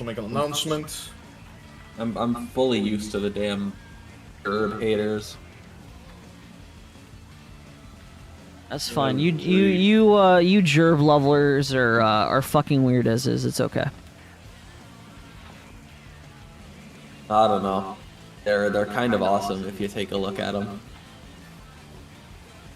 to make an announcement. I'm fully used to the damn herb haters. That's fine. You gerb levelers are fucking weird as is. It's okay. I don't know. They're kind of awesome if you take a look at them.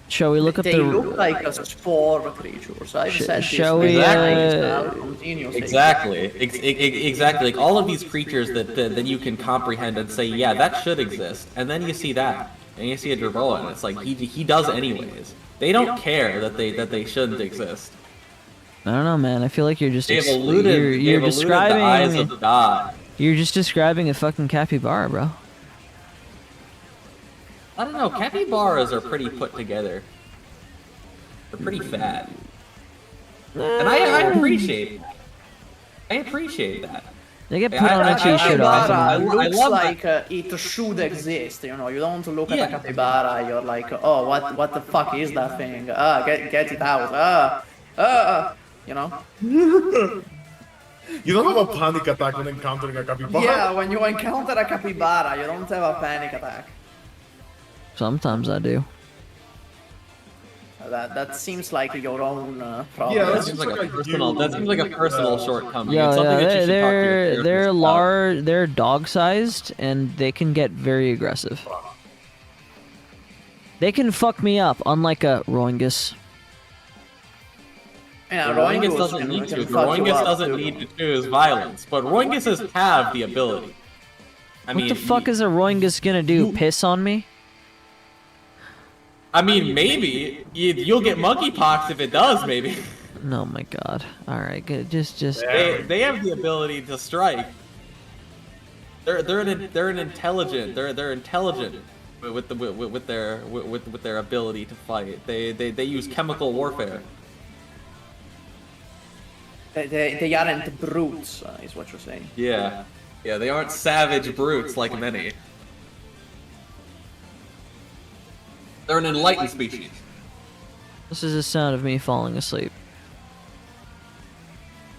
Shall we look up They the? look like a spore creatures. I've said this shall many we, times now, continuously. Exactly. Exactly. Like all of these creatures that you can comprehend and say, yeah, that should exist, and then you see that, and you see a Jerboa, and it's like he does anyways. They don't care that they shouldn't exist. I don't know, man. I feel like you're just They've eluded. you're They've eluded the eyes of God. You're just describing a fucking capybara, bro. I don't know. Capybaras are pretty put together. They're pretty fat, and I appreciate that. I appreciate that. They get put on a t-shirt Capybara often. looks love like it should exist, you know. You don't look at a capybara, you're like, oh, what the fuck is that thing? Get it out. You know. You don't have a panic attack when encountering a capybara. Yeah, when you encounter a capybara, you don't have a panic attack. Sometimes I do. That seems like your own problem. Yeah, That seems like a personal. That seems like a personal shortcoming. Yeah, It's something that you should talk to your they're therapist about. they're dog-sized and they can get very aggressive. They can fuck me up, unlike a Roingus. Yeah, Roingus doesn't need to. Roingus doesn't need to choose violence, but Roinguses have the ability. What the fuck is a Roingus gonna do? Piss on me? I mean, maybe you'll get monkeypox if it does. Maybe Oh my god. All right, good. Just. they have the ability to strike. They're intelligent. They're intelligent with their ability to fight. They use chemical warfare. They aren't brutes, is what you're saying. Yeah, they aren't savage brutes like many. They're an enlightened species. This is the sound of me falling asleep.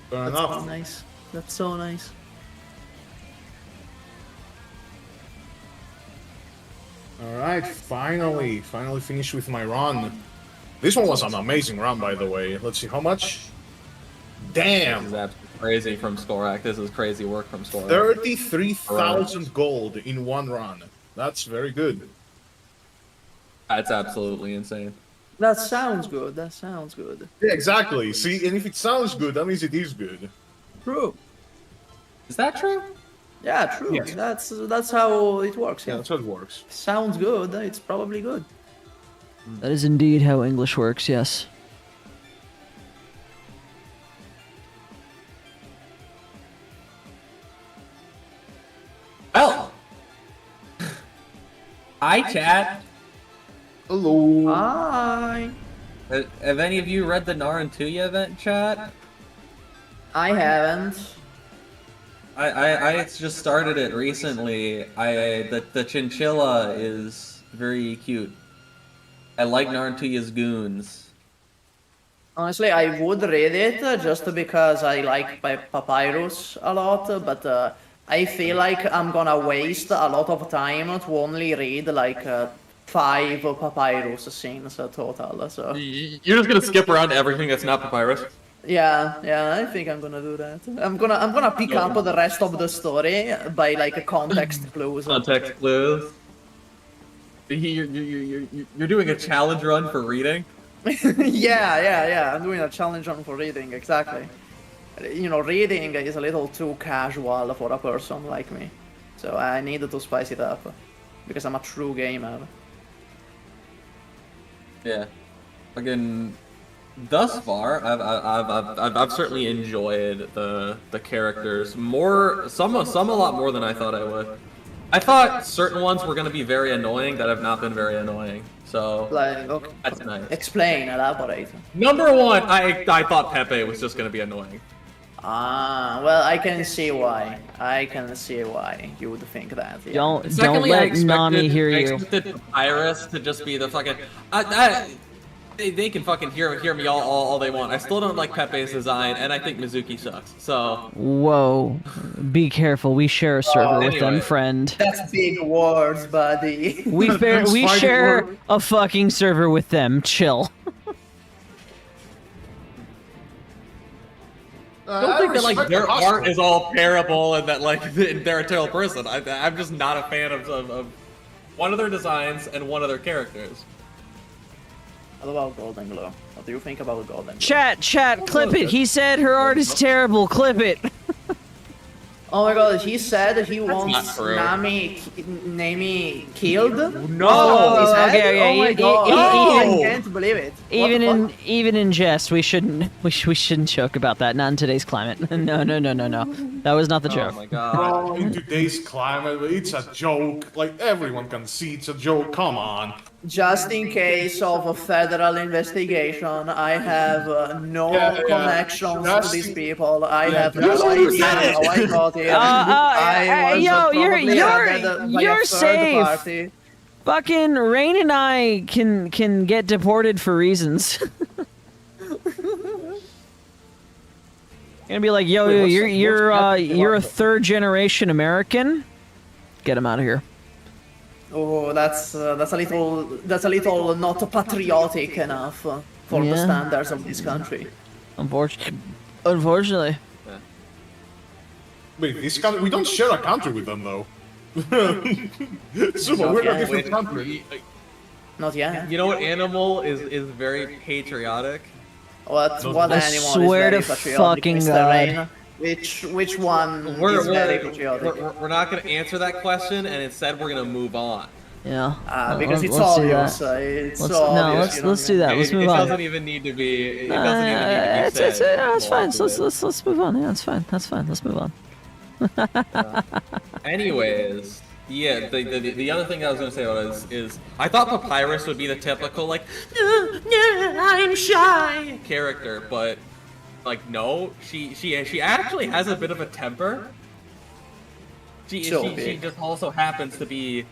Fair That's so enough. nice. That's so nice. Alright, finally finished with my run. This one was an amazing run, by the way. Let's see, how much? This is Damn! absolutely crazy from Skorak. This is crazy work from Skorak. 33,000 gold in one run. That's very good. That's absolutely insane. That sounds good. That sounds good. Yeah, exactly. See, and if it sounds good, that means it is good. True. Is that true? Yeah, true. Yes. That's how it works. Yeah, Yeah. that's how it works. Sounds good. It's probably good. That is indeed how English works. Yes. Well, hi chat. Hello. Hi. Have any of you read the Naruto event, chat? I haven't. I just started it recently. The chinchilla is very cute. I like Naruto's goons. Honestly, I would read it just because I like Papyrus a lot, but I feel like I'm gonna waste a lot of time to only read like 5 Papyrus scenes total. So You're just gonna skip around everything that's not papyrus. yeah, I think I'm gonna do that. I'm gonna pick up the rest of the story by like context clues. Context clues. You're doing a challenge run for reading. yeah. I'm doing a challenge on for reading, exactly. You know, reading is a little too casual for a person like me. So I needed to spice it up. Because I'm a true gamer. Yeah. Again, thus far, I've certainly enjoyed the characters more. Some a lot more than I thought I would. I thought certain ones were going to be very annoying that have not been very annoying. So Like, okay. that's nice. Explain, elaborate. Number one, I thought Pepe was just going to be annoying. Ah, well, I can see why. I can see why you would think that. Yeah. Don't Secondly, let Nami hear I you. expected Papyrus to just be the fucking. They can fucking hear me all they want. I still don't like Pepe's design, and I think Mizuki sucks. So. Whoa. Be careful. We share a server with them, anyway. friend. That's big words, buddy. We share a fucking server with them. Chill. Don't think that like their art is all terrible and that like they're a terrible person. I'm just not a fan of one of their designs and one of their characters. What about Golden Glow? What do you think about Golden Glow? Chat, clip it. He said her art is terrible. Clip it. Oh my god, he said he wants not true. Nami killed? No! Oh, okay. Oh my god, I can't believe it. Even in jest, we shouldn't joke about that. Not in today's climate. No. That was not the joke. Oh my god. Bro, in today's climate, it's a joke. Like, everyone can see it's a joke. Come on. Just in case of a federal investigation, I have no connections to these people. I have no idea how I got here. I was you're safe. Party. Fucking Rain and I can get deported for reasons. Gonna be like, you're a third generation American. Get him out of here. Oh, that's a little not patriotic enough for the standards of this country. Unfortunately. Wait, this country, we don't share a country with them though. Super, we're a different country. Not yet. You know what animal is very patriotic? What I animal swear is to very patriotic, fucking Mr. God. Rain? Which one is very patriotic? We're not gonna answer that question, and instead we're gonna move on. Yeah. Because it's let's do obvious. that. It's Let's obvious. let's do that. Let's move on. It doesn't even need to be. It doesn't even need to be It's said. fine. So let's move on. Yeah, it's fine. That's fine. Let's move on. Anyways, yeah, the other thing I was gonna say about it is I thought Papyrus would be the typical like I'm shy character, but like no, she actually has a bit of a temper. She just also happens to be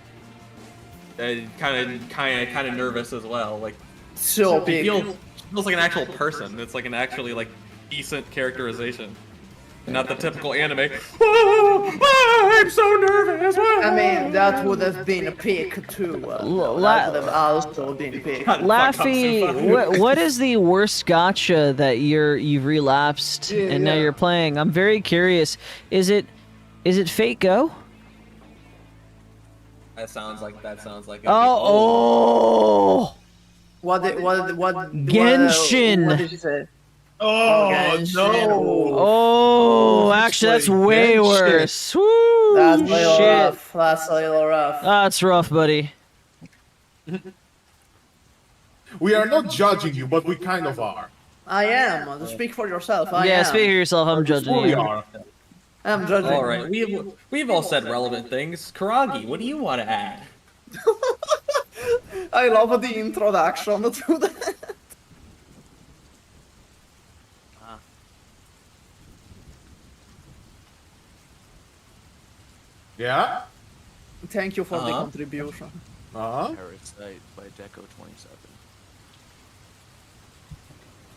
kind of nervous as well. Like So she big. feels like an actual person. It's like an actually like decent characterization. Not the typical anime. Oh, I'm so nervous. I mean, that would have been a pick too. That would have also been picked. Laffy, what is the worst gacha that you've relapsed and now you're playing? I'm very curious. Is it Fate Go? That sounds like. What Genshin. What did you say? Oh, Genshin. no! Oh, actually, that's way worse. Woo, That's a little shit. rough. That's a little rough. That's rough, buddy. We are not judging you, but we kind of are. I am. Speak for yourself. I Yeah, am. speak for yourself. I'm judging We you. are. I'm judging. All right, we've all said relevant things. Karagi, what do you want to add? I love the introduction to that. Yeah? Thank you for the contribution. Parasite by Deco 27.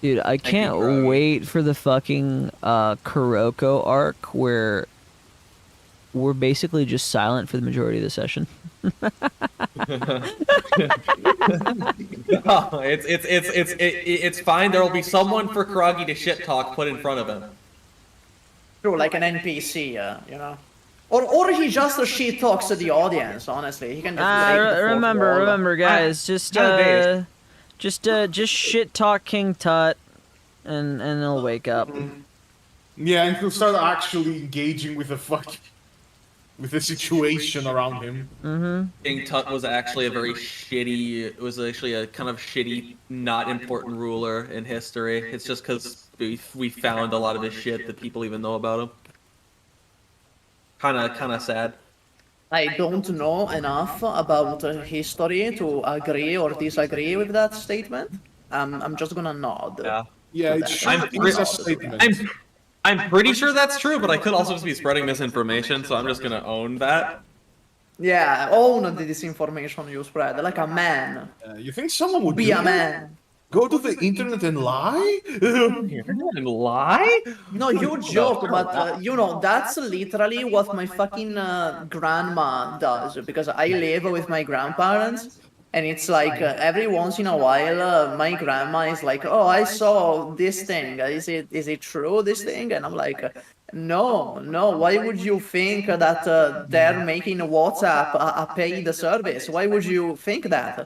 Dude, I can't wait for the fucking Kuroko arc where we're basically just silent for the majority of the session. It's fine. There will be someone for Karagi to shit talk put in front of him. True, like an NPC, you know. Or he just shit talks to the audience. Honestly, he can just break the fourth wall. Remember, guys, just shit talk King Tut, and he'll wake up. Yeah, and he'll start actually engaging with the situation around him. King Tut was actually a very shitty. It was actually a kind of shitty, not important ruler in history. It's just because we found a lot of his shit that people even know about him. Kind of sad. I don't know enough about history to agree or disagree with that statement. I'm just gonna nod. Yeah, it's a statement. I'm pretty sure that's true, but I could also just be spreading misinformation, so I'm just gonna own that. Yeah, own the disinformation you spread, like a man. You think someone would Be do a that? man. Go to the internet and lie? And lie? No, you joke, but you know, that's literally what my fucking grandma does, because I live with my grandparents, and it's like every once in a while, my grandma is like, "Oh, I saw this thing. Is it true, this thing?" And I'm like, "No, no. Why would you think that they're making WhatsApp a paid service? Why would you think that?"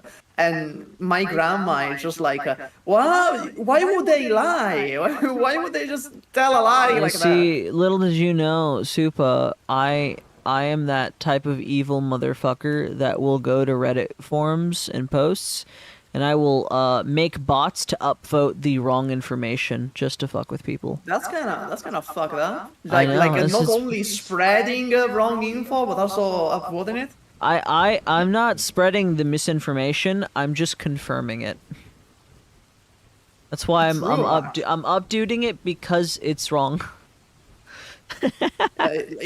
And my grandma is just like, "Well, why would they lie? Why would they just tell a lie like that?" See, little did you know, Supa, I am that type of evil motherfucker that will go to Reddit forums and posts, and I will make bots to upvote the wrong information just to fuck with people. That's kind of fucked up. I know, Like this not is- only spreading wrong info, but also upvoting it. I'm not spreading the misinformation. I'm just confirming it. That's why I'm updating it because it's wrong.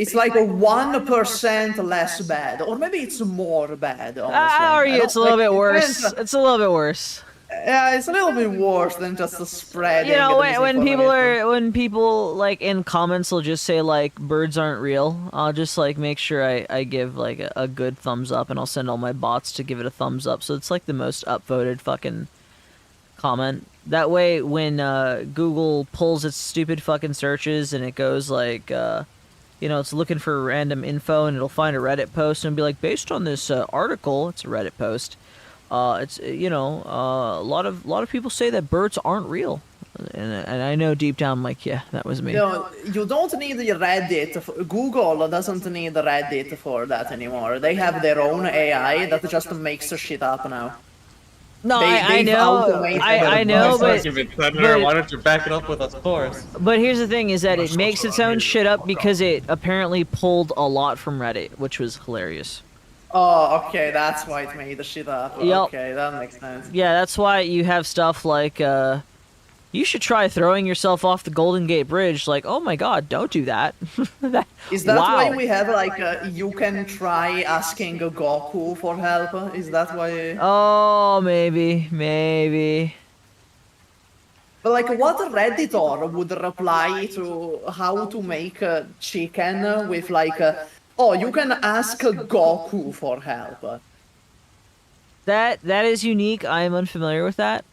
It's like 1% less bad, or maybe it's more bad. Honestly, It's a little bit worse. It's a little bit worse. Yeah, it's a little bit worse than just the spreading. You know, the when people like in comments will just say like birds aren't real, I'll just like make sure I give like a good thumbs up, and I'll send all my bots to give it a thumbs up, so it's like the most upvoted fucking comment. That way when Google pulls its stupid fucking searches and it goes like you know, it's looking for random info and it'll find a Reddit post and be like, based on this article, it's a Reddit post. It's you know, a lot of people say that birds aren't real, and I know deep down, I'm like, yeah, that was me. No, you don't need Reddit. Google doesn't need Reddit for that anymore. They have their own AI that just makes shit up now. No, I they've know, automated I their know, process. but Why don't you back it up with a source? but here's the thing: is that it makes its own shit up because it apparently pulled a lot from Reddit, which was hilarious. Oh, okay, that's why it made the shit up. Yep. Okay, that makes sense. Yeah, that's why you have stuff like, you should try throwing yourself off the Golden Gate Bridge. Like, oh my god, don't do that. Is that wow. why we have like you can try asking Goku for help? Is that why? Oh, maybe. But like, what Redditor would reply to how to make chicken with like, oh, you can ask Goku for help. That is unique. I am unfamiliar with that.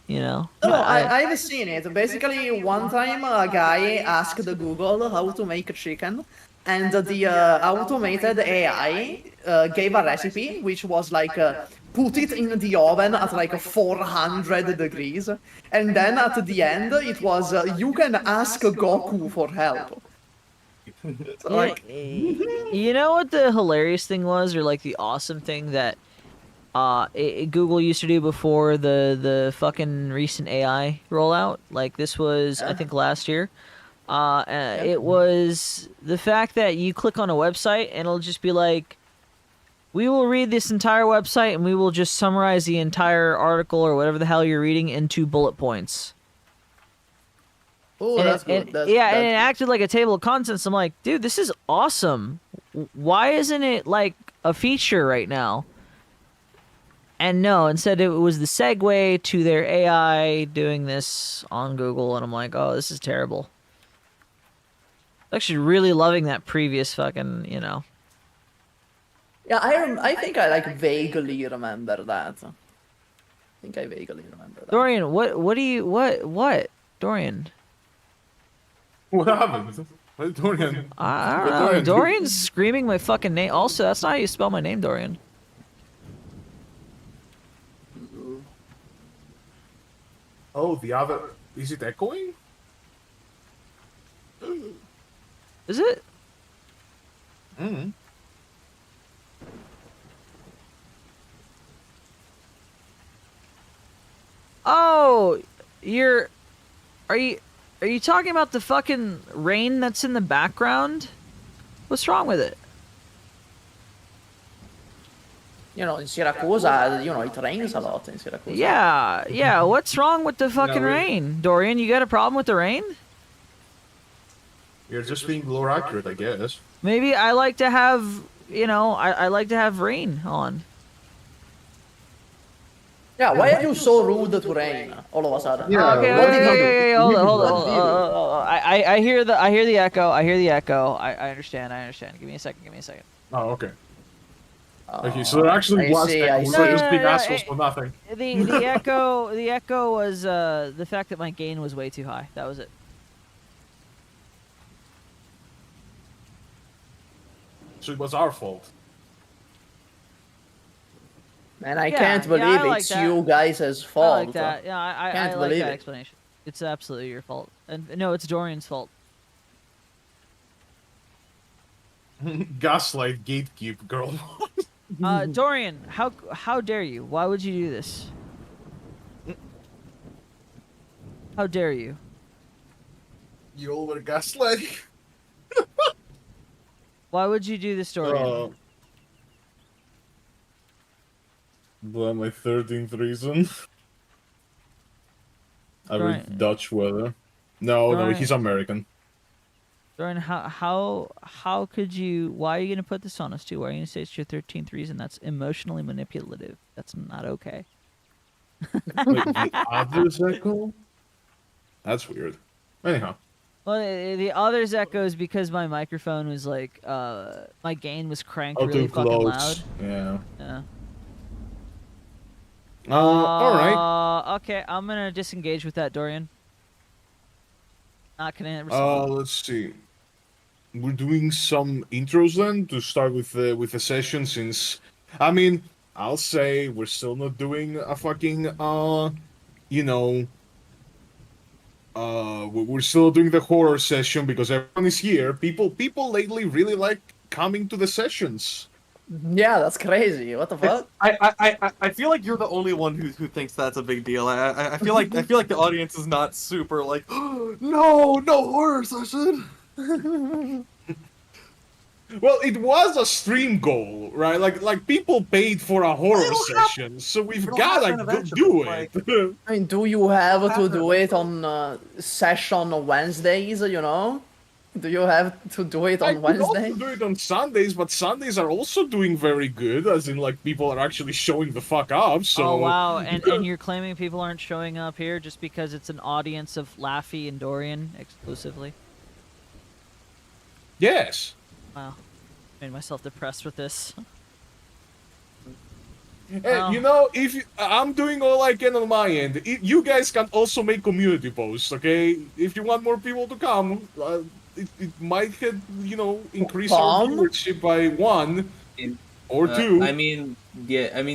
You know. No, I've seen it. Basically, one time a guy asked Google how to make chicken, and the automated AI gave a recipe, which was like, put it in the oven at like 400 degrees, and then at the end it was, you can ask Goku for help. So, like, You know what the hilarious thing was, or like the awesome thing that Google used to do before the fucking recent AI rollout? Like this was, I think, last year. It was the fact that you click on a website and it'll just be like, we will read this entire website and we will just summarize the entire article or whatever the hell you're reading into bullet points. oh, And that's it, good. and it acted like a table of contents. I'm like, dude, this is awesome. Why isn't it like a feature right now? And no, instead it was the segue to their AI doing this on Google, and I'm like, oh, this is terrible. Actually, really loving that previous fucking, you know. Yeah, I think I like vaguely remember that. I think I vaguely remember that. Dorian, what? Dorian. What happened? Dorian. I don't know. Dorian. Dorian's screaming my fucking name. Also, that's not how you spell my name, Dorian. Oh, the other. Is it echoing? Is it? Mm. Oh, are you talking about the fucking rain that's in the background? What's wrong with it? You know, in Sirakusa, you know, it rains a lot in Sirakusa. Yeah. What's wrong with the fucking we- rain? Dorian, you got a problem with the rain? You're just being lore accurate, I guess. Maybe I like to have, you know, I like to have rain on. Yeah, why are you so rude to Rain all of a sudden? Yeah, Okay, what wait, did he wait, do? wait, hold on, hold on, What hold did on. he do? I hear the echo. I hear the echo. I understand. I understand. Give me a second. Give me a second. Oh, okay. Okay, so there actually I was see, echo. I We see. were just being No, assholes for nothing. The echo was the fact that my gain was way too high. That was it. So it was our fault. Man, I Yeah, can't yeah, believe I like it's that. you guys' I fault. like that. Yeah, I Can't like believe that it. explanation. It's absolutely your fault. And no, it's Dorian's fault. Gaslight, gatekeep, girl. Dorian, how dare you? Why would you do this? How dare you? You all were gaslighting. Why would you do this, Dorian? Well, my 13th reason. I read Right. Dutch weather. No, Right. he's American. Dorian, how could you? Why are you gonna put this on us too? Why are you gonna say it's your 13th reason? That's emotionally manipulative. That's not okay. Wait, the others echo? That's weird. Anyhow. Well, the others echoes because my microphone was like, my gain was cranked Oh, really too fucking close. loud. Yeah. Yeah. Alright. Okay, I'm gonna disengage with that, Dorian. Not gonna respond. Let's see. We're doing some intros then to start with the session since, I mean, I'll say we're still not doing a fucking you know, we're still doing the horror session because everyone is here. People lately really like coming to the sessions. Yeah, that's crazy. What the fuck? I feel like you're the only one who thinks that's a big deal. I feel like the audience is not super like, no horror session. Well, it was a stream goal, right? Like people paid for a horror session, so we've gotta do it. I mean, do you have to do it on session Wednesdays, you know? Do you have to do it on I could Wednesday? also do it on Sundays, but Sundays are also doing very good, as in like people are actually showing the fuck up. So Oh wow, and you're claiming people aren't showing up here just because it's an audience of Laffy and Dorian exclusively? yes. Wow, made myself depressed with this. Hey, you know, I'm doing all I can on my end. You guys can also make community posts, okay? If you want more people to come, it might have, increase our viewership by 1 or 2. I mean,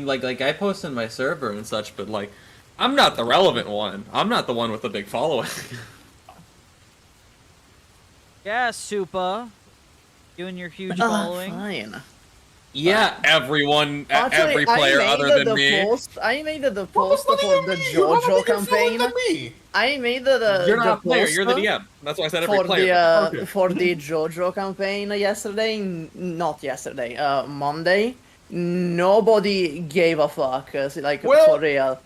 like I post in my server and such, but like, I'm not the relevant one. I'm not the one with the big following. Yeah, Supa. You and your huge following. Fine. Yeah, every player other than me. I made the post for the JoJo campaign. I made the You're not a player. post You're the DM. That's why I said every for player. the for the JoJo campaign yesterday. Not yesterday. Monday. Nobody gave a fuck. Like for real.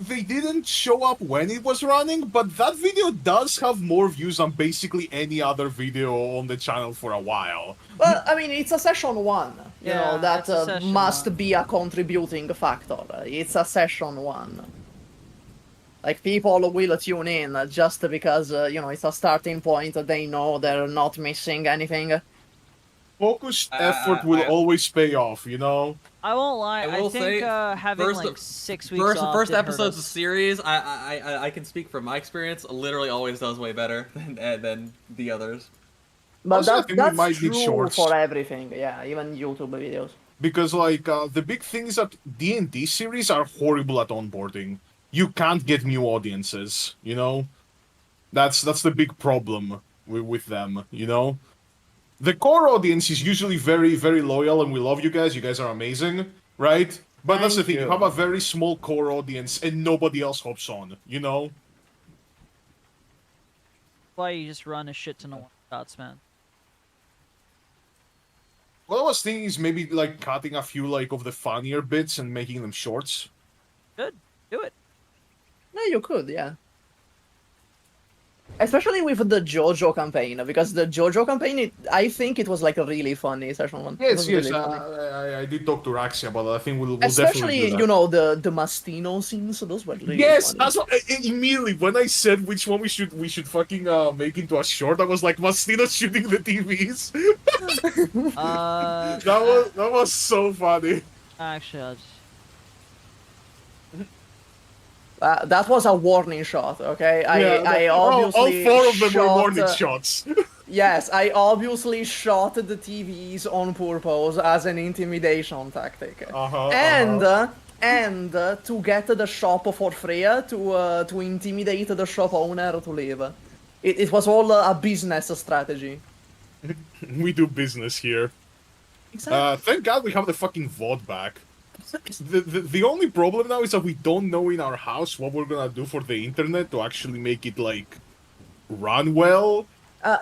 They didn't show up when it was running, but that video does have more views than basically any other video on the channel for a while. Well, I mean, it's a session 1. You Yeah, know, that it's a session must 1. be a contributing factor. It's a session 1. Like, people will tune in just because, it's a starting point. They know they're not missing anything. Focused effort will always pay off, I won't lie. I think say, having like 6 weeks off first did hurt episodes of us. series, I can speak from my experience. Literally, always does way better than the others. But Also, I think we that's might need true shorts. for everything. Yeah, even YouTube videos. Because, the big thing is that D&D series are horrible at onboarding. You can't get new audiences, That's the big problem with them, The core audience is usually very, very loyal, and we love you guys. You guys are amazing, right? But that's the thing. You have a very small core audience, and nobody else hops on, Why you just run a shit ton of one-shots, man. What I was thinking is maybe, cutting a few, of the funnier bits and making them shorts. Good. Do it. Yeah, you could, yeah. Especially with the JoJo campaign, because the JoJo campaign, I think it was like a really funny session one. It Yes, was yes. really funny. I did talk to Raxi about that. I think we'll definitely Especially, do that. you know, the Mastino scenes, those were really Yes, funny. that's what, immediately when I said which one we should fucking make into a short, I was like Mastino shooting the TVs. that was so funny. Actually, I'll just... That was a warning shot, okay? I all obviously four of them were shot, warning shots. Yes, I obviously shot the TVs on purpose as an intimidation tactic. And to get the shop for free, to intimidate the shop owner to leave. It was all a business strategy. We do business here. Exactly. Thank God we have the fucking VOD back. The only problem now is that we don't know in our house what we're gonna do for the internet to actually make it, like, run well.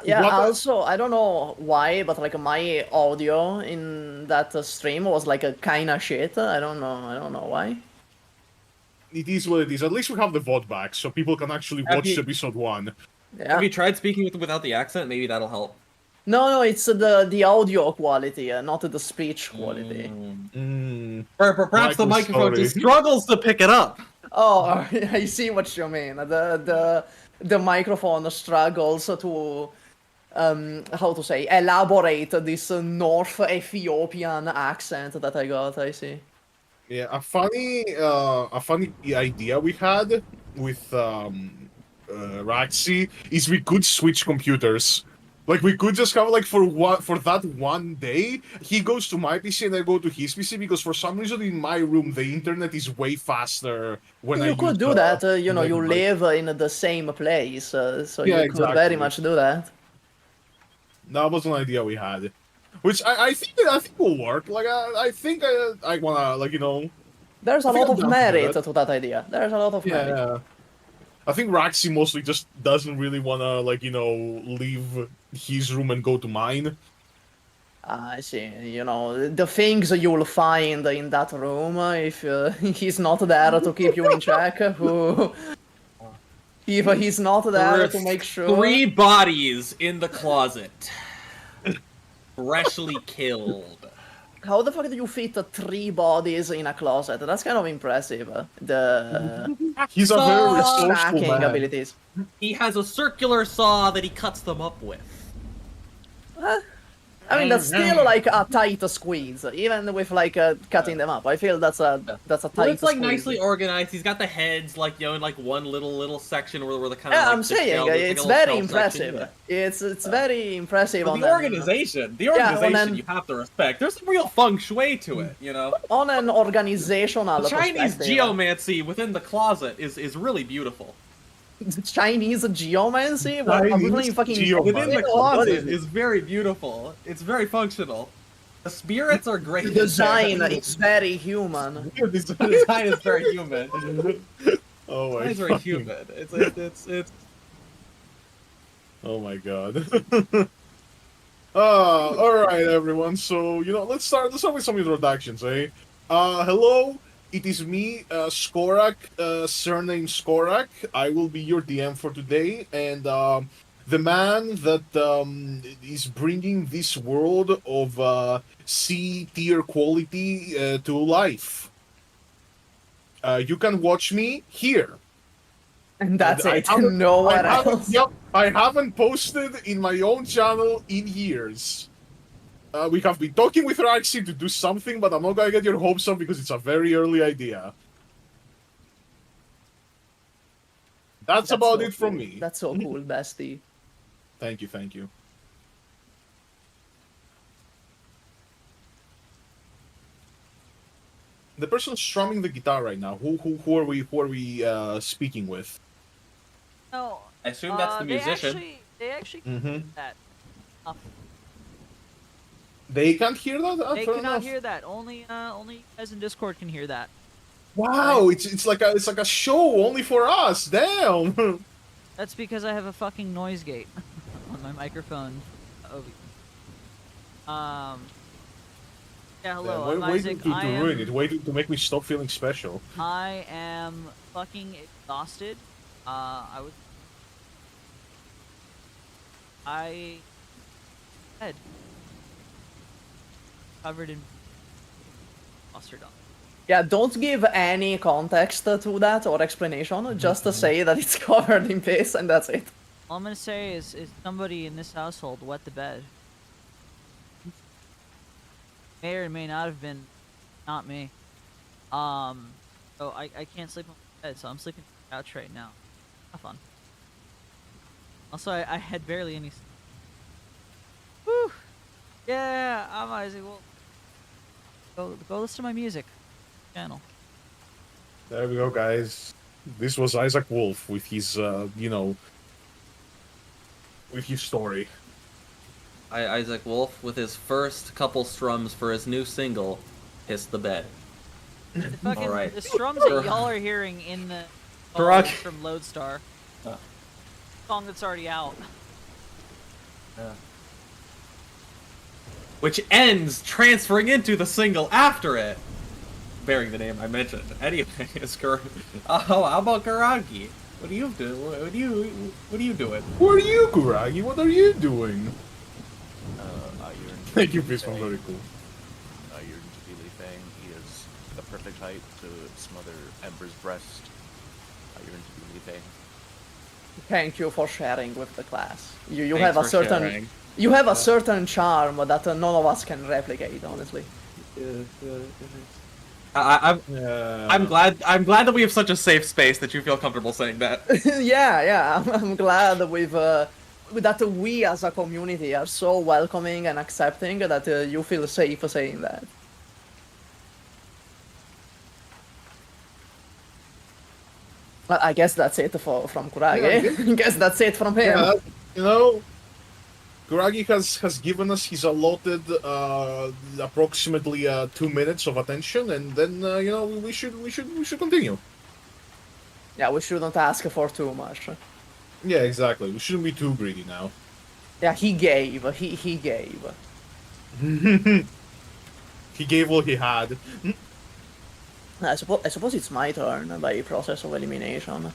Yeah, What- also, I don't know why, but like my audio in that stream was like a kinda shit. I don't know why. It is what it is. At least we have the VOD back, so people can actually Have watch you- episode 1. Yeah. Have you tried speaking without the accent? Maybe that'll help. No, it's the audio quality, not the speech quality. Perhaps the Michael, microphone sorry. just struggles to pick it up. Oh, I see what you mean. The microphone struggles to how to say, elaborate this North Ethiopian accent that I got. I see. Yeah, a funny idea we had with Raxi is we could switch computers. Like, we could just have, like, for that one day, he goes to my PC and I go to his PC, because for some reason in my room the internet is way faster when I You could use, do that. You know, like, you my- live in the same place, so Yeah, you could very exactly. much do that. That was an idea we had, which I think will work. Like, I think I wanna, like, you know, There's a I think lot I'm of down for merit that. to that idea. There's a lot of merit. yeah. I think Raxi mostly just doesn't really wanna, like, you know, leave his room and go to mine. I see. You know, the things you will find in that room if he's not there to keep you in check. If he's not there to make sure. 3 bodies in the closet. Freshly killed. How the fuck do you fit 3 bodies in a closet? That's kind of impressive. The He's a very So- resourceful stacking man. abilities. He has a circular saw that he cuts them up with. I mean, that's still like a tight squeeze, even with like cutting them up. I feel that's a tight Well, it's like squeeze. nicely organized. He's got the heads, like, you know, in like one little section where the kind of. Yeah, like, I'm the saying shell- like it's a little very shell section, impressive. yeah. It's very impressive But on the an- organization, then- you have to respect. There's some real feng shui to it, you know. on an organizational The Chinese perspective. geomancy within the closet is really beautiful. Chinese geomancy. What, I'm Chinese playing fucking geomancy. Within the What closet is it? is very beautiful. It's very functional. The spirits are great. The design is very human. The design is very human. Oh my It's very fucking- human. It's Oh my god. Alright everyone, so, you know, let's start with some introductions, eh? Hello, it is me, Skorak, surname Skorak. I will be your DM for today, and the man that is bringing this world of C-tier quality to life. You can watch me here. And that's I it. haven't- Nowhere I haven't- else. Yep, I haven't posted in my own channel in years. We have been talking with Raxi to do something, but I'm not gonna get your hopes up because it's a very early idea. That's about so it from cool. me. That's so cool, bestie. Thank you, thank you. The person strumming the guitar right now. Who are we speaking with? No. I assume that's the musician. They actually Mm-hmm. that. They can't hear that. They Fair cannot enough. hear that. Only you guys in Discord can hear that. Wow, it's like a show only for us. Damn. That's because I have a fucking noise gate on my microphone. Yeah, hello, I'm Wait Isaac. to I ruin am, it. Wait to make me stop feeling special. I am fucking exhausted. I was I head covered in mustard on. Yeah, don't give any context to that or explanation. Just to say that it's covered in piss and that's it. All I'm gonna say is somebody in this household wet the bed. May or may not have been, not me. So I can't sleep on my bed, so I'm sleeping on the couch right now. Have fun. Also, I had barely any. Whew. Yeah, I'm Isaac. Well, go listen to my music channel. There we go, guys. This was Isaac Wolf with his, with his story. Isaac Wolf with his first couple strums for his new single, "Piss the Bed." Fucking, All right. The strums that y'all are hearing in the Karag- from Lodestar, song that's already out. Which ends transferring into the single after it, bearing the name I mentioned. Anyway, it's how about Karagi? What do you do? What are you doing? Who are you, Kuragi? What are you doing? I yearn to Thank you, be Piston. Fang. Very cool. I yearn to be Li Fang. He is the perfect height to smother Ember's breast. I yearn to be Li Fang. Thank you for sharing with the class. You Thanks have a for certain sharing. you have a certain charm that none of us can replicate, honestly. I'm glad that we have such a safe space that you feel comfortable saying that. yeah, I'm glad that we as a community are so welcoming and accepting that you feel safe saying that. Well, I guess that's it from Kurage. I guess that's it from him. Yeah, you know, Kuragi has given us his allotted approximately 2 minutes of attention, and then we should continue. Yeah, we shouldn't ask for too much. Yeah, exactly. We shouldn't be too greedy now. Yeah, he gave. He gave. He gave what he had. I suppose it's my turn by process of elimination.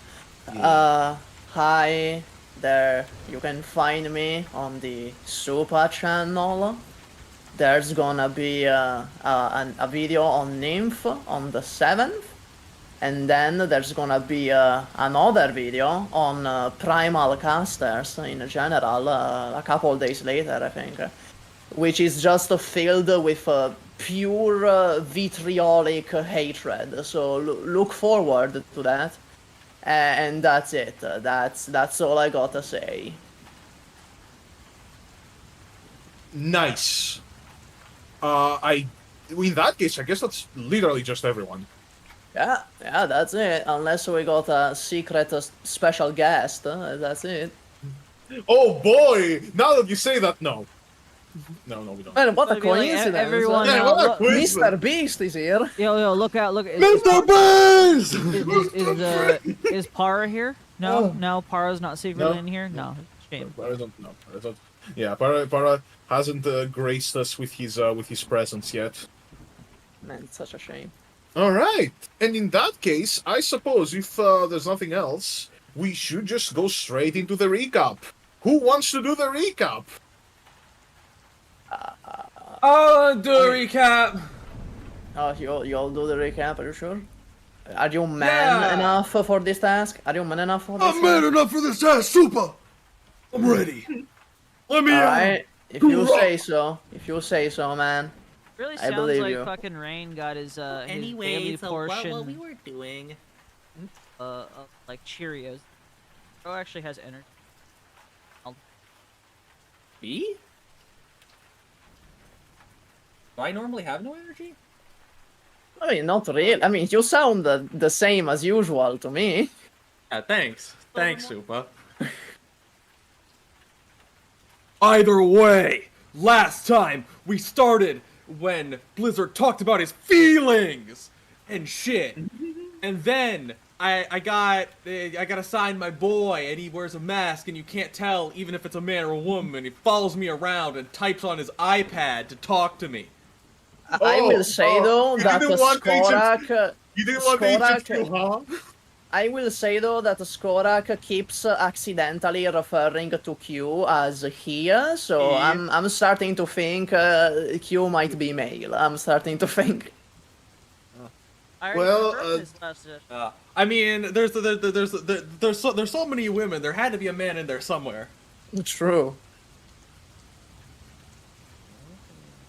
Hi there. You can find me on the Super channel. There's gonna be a video on Nymph on the 7th. And then there's gonna be another video on Primal Casters in general a couple days later, I think. Which is just filled with pure vitriolic hatred. So look forward to that. And that's it. That's all I gotta say. Nice. In that case, I guess that's literally just everyone. Yeah, that's it. Unless we got a secret special guest, that's it. Oh boy! Now that you say that, no. No, we don't. Man, what a It'd be like coincidence. everyone Yeah, now, what a look- coincidence. Mr. Beast is here. Yo, look out! Look, Mr. Beast! is Para here? No, Para's not secretly No. in here. No, shame. Para don't know. Yeah, Para hasn't graced us with his presence yet. Man, it's such a shame. All right, and in that case, I suppose if there's nothing else, we should just go straight into the recap. Who wants to do the recap? Oh, do a recap. Oh, you'll do the recap, are you sure? Are you man enough for this task? Are you man enough for this task? enough for this task, Super! I'm ready. Let me Alright, if you say so. If you say so, man. Really I sounds believe like you. fucking Rain got his daily Anyway, so portion what we were doing. of like Cheerios. Bro actually has energy. Me? Do I normally have no energy? I mean, not real. I mean, you sound the same as usual to me. Yeah, thanks. Thanks, Supa. Either way, last time we started when Blizzard talked about his feelings and shit. And then I got assigned my boy, and he wears a mask, and you can't tell even if it's a man or a woman. He follows me around and types on his iPad to talk to me. I will say though you that didn't want Skorak. You didn't want Agent Skorak- Q, huh? I will say though that Skorak keeps accidentally referring to Q as he, so I'm starting to think Q might be male. I'm starting to think. I already Well, confirmed this message. I mean, there's so many women. There had to be a man in there somewhere. True.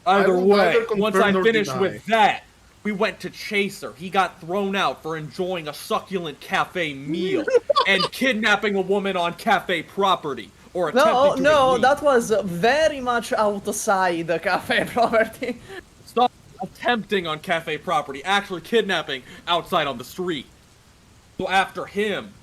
Either will way, neither confirm once I nor finished deny. with that, we went to Chaser. He got thrown out for enjoying a succulent cafe meal and kidnapping a woman on cafe property or attempting to. No, at that was very much outside the cafe property. Stop attempting on cafe property, actually kidnapping outside on the street. So after him,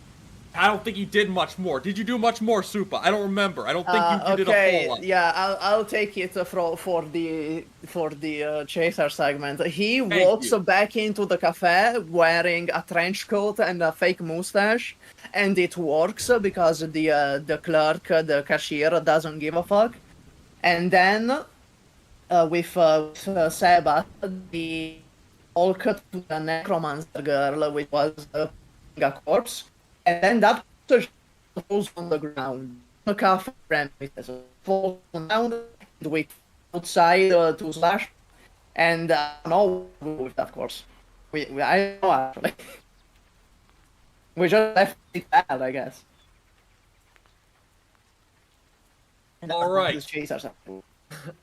I don't think he did much more. Did you do much more, Supa? I don't remember. I don't think you did a whole lot. Yeah, I'll take it for the chaser segment. He Thank walks you. back into the cafe wearing a trench coat and a fake mustache, and it works because the clerk, the cashier, doesn't give a fuck. And then with Seba, the all cut to the necromancer girl, which was a corpse. And then that falls on the ground. The cafe premises falls down with outside to slash, and no with that course. I don't know actually. We just left it bad, I guess. And All right. these chasers.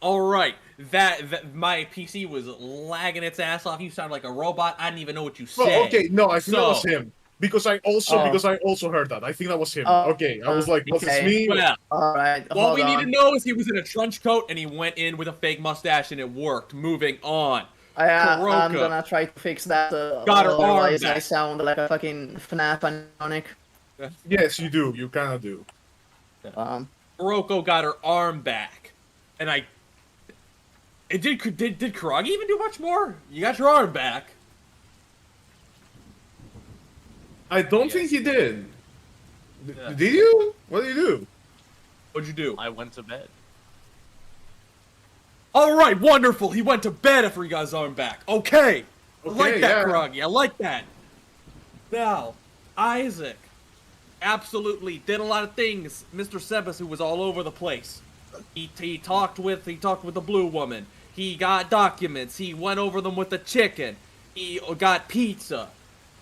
Alright, that my PC was lagging its ass off. You sounded like a robot. I didn't even know what you said. Well, okay, no, I think that was So- him. Because I also heard that. I think that was him. Okay, I was like, was this okay. me? Well, All right. all we need to know is he was in a trench coat and he went in with a fake mustache and it worked. Moving on. I'm Kuroka. gonna try to fix that. Got her arm Otherwise, I back. sound like a fucking FNAF animatronic. Yes, you do. You kind of do. Kuroko got her arm back. And did Kuragi even do much more? You got your arm back. I don't think he did. Yeah. Did you? What did you do? What'd you do? I went to bed. Alright, wonderful. He went to bed after he got his arm back. Okay. I like Okay, that, yeah. Kuragi. I like that. Now, Isaac absolutely did a lot of things. Mr. Sebas, who was all over the place. He talked with the blue woman. He got documents. He went over them with the chicken. He got pizza.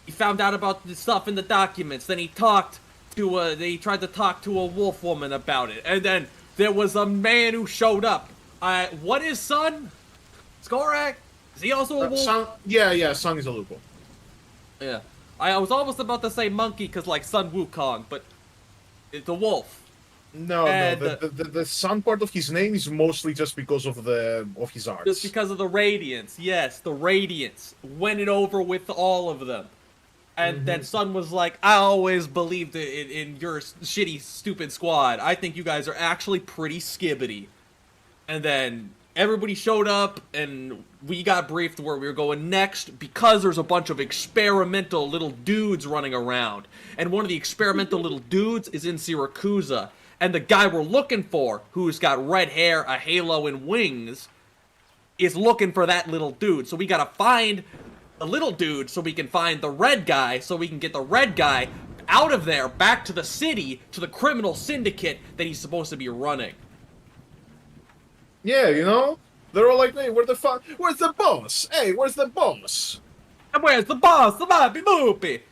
He found out about the stuff in the documents. Then he tried to talk to a wolf woman about it. And then there was a man who showed up. What is Sun? Skorak? Is he also a wolf? Sun is a lupo. Yeah. I was almost about to say monkey, because like Sun Wukong, but it's a wolf. No, And, the Sun part of his name is mostly just because of his arts. Just because of the radiance. Yes, the radiance. Went it over with all of them. And then Sun was like, I always believed in your shitty, stupid squad. I think you guys are actually pretty skibbity. And then everybody showed up, and we got briefed where we were going next, because there's a bunch of experimental little dudes running around. And one of the experimental little dudes is in Sirakusa. And the guy we're looking for, who's got red hair, a halo, and wings, is looking for that little dude. So we gotta find the little dude so we can find the red guy, so we can get the red guy out of there, back to the city, to the criminal syndicate that he's supposed to be running. Yeah, you know? They're all like, hey, where's the boss? Hey, where's the boss? And where's the boss? The Bobby Boopy!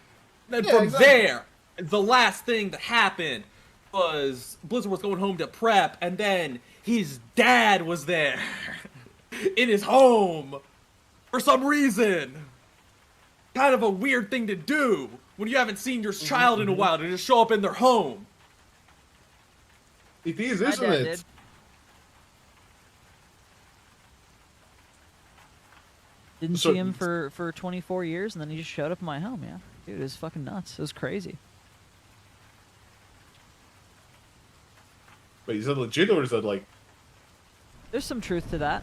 Then Yeah, from exactly. there, the last thing that happened was Blizzard was going home to prep, and then his dad was there in his home for some reason. Kind of a weird thing to do when you haven't seen your child in a while, to just show up in their home. It is, My isn't dad it? did. Didn't So- see him for 24 years, and then he just showed up in my home. Yeah, dude, it was fucking nuts. It was crazy. Wait, is that legit or is that like... There's some truth to that.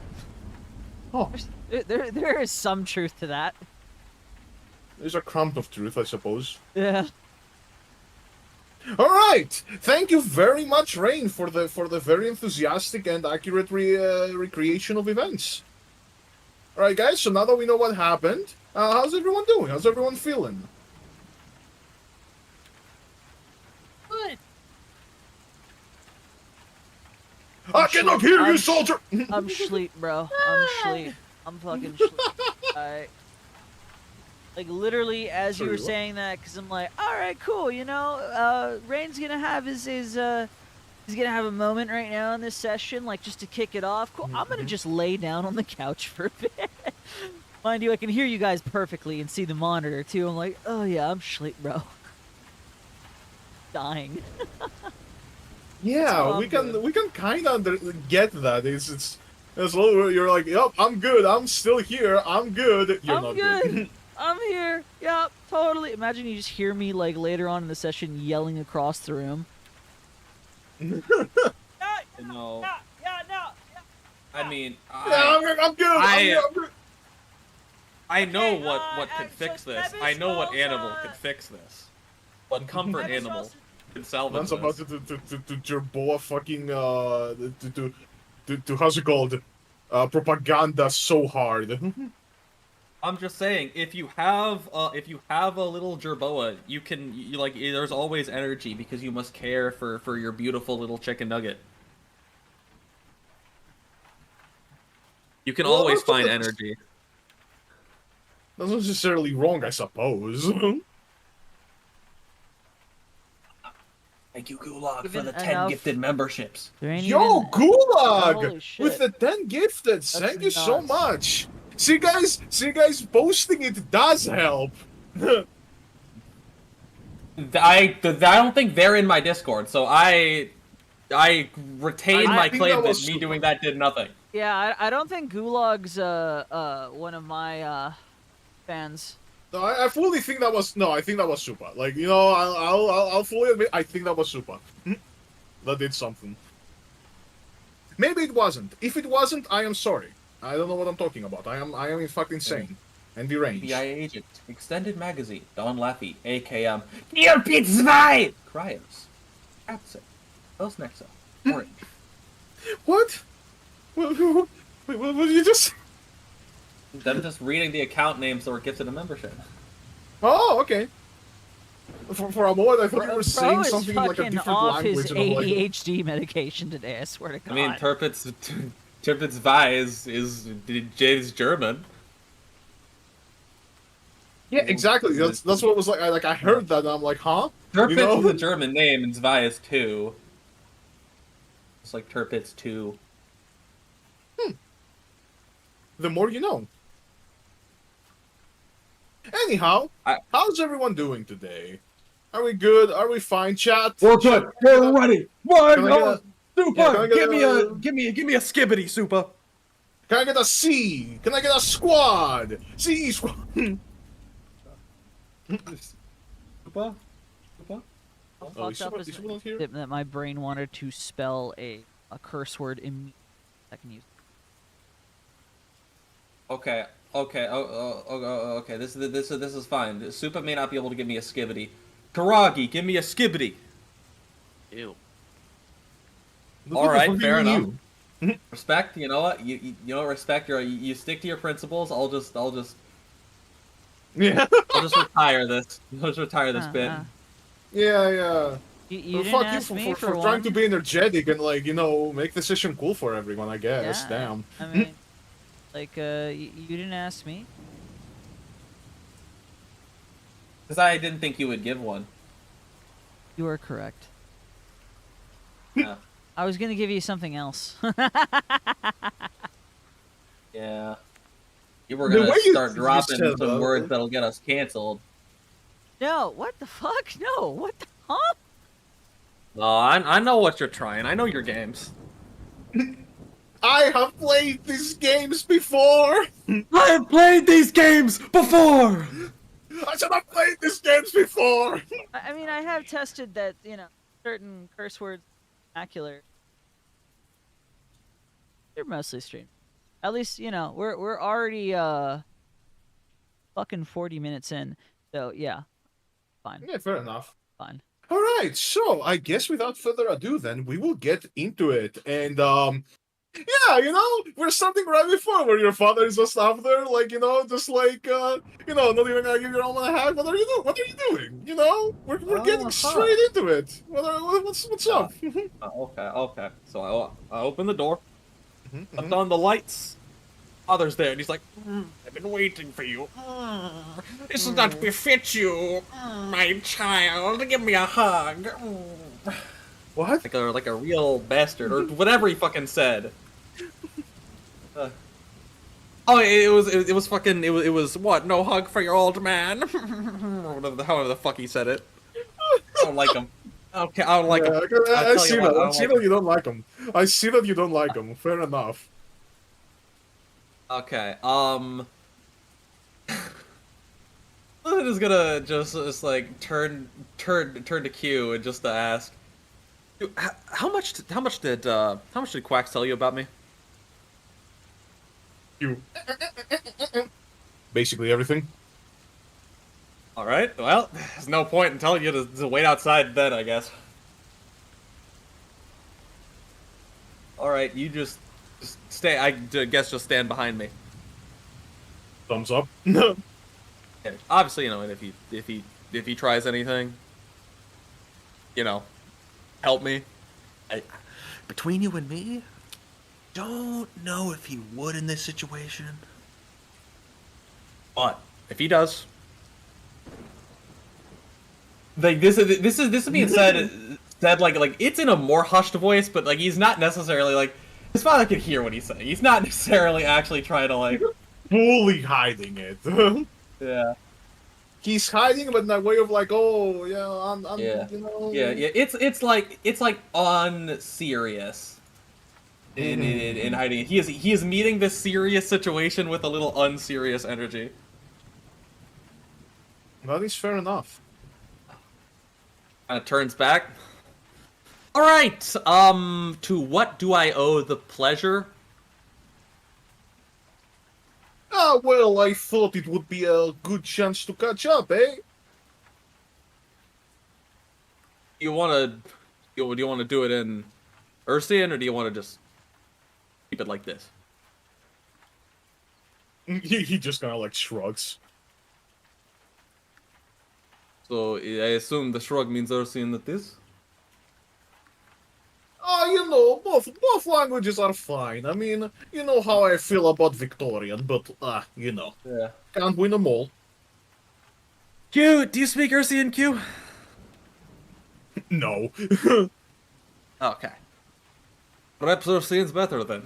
Oh, There is some truth to that. there's a crumb of truth, I suppose. Yeah. All right, thank you very much, Rain, for the very enthusiastic and accurate recreation of events. All right, guys. So now that we know what happened, how's everyone doing? How's everyone feeling? I cannot hear you, I'm soldier! I'm sleep, bro. I'm sleep. I'm fucking sleep. I like literally as you Sorry, were what? saying that, because I'm like, all right, cool. You know, Rain's gonna have his he's gonna have a moment right now in this session, like just to kick it off. Cool. I'm gonna just lay down on the couch for a bit. Mind you, I can hear you guys perfectly and see the monitor too. I'm like, oh yeah, I'm sleep, bro. Dying. Yeah, what we I'm doing. can kind of get that. It's you're like, yep, I'm good. I'm still here. I'm good. You're I'm not good. I'm here. Yep, totally. Imagine you just hear me like later on in the session yelling across the room. You know, I mean, Yeah, I'm good. I'm good. I know what could fix this. I know what animal could fix this. What comfort animal could salvage Man's about this? to Jerboa fucking to how's it called? Propaganda so hard. I'm just saying, if you have a little jerboa, you like there's always energy because you must care for your beautiful little chicken nugget. You can Well, always that's not find the- energy. That's not necessarily wrong, I suppose. Thank you, Gulag, Even for the 10 enough- gifted memberships. There ain't Yo, even... Gulag! Holy shit. With the 10 gifted, thank you so nuts. much. See guys, posting it does help. I don't think they're in my Discord, so I retain I my think claim that that was me super- doing that did nothing. Yeah, I don't think Gulag's one of my fans. No, I fully think that was I think that was super. Like, you know, I'll fully admit I think that was super. That did something. Maybe it wasn't. If it wasn't, I am sorry. I don't know what I'm talking about. I am in fact insane and deranged. FBI agent, extended magazine, Don Laffy, AKM, TTRPG, Cryos, Captors, Los Nexa, Orange. What? What did you just? Them just reading the account names that were gifted a membership. Oh, okay. For a moment, I thought you were Bro saying is something in like a fucking different off language. his And I'm like, ADHD medication today. I swear to God. I mean, Tirpitz Vi is German. yeah, exactly. That's what it was like. I heard that, and I'm like, huh? Tirpitz You know? is a German name, and Zvi is 2. It's like Tirpitz 2. The more you know. Anyhow, how's everyone doing today? Are we good? Are we fine, chat? We're good. We're ready. We're Can I going. Super. can I get Give me a skibbity, Super. Can I get a C? Can I get a squad? C squad. Super. Super. How Oh, is fucked up Super- is is Super not here? that my brain wanted to spell a curse word immediately. I can use. Okay. Okay. This is fine. Supa may not be able to give me a skibbity. Karagi, give me a skibbity. Ew. Look All what the right, fuck fair you enough. knew. Respect. You know what? You know respect. You stick to your principles. I'll just Yeah. retire this. I'll just retire this bit. Yeah. You Well, didn't fuck ask you me for one. trying to be energetic and like, you know, make the session cool for everyone, I guess. Yeah, Damn. I mean, like, you didn't ask me. Because I didn't think you would give one. You are correct. Yeah. I was gonna give you something else. Yeah. You were The gonna way you start dropping said some that- words that'll get us canceled. No, what the fuck? No, what the huh? Oh, I know what you're trying. I know your games. I have played these games before! I have played these games before. I said I've played these games before! I mean, I have tested that, you know, certain curse words, vernacular. They're mostly streamed. At least, you know, we're already fucking 40 minutes in. So yeah, fine, Yeah, fair enough. fine. Alright, so I guess without further ado then, we will get into it. And Yeah, we're standing right before where your father is just up there, like, just like, not even gonna give your mom a hug. What are you doing? What are you doing? We're getting straight into it. What's Uh, up? okay. So I open the door, Mhm, put on the lights. Father's there, and he's like, I've been waiting for you. This does not befit you, my child. Give me a hug. What? Like a real bastard, or whatever he fucking said. Oh, it was fucking it was what? No hug for your old man. However the fuck he said it. I don't like him. Okay, I don't like him. Yeah, I I tell see you what, that. I I don't see like that him. you don't like him. I see that you don't like him. Fair enough. Okay, I'm just gonna just like turn to Q and just to ask, dude, how much did Quax tell you about me? You. Basically everything. All right, well, there's no point in telling you to wait outside then, I guess. All right, you just stay. I guess just stand behind me. Thumbs up. Yeah, obviously, and if he tries anything, help me. Between you and me, don't know if he would in this situation. But if he does, like this is being said like it's in a more hushed voice, but like he's not necessarily like his father can hear what he's saying. He's not necessarily actually trying to like Fully hiding it. yeah. He's hiding, but in that way of like, oh yeah, I'm Yeah. Yeah. It's like on serious. In hiding, he is meeting this serious situation with a little unserious energy. That is fair enough. Kind of turns back. All right. To what do I owe the pleasure? Ah, well, I thought it would be a good chance to catch up, eh? Do you want to do it in Ursian, or do you want to just keep it like this? He just kind of like shrugs. So I assume the shrug means Ursian at this. Ah, both languages are fine. I mean, you know how I feel about Victorian, but Yeah. can't win them all. Q, do you speak Ursian, Q? No. Okay. Perhaps Ursian's better then.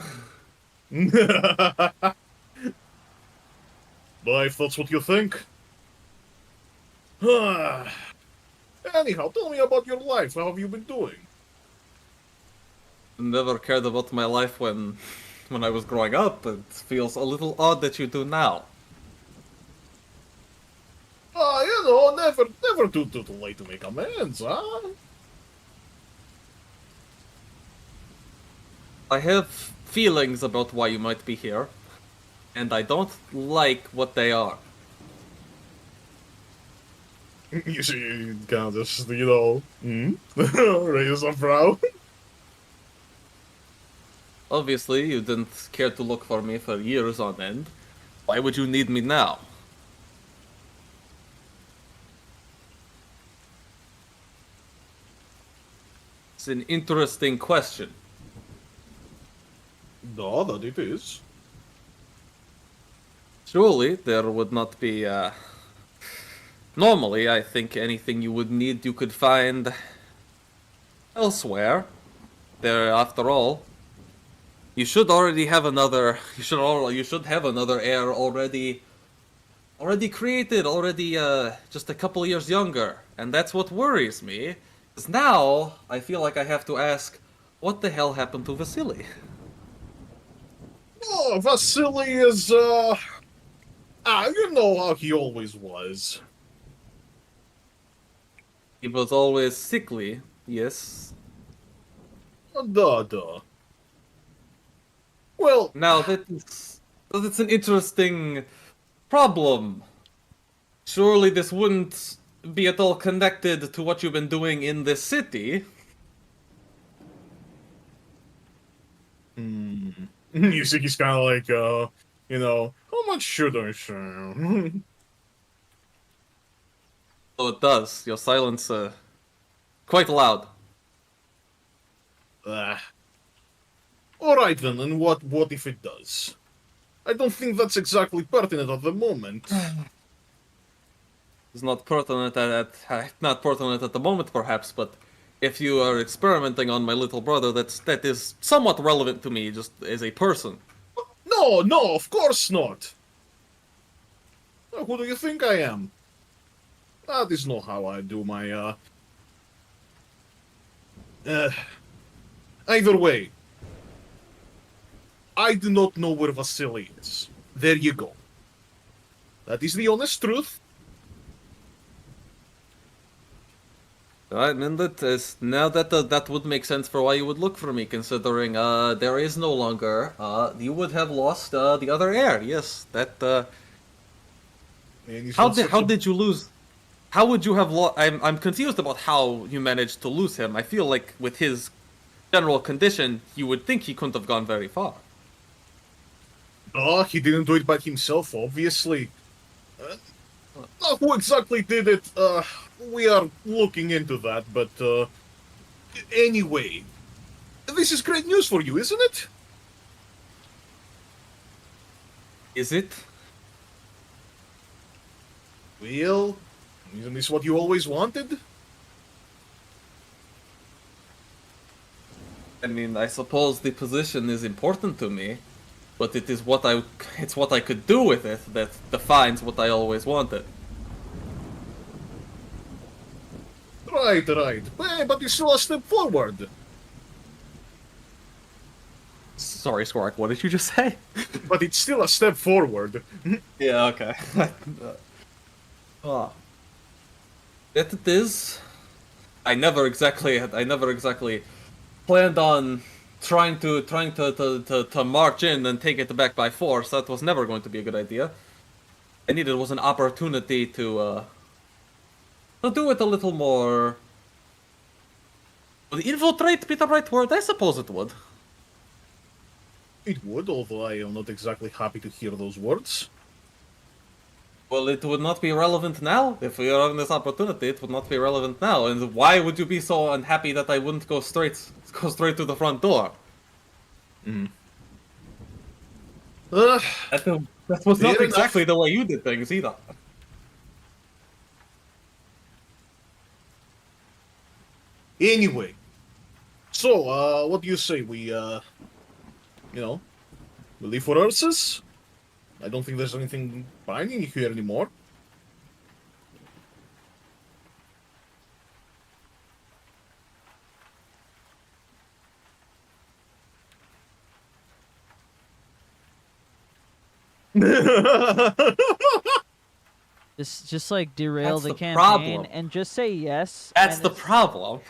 But if that's what you think. Anyhow, tell me about your life. How have you been doing? Never cared about my life when I was growing up. It feels a little odd that you do now. Ah, never too late to make amends, huh? I have feelings about why you might be here, and I don't like what they are. You see, kind of just, raise a brow. Obviously, you didn't care to look for me for years on end. Why would you need me now? It's an interesting question. No, that it is. Surely there would not be, Normally, I think anything you would need you could find elsewhere. There, after all, you should already have another. You should have another heir already created, just a couple years younger, and that's what worries me. 'Cause now I feel like I have to ask, what the hell happened to Vasily? Oh, Vasily is, you know how he always was. He was always sickly, yes. Duh. Well, Now that's an interesting problem. Surely this wouldn't be at all connected to what you've been doing in this city. You see, he's kind of like, how much should I say? Oh, it does. Your silence, quite loud. All right then, and what if it does? I don't think that's exactly pertinent at the moment. It's not pertinent not pertinent at the moment, perhaps, but if you are experimenting on my little brother, that is somewhat relevant to me, just as a person. No, of course not. Who do you think I am? That is not how I do my, Either way, I do not know where Vasily is. There you go. That is the honest truth. I mean, that is now that would make sense for why you would look for me, considering there is no longer you would have lost the other heir. Yes, that. Man, How did you lose? How would you have lost? I'm confused about how you managed to lose him. I feel like with his general condition, you would think he couldn't have gone very far. He didn't do it by himself, obviously. Who exactly did it? We are looking into that, but anyway, this is great news for you, isn't it? Is it? Well, isn't this what you always wanted? I mean, I suppose the position is important to me, but it's what I could do with it that defines what I always wanted. Right. But it's still a step forward. Sorry, Skorak, what did you just say? But it's still a step forward. Yeah, okay. Oh. That it is. I never exactly planned on trying to march in and take it back by force. That was never going to be a good idea. I needed was an opportunity to do it a little more. Would infiltrate be the right word? I suppose it would. It would, although I am not exactly happy to hear those words. Well, it would not be relevant now. If we are having this opportunity, it would not be relevant now. And why would you be so unhappy that I wouldn't go straight to the front door? That was not Fair exactly the way you did things either. Anyway, so, what do you say? We leave for Ursus? I don't think there's anything binding you here anymore. Just like derail That's the the campaign problem. and just say yes. That's and the it's- problem.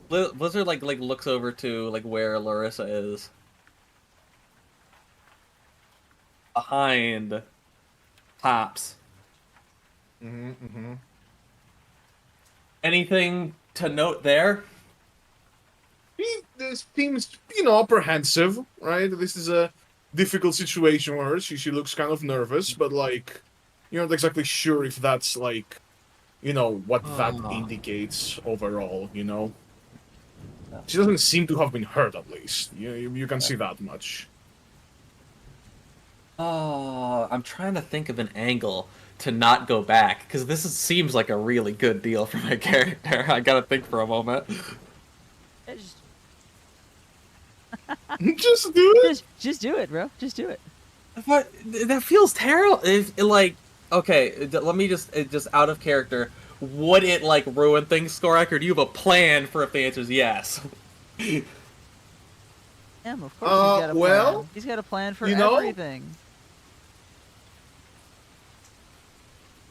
Blizzard like looks over to like where Larissa is. Behind Pops. Anything to note there? This seems, apprehensive, right? This is a difficult situation for her. She looks kind of nervous, but, like, you're not exactly sure if that's, like, what that indicates overall, She doesn't seem to have been hurt, at least. You can see that much. Oh, I'm trying to think of an angle to not go back, because seems like a really good deal for my character. I gotta think for a moment. Just do it! Just do it, bro. Just do it. But that feels terrible. Okay, let me just out of character. Would it like ruin things, Skorak, or do you have a plan for if the answer is yes? Yeah, of course he's got a plan. well, He's got a plan for you know? everything.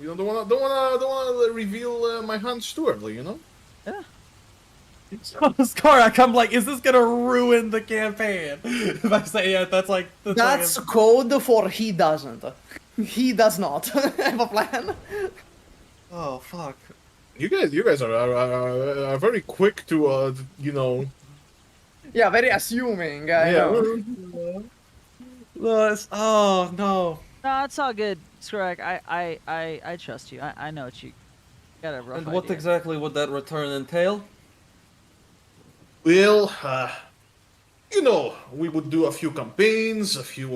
You don't wanna reveal my hunch too early, Yeah. Skorak, I'm like, is this gonna ruin the campaign? If I say yeah, That's code for he doesn't. He does not have a plan. Oh fuck. You guys are very quick to Yeah, very assuming. I Yeah. know. No, oh no. No, it's all good, Scrag. I trust you. I know what you got a rough And what idea. exactly would that return entail? Well, you know, we would do a few campaigns, a few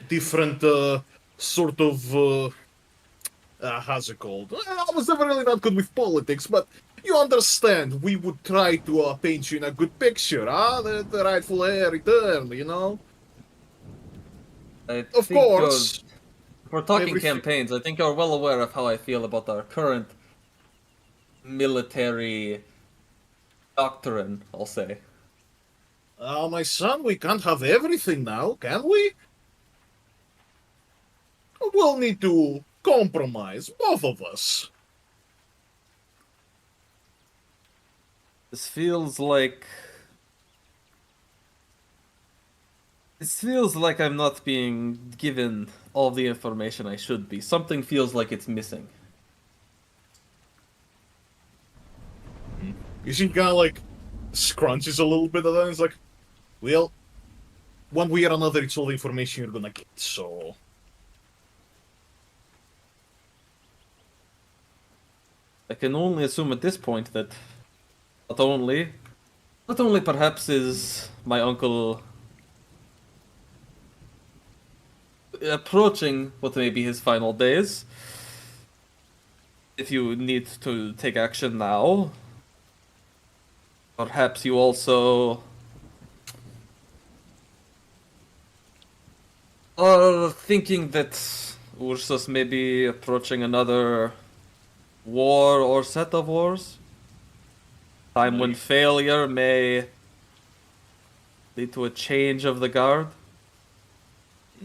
different sort of how's it called? I was never really not good with politics, but you understand. We would try to paint you in a good picture, huh? The rightful heir return, you know. I Of think course, if we're talking everything. campaigns, I think you're well aware of how I feel about our current military doctrine, I'll say. My son, we can't have everything now, can we? We'll need to compromise, both of us. This feels like... This feels like I'm not being given all the information I should be. Something feels like it's missing. You see, kind of like scrunches a little bit, and then it's like, well, one way or another, it's all the information you're gonna get. So I can only assume at this point that not only perhaps is my uncle approaching what may be his final days. If you need to take action now, perhaps you also are thinking that Ursus may be approaching another war or set of wars. Time when failure may lead to a change of the guard.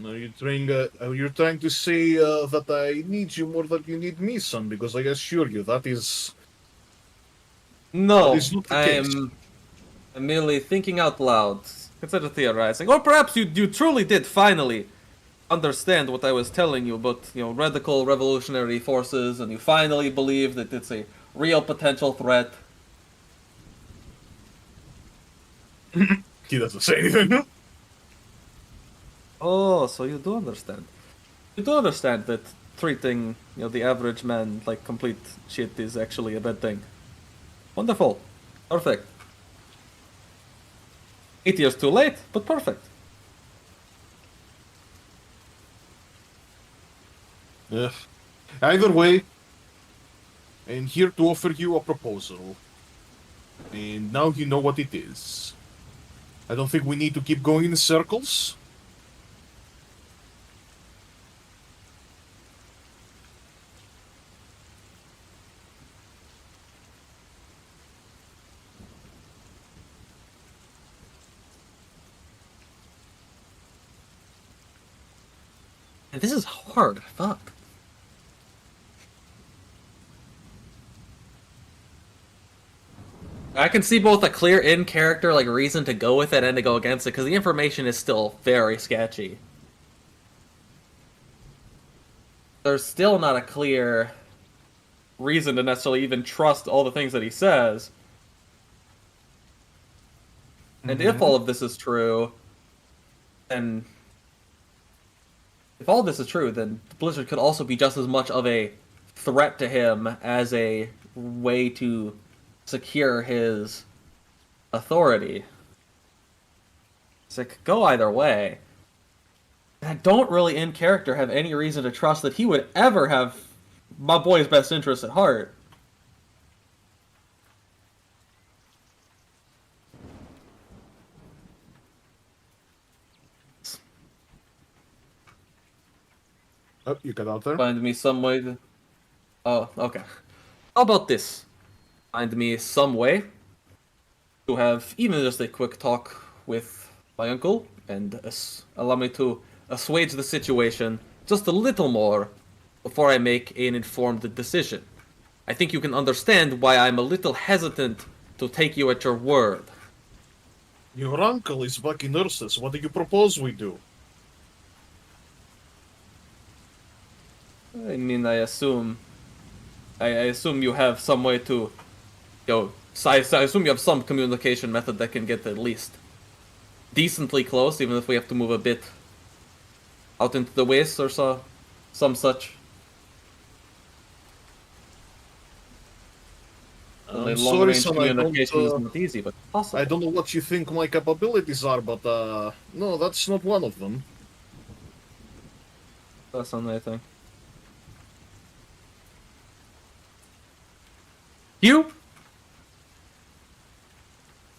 you're trying to say that I need you more than you need me, son, because I assure you that is No, that is not the case. I'm merely thinking out loud. Consider theorizing. Or perhaps you truly did finally understand what I was telling you about, radical revolutionary forces, and you finally believe that it's a real potential threat. He doesn't say anything. Oh, so you do understand. You do understand that treating, the average man like complete shit is actually a bad thing. Wonderful. Perfect. 8 years too late, but perfect. Yeah. Either way, I'm here to offer you a proposal. And now you know what it is. I don't think we need to keep going in circles. This is hard. Fuck. I can see both a clear in-character reason to go with it and to go against it, because the information is still very sketchy. There's still not a clear reason to necessarily even trust all the things that he says. And if all of this is true, then... If all this is true, then Blizzard could also be just as much of a threat to him as a way to secure his authority. It's like, go either way. And I don't really, in character, have any reason to trust that he would ever have my boy's best interest at heart. Oh, you got out there? Find me some way to... Oh, okay. How about this? Find me some way to have even just a quick talk with my uncle and allow me to assuage the situation just a little more before I make an informed decision. I think you can understand why I'm a little hesitant to take you at your word. Your uncle is back in Ursus. What do you propose we do? I mean, I assume you have some way to, So I assume you have some communication method that can get at least decently close, even if we have to move a bit out into the waste or so, some such. I'm Long sorry, range son, I communication is don't, not easy, but possible. I don't know what you think my capabilities are, but no, that's not one of them. That's another thing. You?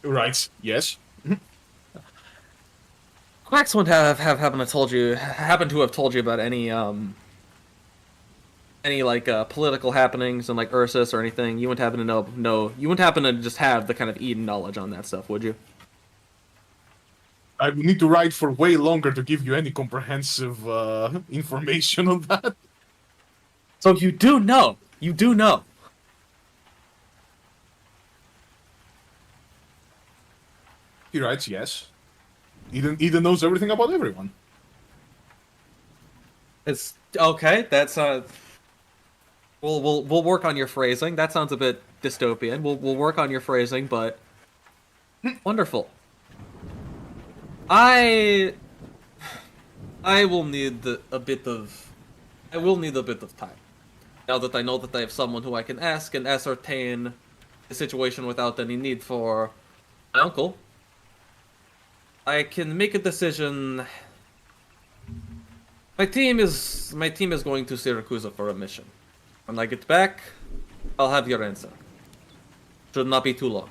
Right, yes. Quacks wouldn't happen to have told you about any like political happenings and like Ursus or anything. You wouldn't happen to know. You wouldn't happen to just have the kind of Eden knowledge on that stuff, would you? I would need to write for way longer to give you any comprehensive information on that. So you do know. You do know. He writes, yes. Eden knows everything about everyone. It's okay. That's We'll work on your phrasing. That sounds a bit dystopian. We'll work on your phrasing, but wonderful. I will need a bit of time. Now that I know that I have someone who I can ask and ascertain the situation without any need for my uncle, I can make a decision. My team is going to Sirakusa for a mission. When I get back, I'll have your answer. Should not be too long.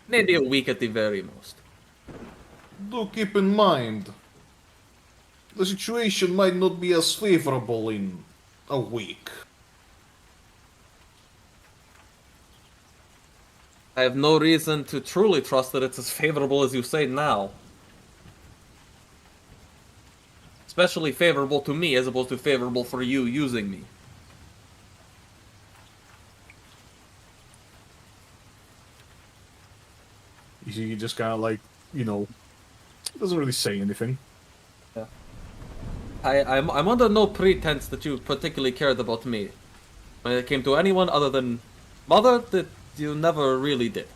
Maybe a week at the very most. Do keep in mind, the situation might not be as favorable in a week. I have no reason to truly trust that it's as favorable as you say now. Especially favorable to me as opposed to favorable for you using me. He just kind of like, doesn't really say anything. Yeah. I'm under no pretense that you particularly cared about me. When it came to anyone other than Mother, that you never really did.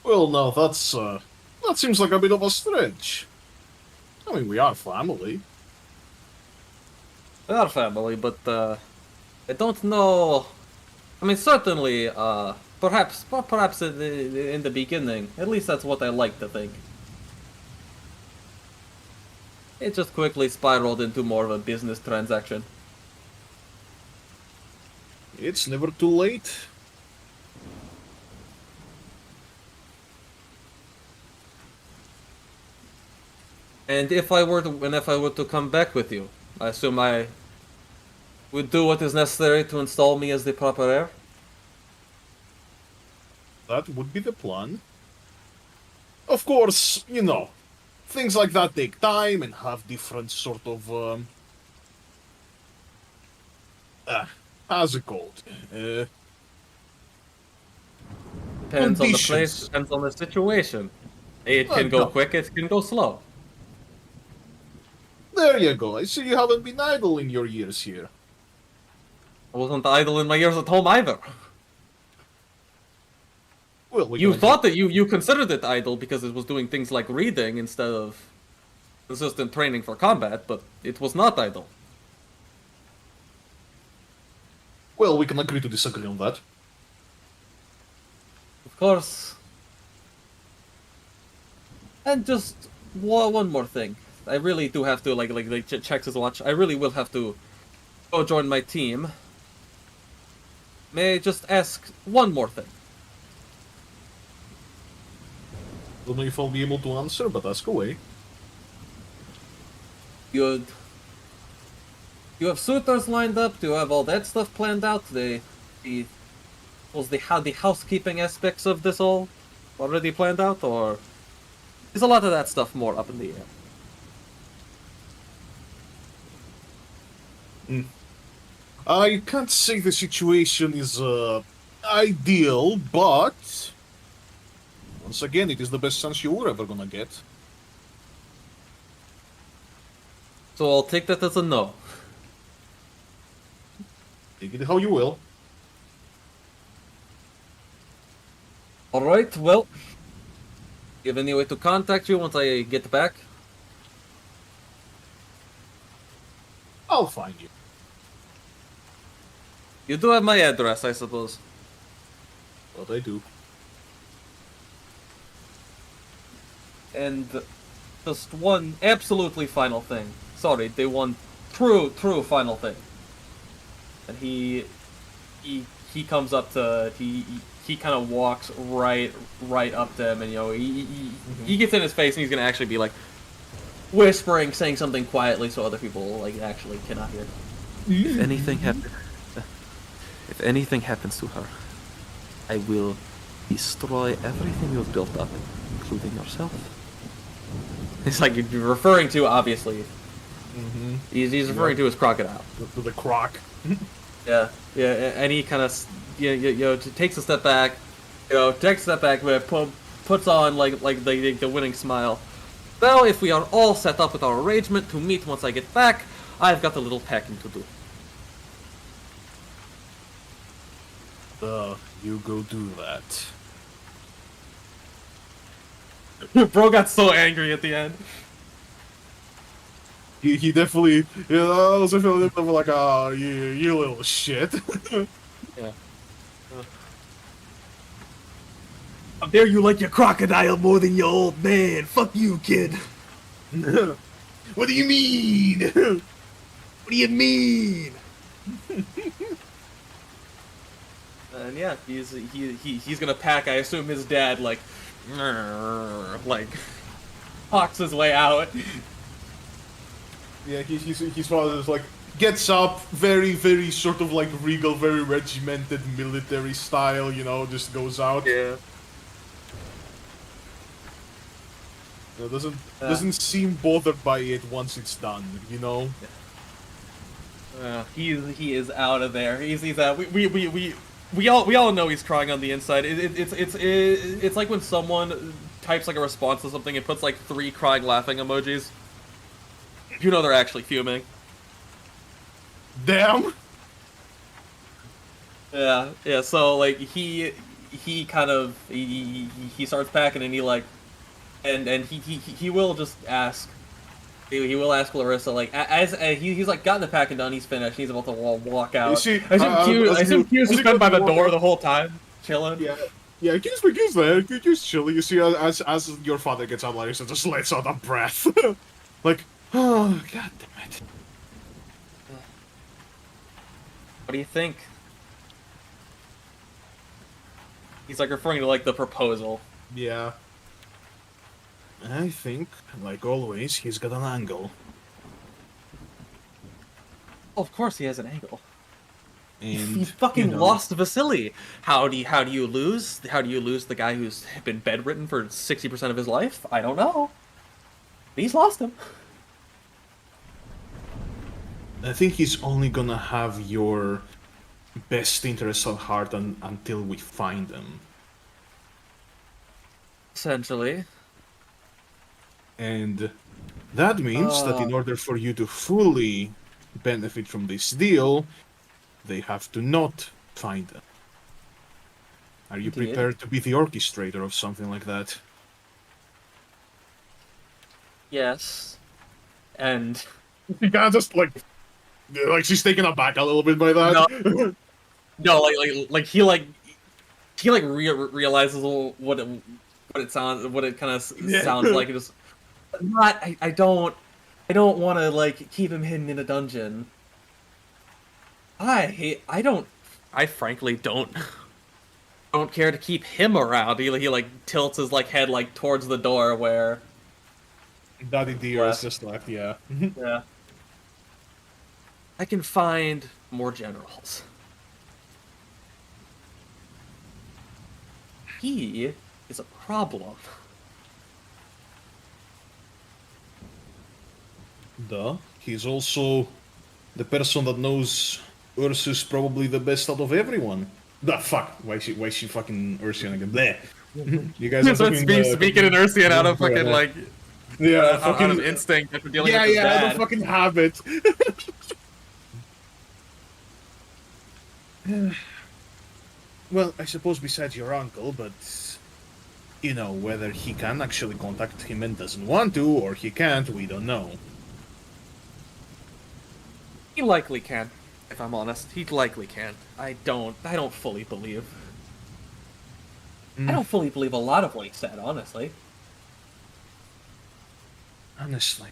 Well, now that seems like a bit of a stretch. I mean, we are family. We are family, but I don't know. I mean, certainly, perhaps in the beginning. At least that's what I like to think. It just quickly spiraled into more of a business transaction. It's never too late. And if I were to come back with you, I assume I would do what is necessary to install me as the proper heir. That would be the plan. Of course, things like that take time and have different sort of, how's it called? Depends on the place, conditions. depends on the situation. It can go no. quick, it can go slow. There you go. I see you haven't been idle in your years here. I wasn't idle in my years at home either. Well, we You can thought that you considered it idle because it was doing things like reading instead of consistent training for combat, but it was not idle. Well, we can agree to disagree on that. Of course. And just one more thing. I really do have to like checks his watch. I really will have to go join my team. May I just ask one more thing? Don't know if I'll be able to answer, but ask away. You have suitors lined up? Do you have all that stuff planned out? The housekeeping aspects of this all already planned out, or is a lot of that stuff more up in the air? I can't say the situation is ideal, but once again, it is the best chance you were ever gonna get. So I'll take that as a no. Take it how you will. Alright, well. You have any way to contact you once I get back? I'll find you. You do have my address, I suppose. What I do. And just one absolutely final thing. Sorry, the one true final thing. And he comes up to he kind of walks right up to him, and he gets in his face, and he's gonna actually be like whispering, saying something quietly so other people like actually cannot hear. If anything happens to her, I will destroy everything you've built up, including yourself. It's like you're referring to, obviously. Mm-hmm. He's referring to his crocodile. To the croc. Yeah, and he kind of takes a step back, but puts on like the winning smile. Well, if we are all set up with our arrangement to meet once I get back, I've got a little packing to do. You go do that. Bro got so angry at the end. He definitely, I also feel a little bit like, oh, you little shit. Yeah. How dare you like your crocodile more than your old man? Fuck you, kid. What do you mean? What do you mean? And yeah, he's gonna pack. I assume his dad like hawks his way out. Yeah, he's probably just like gets up, very very sort of like regal, very regimented military style, just goes out. Yeah. Doesn't seem bothered by it once it's done, He is out of there. He's out. We all know he's crying on the inside. It's like when someone types like a response to something and puts like 3 crying laughing emojis. You know they're actually fuming. Damn. Yeah. So like he kind of he starts packing, and he like and he will just ask. He will ask Larissa, like, as he's like gotten the packing done, he's finished, he's about to walk out. I assume Q has been by the door the whole time, chilling. Yeah, Q's there, Q's chilling. You see, as your father gets out, Larissa just lets out a breath. Like, oh, god damn it. What do you think? He's like referring to like the proposal. Yeah. I think, like always, he's got an angle. Oh, of course he has an angle. And he fucking lost Vasily. How do you lose? How do you lose the guy who's been bedridden for 60% of his life? I don't know. He's lost him. I think he's only gonna have your best interests at heart until we find them. Essentially. And that means that in order for you to fully benefit from this deal, they have to not find them. Are you prepared to be the orchestrator of something like that? Yes. And You can't just like she's taken aback a little bit by that. no, he realizes what it sounds, what it kind of sounds like. It just not. I don't want to like keep him hidden in a dungeon. I frankly don't care to keep him around. He like tilts his like head like towards the door where Daddy Deer is just left, yeah. yeah. I can find more generals. He is a problem. Duh. He's also the person that knows Ursus probably the best out of everyone. The fuck? Why is she fucking Ursian again? Bleh. You guys are talking, speaking in Ursian out of fucking like Yeah, out fucking of instinct after dealing yeah, with his yeah, dad. the fucking habit. Well, I suppose besides your uncle, but you know, whether he can actually contact him and doesn't want to, or he can't, we don't know. He likely can, if I'm honest. He likely can. I don't fully believe. I don't fully believe a lot of what he said, honestly. Honestly.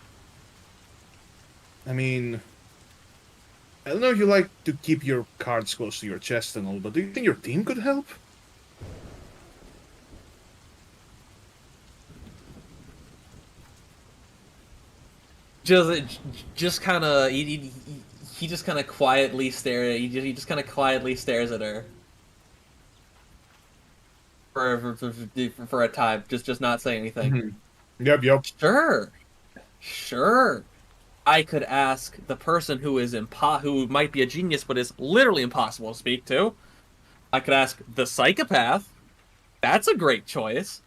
I mean, I don't know if you like to keep your cards close to your chest and all, but do you think your team could help? Just kind of he just kind of quietly stare. He just kind of quietly stares at her for a time, just not saying anything. Yep. Sure. I could ask the person who is who might be a genius but is literally impossible to speak to. I could ask the psychopath. That's a great choice.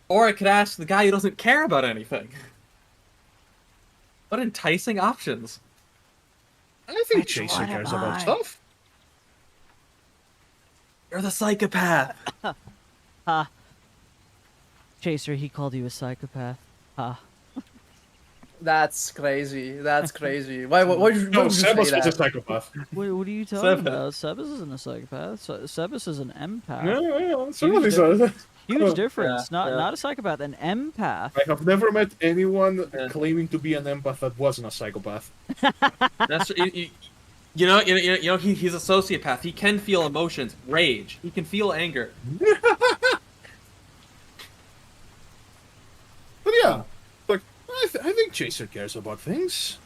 Or I could ask the guy who doesn't care about anything. What enticing options. I think Chaser cares about stuff. You're the psychopath. Ha. Chaser, he called you a psychopath. Ha. That's crazy. That's crazy. Why would you No, say Sebas was a that? psychopath. What are you talking about? Sebas isn't a psychopath. Sebas is an empath. Yeah, somebody said. Huge difference. Yeah. Not a psychopath, an empath. I have never met anyone claiming to be an empath that wasn't a psychopath. That's you know he's a sociopath. He can feel emotions, rage. He can feel anger. But yeah, like I think Chaser cares about things.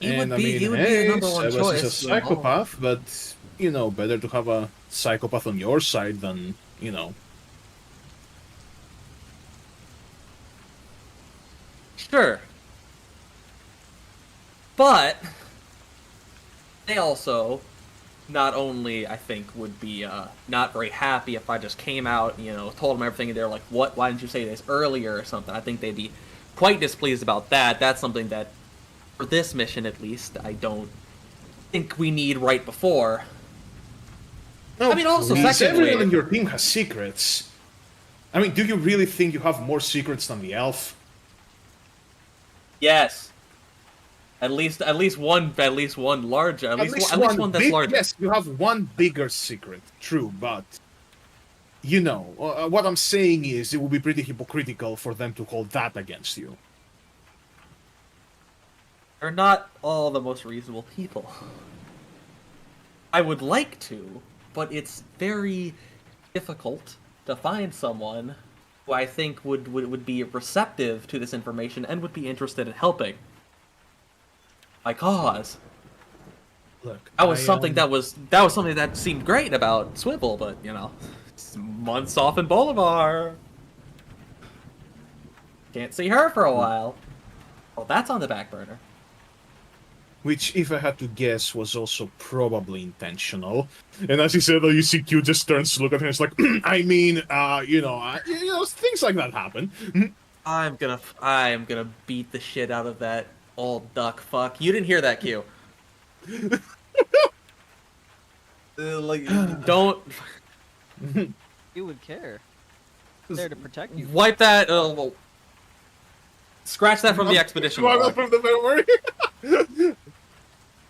He would I be mean, the hey, number one Sebas choice. is a psychopath, but you know, better to have a psychopath on your side than you know. Sure. But they also not only, I think, would be not very happy if I just came out, you know, told them everything, and they're like, what? Why didn't you say this earlier or something? I think they'd be quite displeased about that. That's something that, for this mission at least, I don't think we need right before. No, I mean, also, please, secondly- everyone in your team has secrets. I mean, do you really think you have more secrets than the elf? Yes. At least one large, at least one that's big, larger. Yes, you have one bigger secret, true, but you know what I'm saying is it would be pretty hypocritical for them to hold that against you. They're not all the most reasonable people. I would like to, but it's very difficult to find someone who I think would be receptive to this information and would be interested in helping my cause. Look, That was something that seemed great about Swivel, but you know, it's months off in Bolivar. Can't see her for a while. Well, that's on the back burner. Which, if I had to guess, was also probably intentional. And as he said, you see Q just turns to look at him and it's like, I mean, you know, things like that happen. I am gonna beat the shit out of that old duck fuck. You didn't hear that, Q. Don't He would care. There to protect you. wipe that. Well, scratch that from the expedition Wipe log. that from the memory.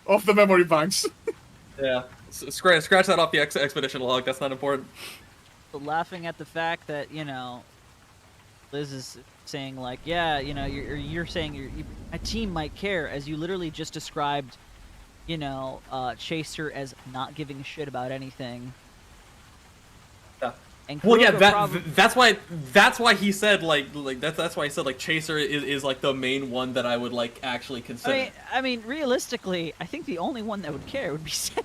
Off the memory banks. Yeah, scratch that off the expedition log. That's not important. But laughing at the fact that, you know, Liz is saying like, yeah, you know, you're saying a team might care, as you literally just described, you know, Chaser as not giving a shit about anything. Yeah. And Well, yeah, Kuroko that's why he said that's why he said like Chaser is like the main one that I would like actually consider. I mean, realistically, I think the only one that would care would be Sam.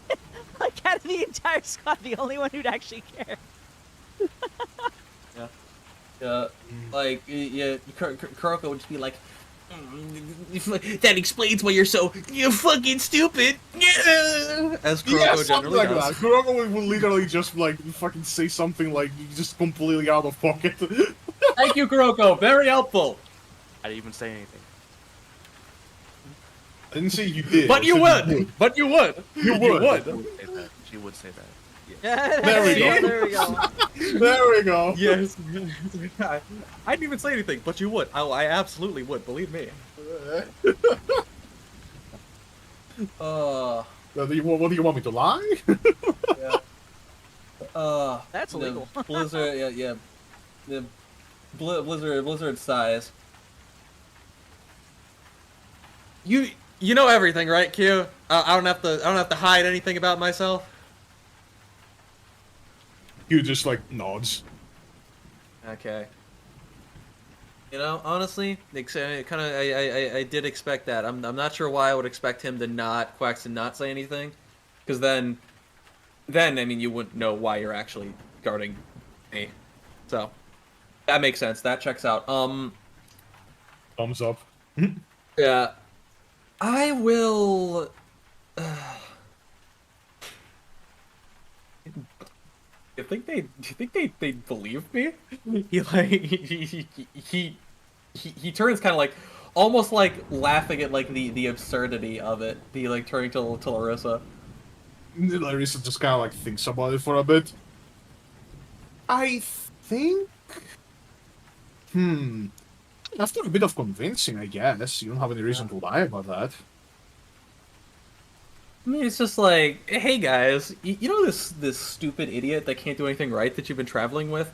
Like, out of the entire squad, the only one who'd actually care. Yeah, like Kuroko would just be like, that explains why you're fucking stupid. Yeah, as Kuroko Yeah, something generally like does. that. Kuroko will literally just like fucking say something like just completely out of pocket. Thank you, Kuroko. Very helpful. I didn't even say anything. I didn't say you did. But I you said would! But you would! You would! She would say that. She would say that. There we go. There we go. There we go. Yes. I didn't even say anything, but you would. I absolutely would, believe me. What do you want me to lie? That's illegal. Blizzard, yeah. The Blizzard size. You know everything, right, Q? I don't have to hide anything about myself. You just like nods. Okay. You know, honestly, I did expect that. I'm not sure why I would expect him to not Quaxton not say anything, because then I mean you wouldn't know why you're actually guarding me. So that makes sense. That checks out. Thumbs up. Yeah, I will. Do you think they believe me? He turns kind of like almost like laughing at like the absurdity of it. He like turning to Larissa. Larissa just kind of like thinks about it for a bit. I think. After a bit of convincing, I guess you don't have any reason to lie about that. I mean, it's just like, hey guys, you know this stupid idiot that can't do anything right that you've been traveling with?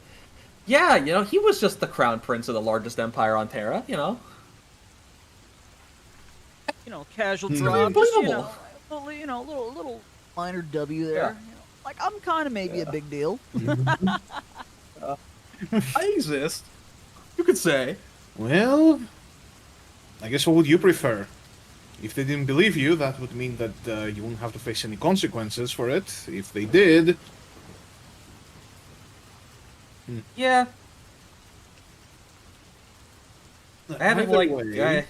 Yeah, you know, he was just the crown prince of the largest empire on Terra, you know? You know, casual Hmm. drop. Just, Unbelievable. Little minor W there. Yeah. You know, like I'm kind of maybe a big deal. I exist. You could say. Well, I guess what would you prefer? If they didn't believe you, that would mean that you wouldn't have to face any consequences for it. If they did, Yeah. I haven't either like, way-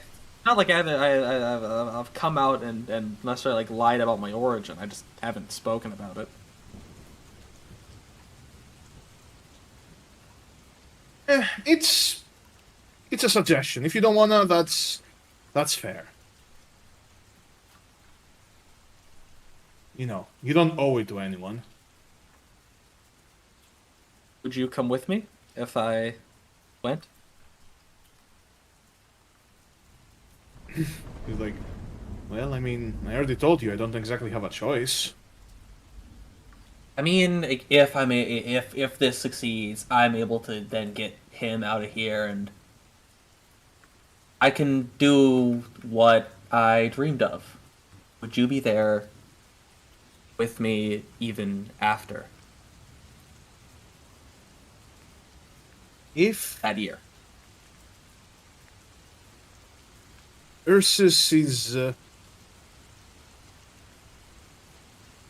not like I've come out and necessarily like lied about my origin. I just haven't spoken about it. it's a suggestion. If you don't wanna, that's fair. You know, you don't owe it to anyone. Would you come with me if I went? He's like, well, I mean, I already told you I don't exactly have a choice. I mean, if this succeeds, I'm able to then get him out of here, and I can do what I dreamed of. Would you be there with me even after If that year? Ursus is...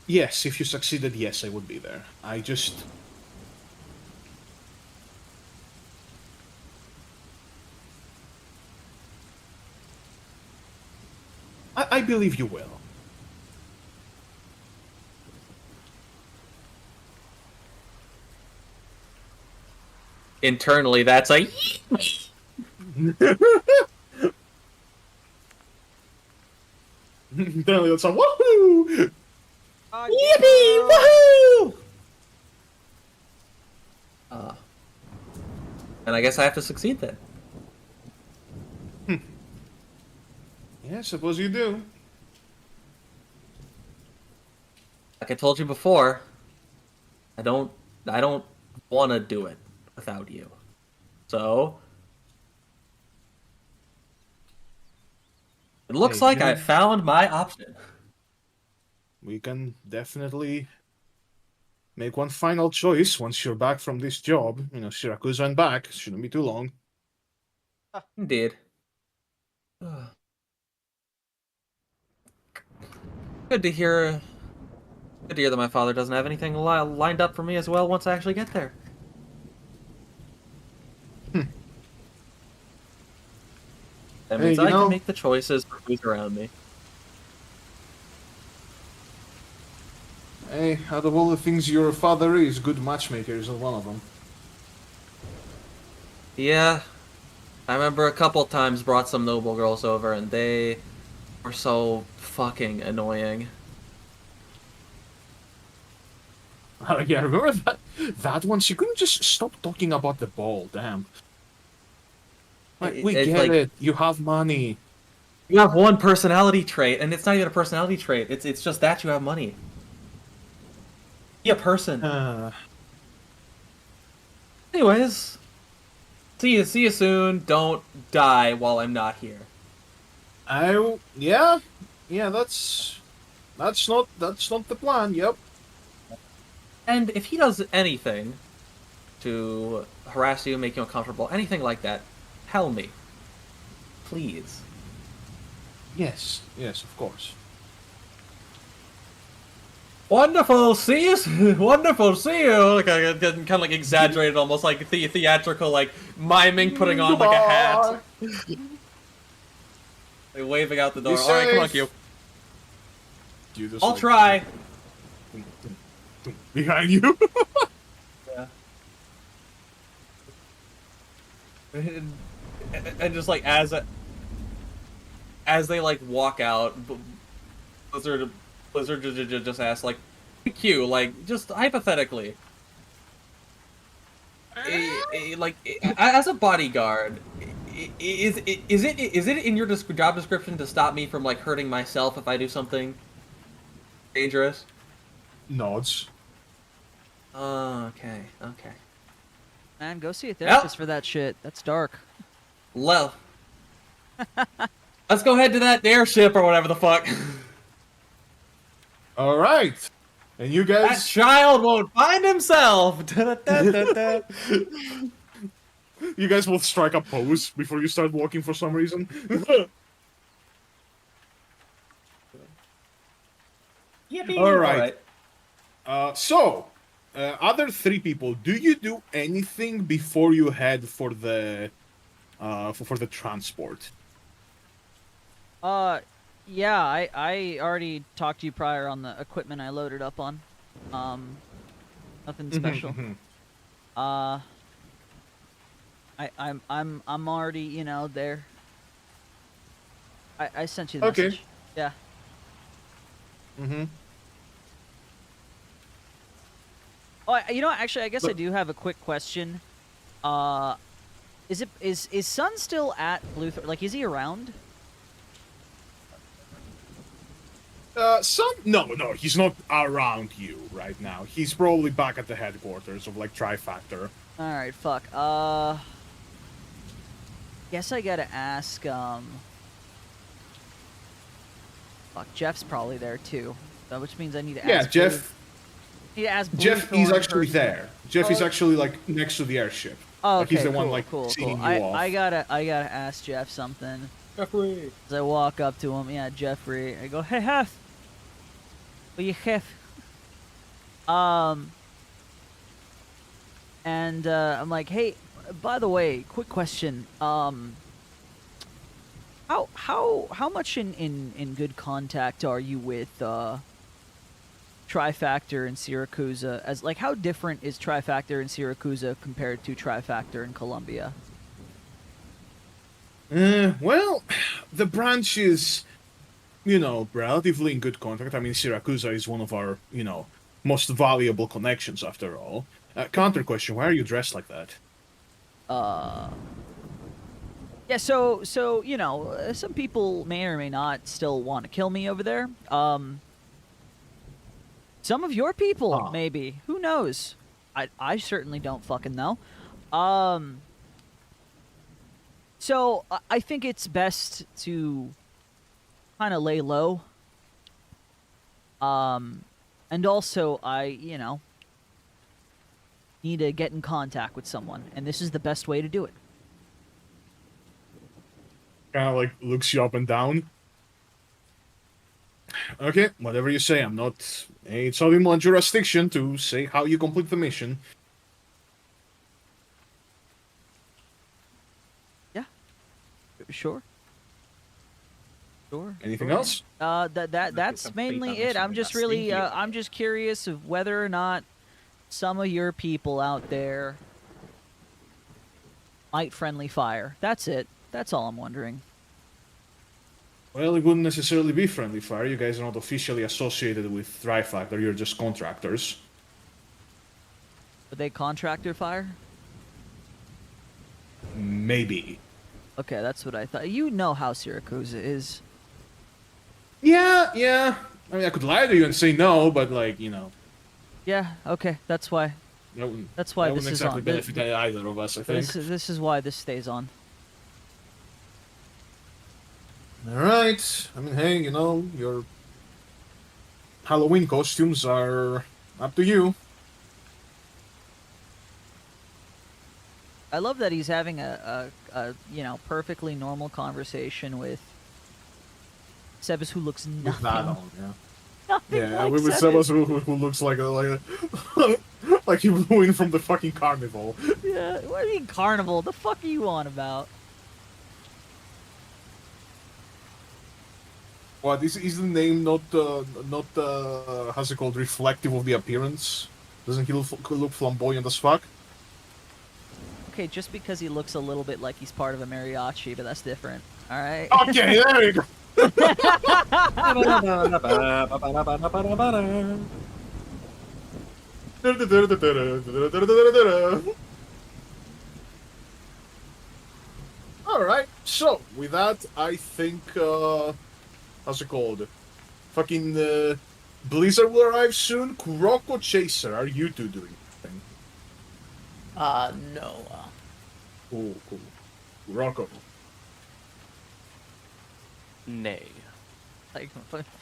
Yes, if you succeeded, yes, I would be there. I just... I believe you will. Internally, that's a Then it's a woohoo! yippee woohoo. And I guess I have to succeed then. Yeah, suppose you do. Like I told you before, I don't want to do it without you. So it looks Hey, like you I know- found my option. We can definitely make one final choice once you're back from this job. You know, Sirakusa and back. Shouldn't be too long. Indeed. Good to hear. Good to hear that my father doesn't have anything lined up for me as well once I actually get there. That means Hey, you I know- can make the choices for who's around me. Hey, out of all the things your father is, good matchmaker isn't one of them. Yeah. I remember a couple times brought some noble girls over, and they were so fucking annoying. Yeah, remember that one? She couldn't just stop talking about the ball. Damn. Like, we It's get like- it. You have money. You have one personality trait, and it's not even a personality trait. It's just that you have money. Be a person. Anyways, see you soon. Don't die while I'm not here. Yeah, that's not the plan. Yep. And if he does anything to harass you, make you uncomfortable, anything like that, tell me, please. Yes, of course. Wonderful, see you. Wonderful, see you. Like getting kind of like exaggerated, almost like theatrical, like miming, putting on like a hat, like, waving out the door. Be All right, come on, safe. Q. Just I'll like, try. behind you. Yeah. And just like as they like walk out, Blizzard just asks like, Q, like just hypothetically, like as a bodyguard, is it in your job description to stop me from like hurting myself if I do something dangerous? Nods. Oh, okay. Man, go see a therapist for that shit. That's dark. Well, let's go head to that airship or whatever the fuck. All right, and you That guys. child won't find himself. You guys will strike a pose before you start walking for some reason. Yippee. All right. So, other three people, do you do anything before you head for the transport? Yeah, I already talked to you prior on the equipment I loaded up on. Nothing special. I'm already, you know, there. I sent you the Okay. message. Yeah. Mm-hmm. Oh, you know, actually, I guess I But- do have a quick question. Is Sun still at Luthor? Like, is he around? No, he's not around you right now. He's probably back at the headquarters of like Trifactor. All right, fuck. Guess I gotta ask. Fuck, Jeff's probably there too, which means I need to ask. Yeah, Jeff. Need to ask Jeff Bluethorn is actually first. there. Jeff is actually like next to the airship. Oh, Like, okay, he's the one, cool, like, cool. seeing you I off. gotta ask Jeff something. Jeffrey. As I walk up to him, yeah, Jeffrey. I go, hey, Hef. What you Hef? And I'm like, hey, by the way, quick question. How much in good contact are you with Trifactor and Sirakusa? As like, how different is Trifactor and Sirakusa compared to Trifactor in Colombia? Well, the branch is, relatively in good contact. I mean, Sirakusa is one of our, most valuable connections after all. Counter question, why are you dressed like that? Yeah, so some people may or may not still want to kill me over there. Some of your people, maybe. Who knows? I certainly don't fucking know. So I think it's best to kind of lay low. And also I, need to get in contact with someone, and this is the best way to do it. Kind of like looks you up and down. Okay, whatever you say. It's not in my jurisdiction to say how you complete the mission. Sure. Anything else? That's complete mainly on it. I'm something just that's really stinky. I'm just curious of whether or not some of your people out there Might friendly fire. That's it. That's all I'm wondering. Well, it wouldn't necessarily be friendly fire. You guys are not officially associated with Dry Factor. You're just contractors. Would they contractor fire? Maybe. Okay, that's what I thought. You know how Sirakusa is. Yeah. I mean, I could lie to you and say no, but like, you know, Yeah, okay, that's why. That's why that this wouldn't is exactly on. benefit either of us, I think. This is why this stays on. All right. I mean, hey, you know, your Halloween costumes are up to you. I love that he's having a you know, perfectly normal conversation with Sebas, who looks nothing. With that on, yeah. Nothing Yeah, like with Sebas. Sebas who looks like like he blew in from the fucking carnival. Yeah, what do you mean carnival? The fuck are you on about? What is the name not how's it called, reflective of the appearance? Doesn't he look flamboyant as fuck? Okay, just because he looks a little bit like he's part of a mariachi, but that's different. All right. Okay, there you go. Alright, so with that, I think, how's it called? Fucking, Blizzard will arrive soon. Kuroko Chaser, are you two doing anything? No. Cool. Kuroko. Nay. Like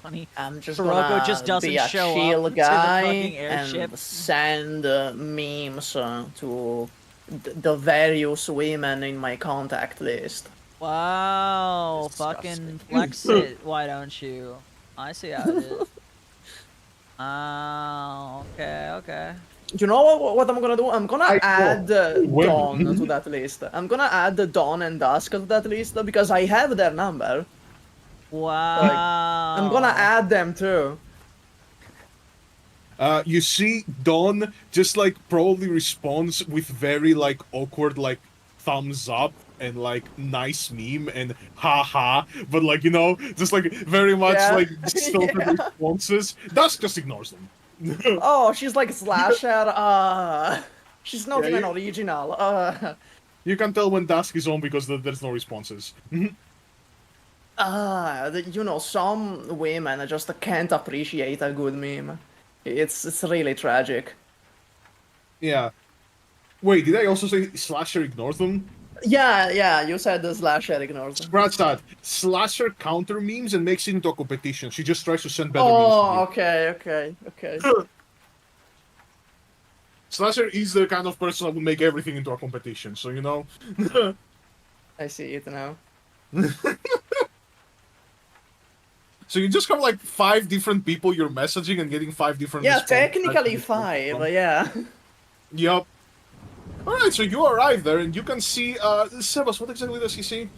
funny. I'm just Kuroko gonna just doesn't be a show chill up to the guy fucking airship. and send memes to the various women in my contact list. Wow, Disgusting. fucking flex it. Why don't you? I see how it is. Oh, okay. You know what I'm gonna do? I'm gonna add women. Dawn to that list. I'm gonna add Dawn and Dusk to that list because I have their number. Wow. I'm gonna add them too. You see Dawn just like probably responds with very like awkward like thumbs up and like nice meme and haha, but like, you know, just like very much Yeah. like stilted Yeah. responses. Dusk just ignores them. Oh, she's like slasher. She's not Yeah, even you- original. You can tell when Dusk is on because there's no responses. You know, some women just can't appreciate a good meme. It's really tragic. Yeah. Wait, did I also say Slasher ignores them? Yeah, you said the slasher ignores them. Scratch that. Slasher counter memes and makes it into a competition. She just tries to send better memes. Oh, to you. okay. Slasher is the kind of person that would make everything into a competition, so you know. I see it now. So you just have like 5 different people you're messaging and getting 5 different Yeah, responses. technically 5, yeah. Yep. Alright, so you arrive there and you can see Sebas, what exactly does he see?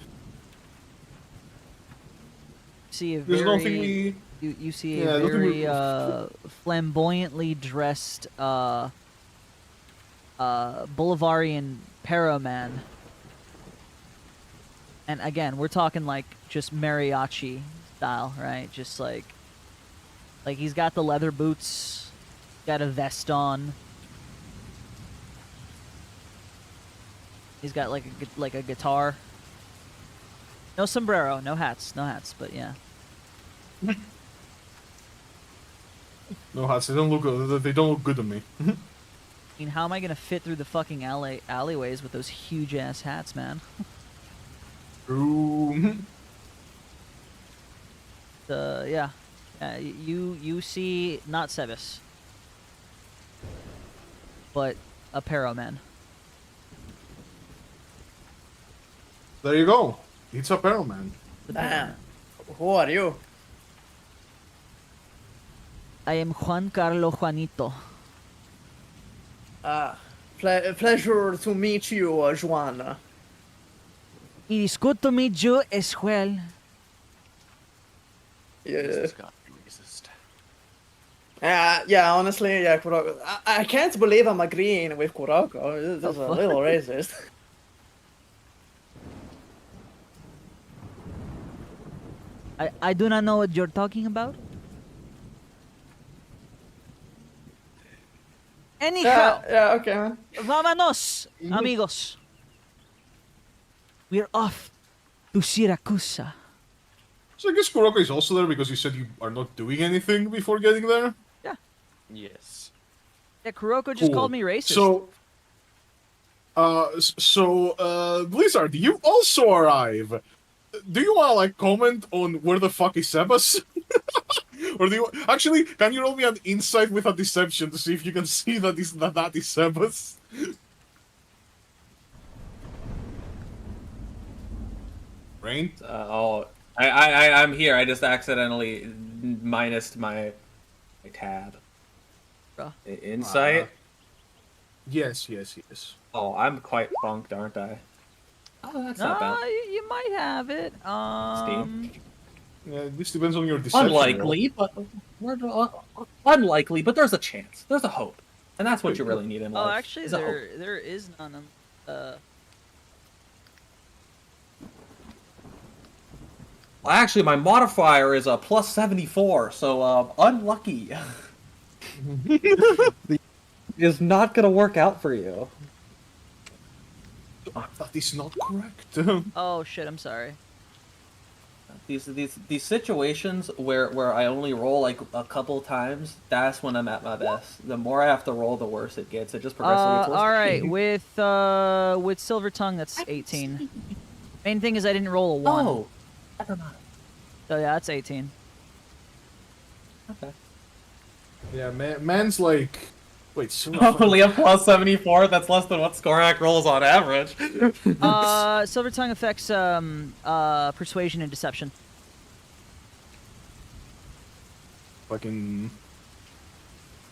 See a There's very nothing we you see a Yeah, nothing very we- flamboyantly dressed Bolivarian paraman. And again, we're talking like just mariachi style, right? Just like he's got the leather boots, got a vest on. He's got like a guitar. No sombrero, no hats, but yeah. No hats, they don't look good on me. I mean, how am I gonna fit through the fucking alleyways with those huge ass hats, man? True. Yeah. You see not Sebas, but a paraman. There you go. It's a man. Damn. Who are you? I am Juan Carlo Juanito. Pleasure to meet you, Juan. It is good to meet you as well. Yeah. This got racist. Yeah, honestly, yeah, Kuroko. I can't believe I'm agreeing with Kuroko. That's a little racist. I do not know what you're talking about. Anyhow, Yeah, okay, man. vámonos, amigos. We're off to Sirakusa. So I guess Kuroko is also there because you said you are not doing anything before getting there. Yes. Yeah, Kuroko just Cool. called me racist. Blizzard, you also arrive. Do you want to like comment on where the fuck is Sebas? Or do you actually? Can you roll me an insight with a deception to see if you can see that is Sebas? Rain? I'm here. I just accidentally minused my tab. Bruh. Insight? Yes. Oh, I'm quite funked, aren't I? Oh, that's not bad. You might have it. Steam. Yeah, this depends on your deception. Unlikely, but there's a chance. There's a hope, and that's what you really need in life. Oh, actually, is a hope. there is none. Well, actually, my modifier is a plus 74, so unlucky. Is not gonna work out for you. That is not correct. Oh shit! I'm sorry. These situations where I only roll like a couple times, that's when I'm at my best. The more I have to roll, the worse it gets. It just progressively gets worse. All right, with Silver Tongue, that's 18. Main thing is I didn't roll a 1. Oh, I don't know. So yeah, that's 18. Okay. Yeah, man's like. Wait, so Only a plus 74. That's less than what Skorak rolls on average. Silver Tongue affects persuasion and deception. fucking.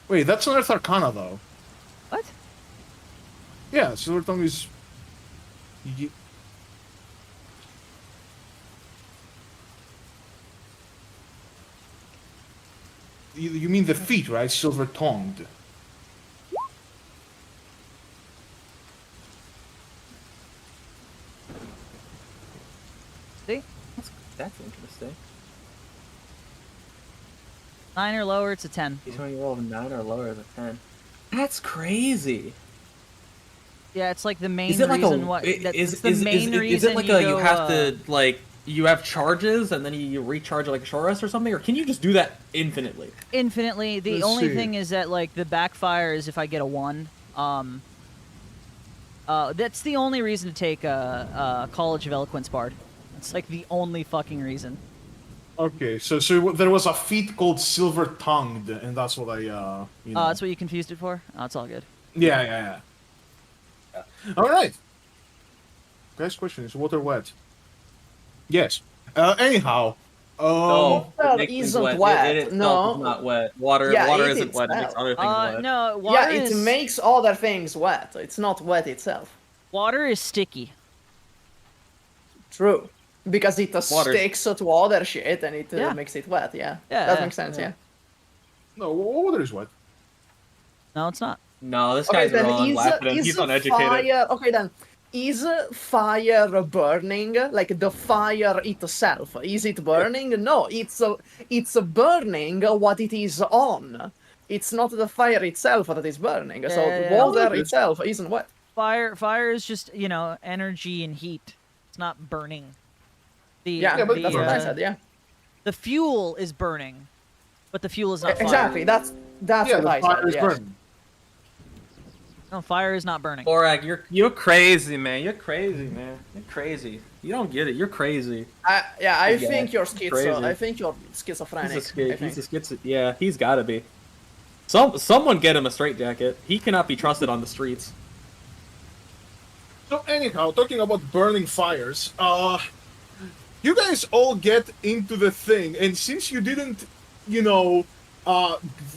Wait, that's Earth Arcana though. What? Yeah, Silver Tongue is. You mean the feet, right? Silver tongued. See? That's interesting. 9 or lower, it's a 10. He's when you roll a 9 or lower as a 10. That's crazy. Yeah, it's like the main Is it like reason a? why. Is the main it reason like you a? go, You have to like you have charges and then you recharge like a short rest or something, or can you just do that infinitely? Infinitely. The Let's only see. thing is that like the backfire is if I get a 1. That's the only reason to take a College of Eloquence Bard. It's like the only fucking reason. Okay, so there was a feat called Silver Tongued, and that's what I you know. That's what you confused it for? Oh, it's all good. Yeah. All right. Guys, question is water wet? Yes. Anyhow. No, Well, it makes things isn't wet. wet, It itself no. is not wet. Water Yeah, it isn't is wet. It makes wet. other things wet. No, water Yeah, it is makes other things wet. It's not wet itself. water is sticky. True. Because it Water- sticks to other shit and it Yeah. makes it wet, yeah. Yeah, That yeah, makes sense, yeah. No, water is wet. No, it's not. No, this Okay, guy's then wrong. Laugh at him. is He's uneducated. fire... Okay, then. Is fire burning? Like the fire itself? Is it burning? No, it's burning what it is on. It's not the fire itself that is burning. So Yeah. water itself isn't wet. Fire is just, energy and heat. It's not burning. Yeah, but that's what I said, yeah. The fuel is burning, but the fuel is not fire. Exactly, that's Yeah, what the I fire said, is yes. burning. No, fire is not burning. Borak, you're crazy, man. You're crazy, man. You're crazy. You don't get it. You're crazy. I Yeah, think you're crazy. schizo. I think you're schizophrenic. He's a schizo. Yeah, he's gotta be. Someone get him a straitjacket. He cannot be trusted on the streets. So anyhow, talking about burning fires, you guys all get into the thing, and since you didn't,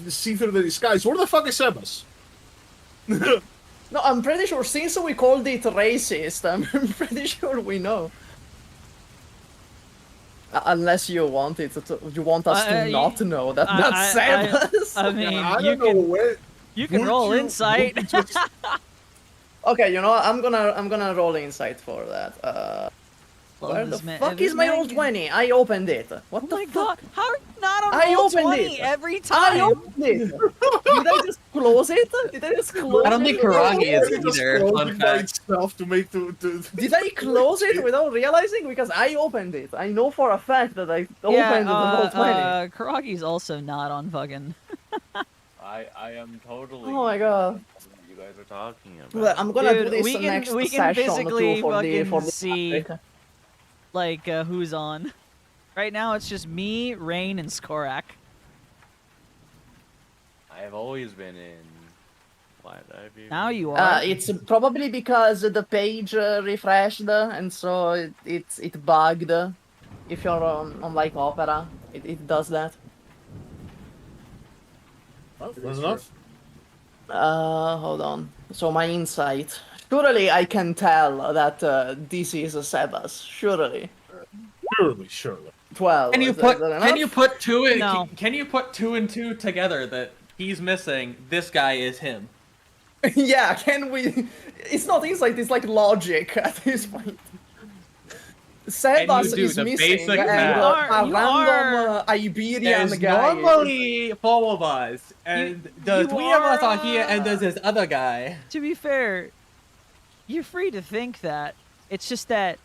see through the disguise, where the fuck is Sebas? No, I'm pretty sure since we called it racist, I'm pretty sure we know. Unless you want us to not know that that's Sebas. I mean, I you don't know can, where. you can would roll you- insight. would you just- Okay, I'm gonna roll insight for that. Love Where the this man. fuck this is my man roll can- 20? I opened it. What Oh the my fuck? god! How are you not on I roll opened 20 it. every I time? opened it. Did I just close it? Did I just close I don't it? think without Karagi is realizing? Just either. closed Fun it by fact. itself to make to Did I close it without realizing? Because I opened it. I know for a fact that I opened the roll 20. Karagi's also not on fucking. I am totally. Oh my god. What you guys are talking Well, about. I'm gonna do Dude, this we can next we can session physically too for the fucking see topic. like who's on. Right now it's just me, Rain, and Skorak. I've always been in. Why did I be? Now you are. It's probably because the page refreshed and so it bugged. If you're on like Opera, it does that. That's enough. Hold on. So my insight. Surely I can tell that this is a Sebas. Surely. Surely. 12. Can you is put that can enough? you put two in, No. can you put 2 and 2 together that he's missing? This guy is him. Yeah, can we? It's not insight, it's like logic at this point. Sebas do is the missing basic and math. a You random are- Iberian There's guy. normally 4 of us, and the you 3 of us are, are here, and there's this other guy. To be fair, you're free to think that. It's just that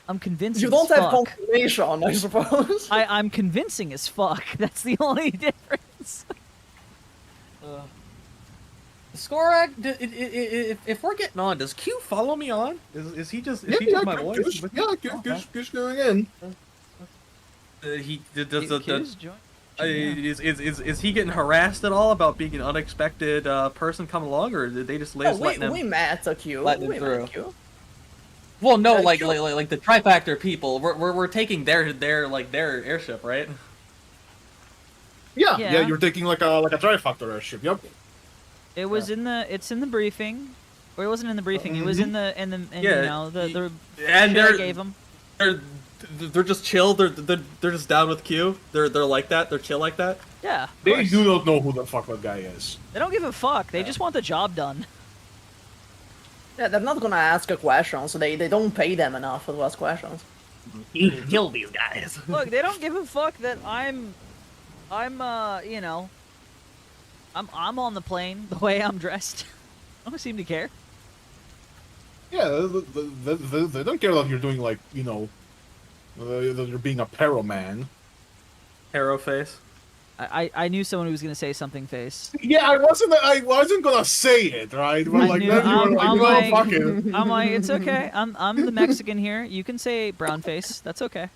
I'm convincing. You don't as have fuck. confirmation, I suppose. I'm convincing as fuck. That's the only difference. Skorak, if we're getting on, does Q follow me on? Is he just my voice? Kush going in. He does the. Kids join- Is he getting harassed at all about being an unexpected person coming along, or did they just Oh, letting him? we met a Q. letting him We through. met Q. Well, no, like Q- the Trifactor people. We're taking their airship, right? Yeah, Yeah. you're taking like a Trifactor airship. Yep. It was in the. It's in the briefing, or it wasn't in the briefing. It was in the Yeah, you know the and shit I they're gave them. they're just chill. They're just down with Q. They're like that. They're chill like that. Yeah, of They course. do not know who the fuck that guy is. They don't give a fuck. They just want the job done. Yeah, they're not gonna ask questions. They don't pay them enough to ask questions. Kill these guys. Look, they don't give a fuck that I'm you know, I'm on the plane the way I'm dressed. I don't seem to care. Yeah, they don't care that you're doing like, you know, that you're being a pyroman. Arrow face. I knew someone who was gonna say something. Face. Yeah, I wasn't gonna say it, right? But I like knew- then you were I'm like, no, like- fuck it. I'm like, it's okay. I'm the Mexican here. You can say brown face. That's okay.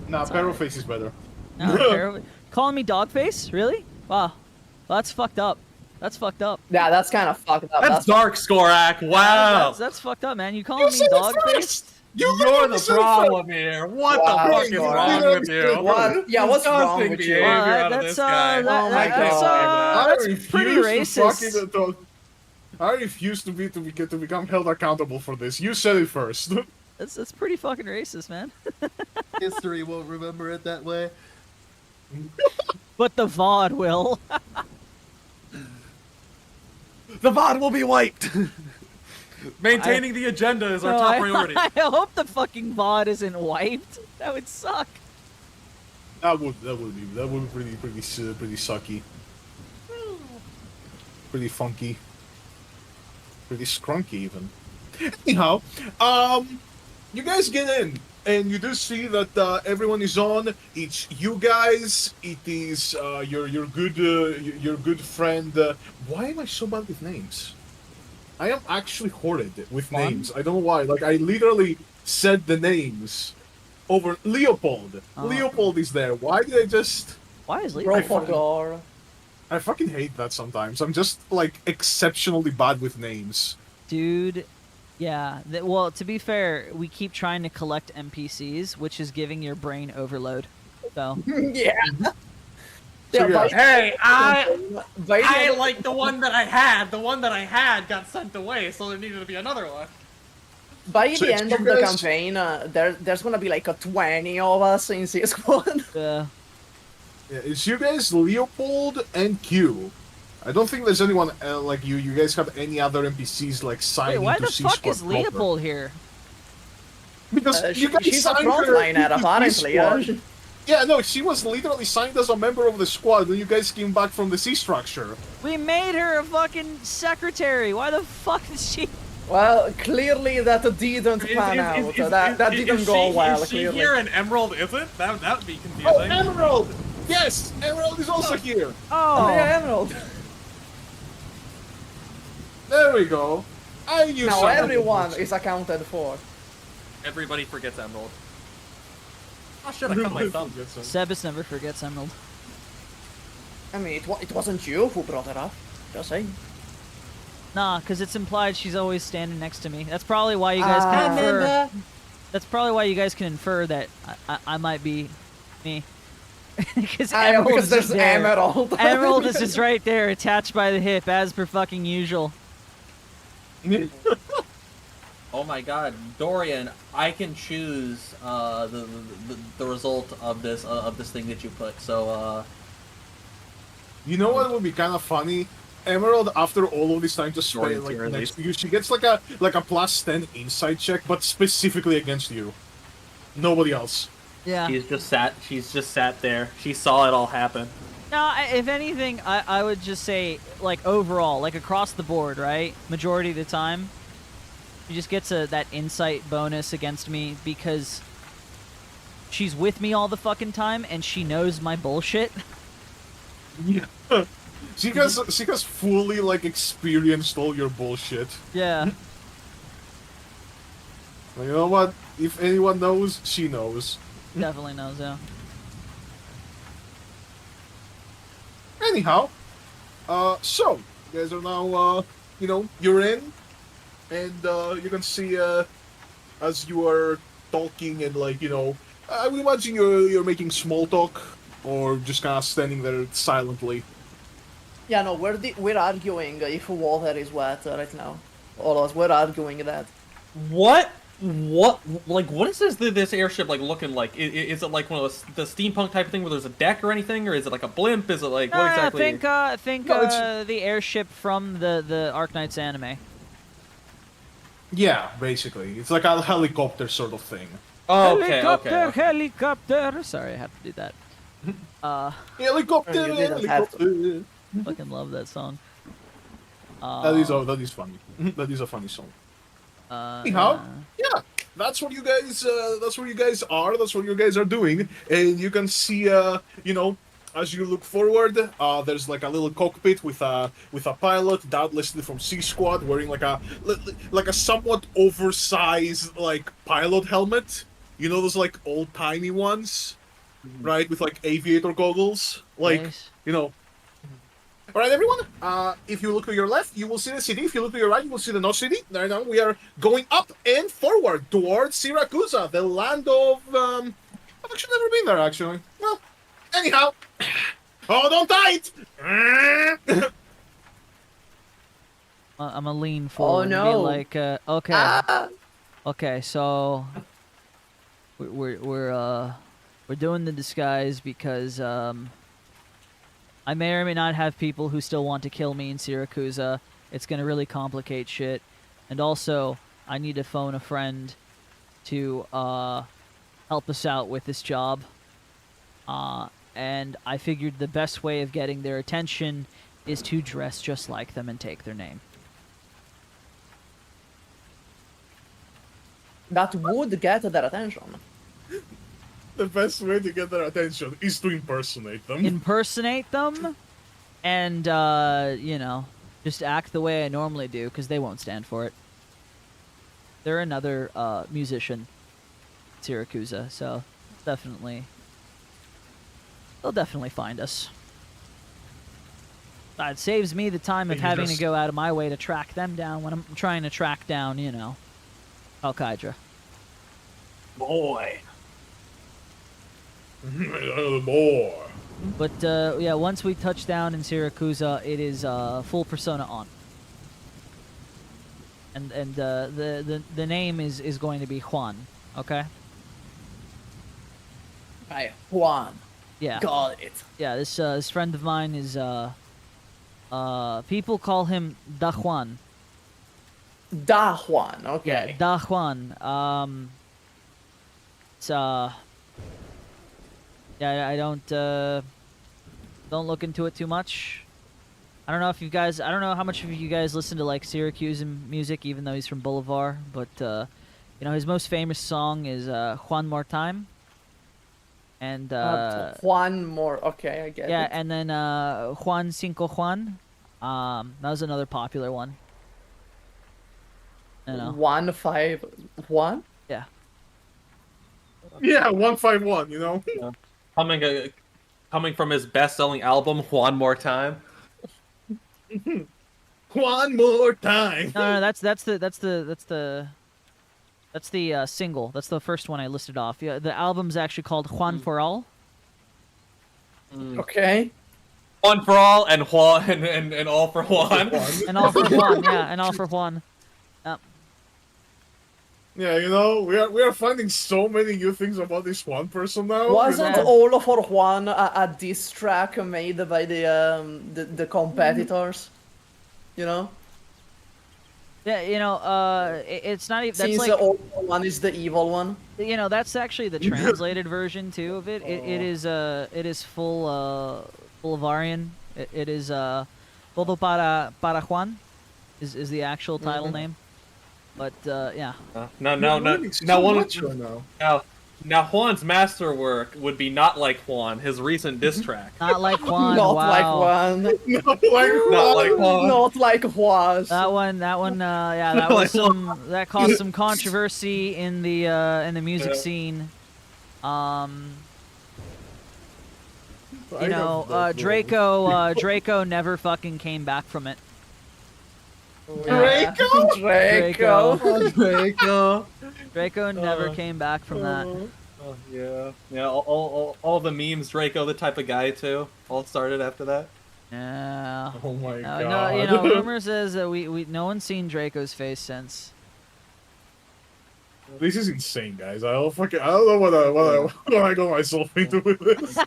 Nah, pyro face is better. No, terrible. Calling me dog face? Really? Wow. Well, that's fucked up. That's fucked up. Yeah, that's kind of fucked up. That's dark, Skorak. Wow. That's fucked up, man. You calling me said it dog first! face? You're You're the said it problem here. What Wow, the fuck is Skorak. wrong with you? What? Yeah, what's wrong Disgusting with you? behavior out of that's this guy. Oh my God. that's pretty racist. I refuse to become held accountable for this. You said it first. That's pretty fucking racist, man. History won't remember it that way. But the VOD will. The VOD will be wiped. Maintaining the agenda is our No, top priority. I hope the fucking VOD isn't wiped. That would suck. That would be pretty sucky. Pretty funky. Pretty scrunky even. Anyhow, you guys get in, and you do see that everyone is on. It's you guys. It is your good friend. Why am I so bad with names? I am actually horrid with Fun? names. I don't know why. Like I literally said the names over Leopold. Oh. Leopold is there. Why did I just? Why is Lee? Roll for gore. I fucking hate that sometimes. I'm just like exceptionally bad with names. Dude, yeah. Well, to be fair, we keep trying to collect NPCs, which is giving your brain overload. So, Yeah. So, yeah. Hey, I I like the one that I had. The one that I had got sent away, so there needed to be another one. By So the it's end you of the guys- campaign, there's gonna be like a 20 of us in CS1. Yeah, it's you guys, Leopold and Q. I don't think there's anyone like you. You guys have any other NPCs like Wait, signing why to the C fuck Squad is proper? Leopold here? Because you guys She's a signed her frontliner, into apparently. C-Squad. Yeah, no, she was literally signed as a member of the squad when you guys came back from the C structure. We made her a fucking secretary. Why the fuck is she? Well, clearly that didn't pan out. That didn't go well, Is she clearly. here and Emerald isn't? That would be confusing. Oh, Emerald! Yes, Emerald is also here. Oh, Oh, yeah, Emerald. There we go. I knew Now someone everyone would. is accounted for. Everybody forgets Emerald. I should have cut my thumb. Sebas never forgets Emerald. I mean, it wasn't you who brought it up. Just saying. Nah, because it's implied she's always standing next to me. That's probably why you guys can infer. That's probably why you guys can infer that I might be me. Because Because there's Emerald. Emerald is just right there, attached by the hip, as per fucking usual. Oh my god, Dorian, I can choose the result of this thing that you put. So You know what would be kind of funny? Emerald, after all of this time to spend like Dorian, next to you, she gets like a +10 insight check, but specifically against you. Nobody else. Yeah. she's just sat there. She saw it all happen. No, if anything, I would just say, like, overall, like, across the board, right? Majority of the time, she just gets that insight bonus against me because she's with me all the fucking time and she knows my bullshit. Yeah. She has fully like experienced all your bullshit. Yeah. Well, you know what? If anyone knows, she knows. Definitely knows, yeah. Anyhow, so you guys are now, you know, you're in, and you can see as you are talking and like, you know, I would imagine you're making small talk or just kind of standing there silently. Yeah, no, we're arguing if water is wet right now. All of us, we're arguing that. What is this airship like looking like? Is it like one of the steampunk type of thing where there's a deck or anything, or is it like a blimp? Is it like what exactly? Think No, the airship from the Arknights anime. Yeah, basically, it's like a helicopter sort of thing. Oh, okay, Helicopter, okay. helicopter. Sorry, I have to do that. Helicopter, You didn't have helicopter. Fucking love that song. That is funny. That is a funny song. Anyhow, yeah, that's what you guys. That's where you guys are. That's what you guys are doing, and you can see, you know, as you look forward, there's like a little cockpit with a pilot, doubtlessly from C Squad, wearing like a somewhat oversized like pilot helmet. You know those like old timey ones, right? With like aviator goggles, like Nice. you know. All right, everyone. If you look to your left, you will see the city. If you look to your right, you will see the North City. Right now, we are going up and forward towards Sirakusa, the land of. I've actually never been there. Actually, well, anyhow, hold on tight. I'm gonna lean forward and be no. like, okay, okay, so we're doing the disguise because I may or may not have people who still want to kill me in Sirakusa. It's gonna really complicate shit, and also I need to phone a friend to help us out with this job. And I figured the best way of getting their attention is to dress just like them and take their name. That would get their attention. The best way to get their attention is to impersonate them. Impersonate them, and you know, just act the way I normally do, because they won't stand for it. They're another musician, Sirakusa, so definitely, they'll definitely find us. It saves me the time of You having to just- go out of my way to track them down when I'm trying to track down, you know, Al-Qaeda. Boy. More. But yeah, once we touch down in Sirakusa, it is full persona on. And the name is going to be Juan. Okay. Right, Juan. Yeah. Got it. Yeah. This friend of mine is People call him Da Juan. Da Juan, okay. Yeah, Da Juan. It's yeah, I don't look into it too much. I don't know if you guys, I don't know how much of you guys listen to like Sirakusan music, even though he's from Bolivar, but you know, his most famous song is One More Time. And Juan more, okay, I get yeah, it. and then Juan Cinco Juan. That was another popular one. You know. 151? Yeah. Yeah, 151. You know. Coming from his best-selling album, One More Time. One more time. No, that's the single. That's the first one I listed off. Yeah, the album's actually called Juan for All. Okay. One for all and Juan and all for Juan. And all for Juan, yeah, and all for Juan. Yeah, you know, we are finding so many new things about this one person now. Wasn't you know? All for Juan a diss track made by the competitors? You know? Yeah, you know, it's not even. That's Since like, All for One is the evil one. you know, that's actually the translated version too of it. It is full Bolivarian. It is Todo para Juan, is the actual title name. But yeah. Now Juan's masterwork would be not like Juan, his recent diss track. Not like Juan. Not wow. like Juan. Not like Juan. Not like Juan. That one, yeah, that was that caused some controversy in the music scene. You know, Draco never fucking came back from it. Draco never came back from that. Yeah. All the memes. Draco, the type of guy too. All started after that. Yeah. Oh my god. No, you know, rumor says that we no one's seen Draco's face since. This is insane, guys. I don't know what I got myself into with this.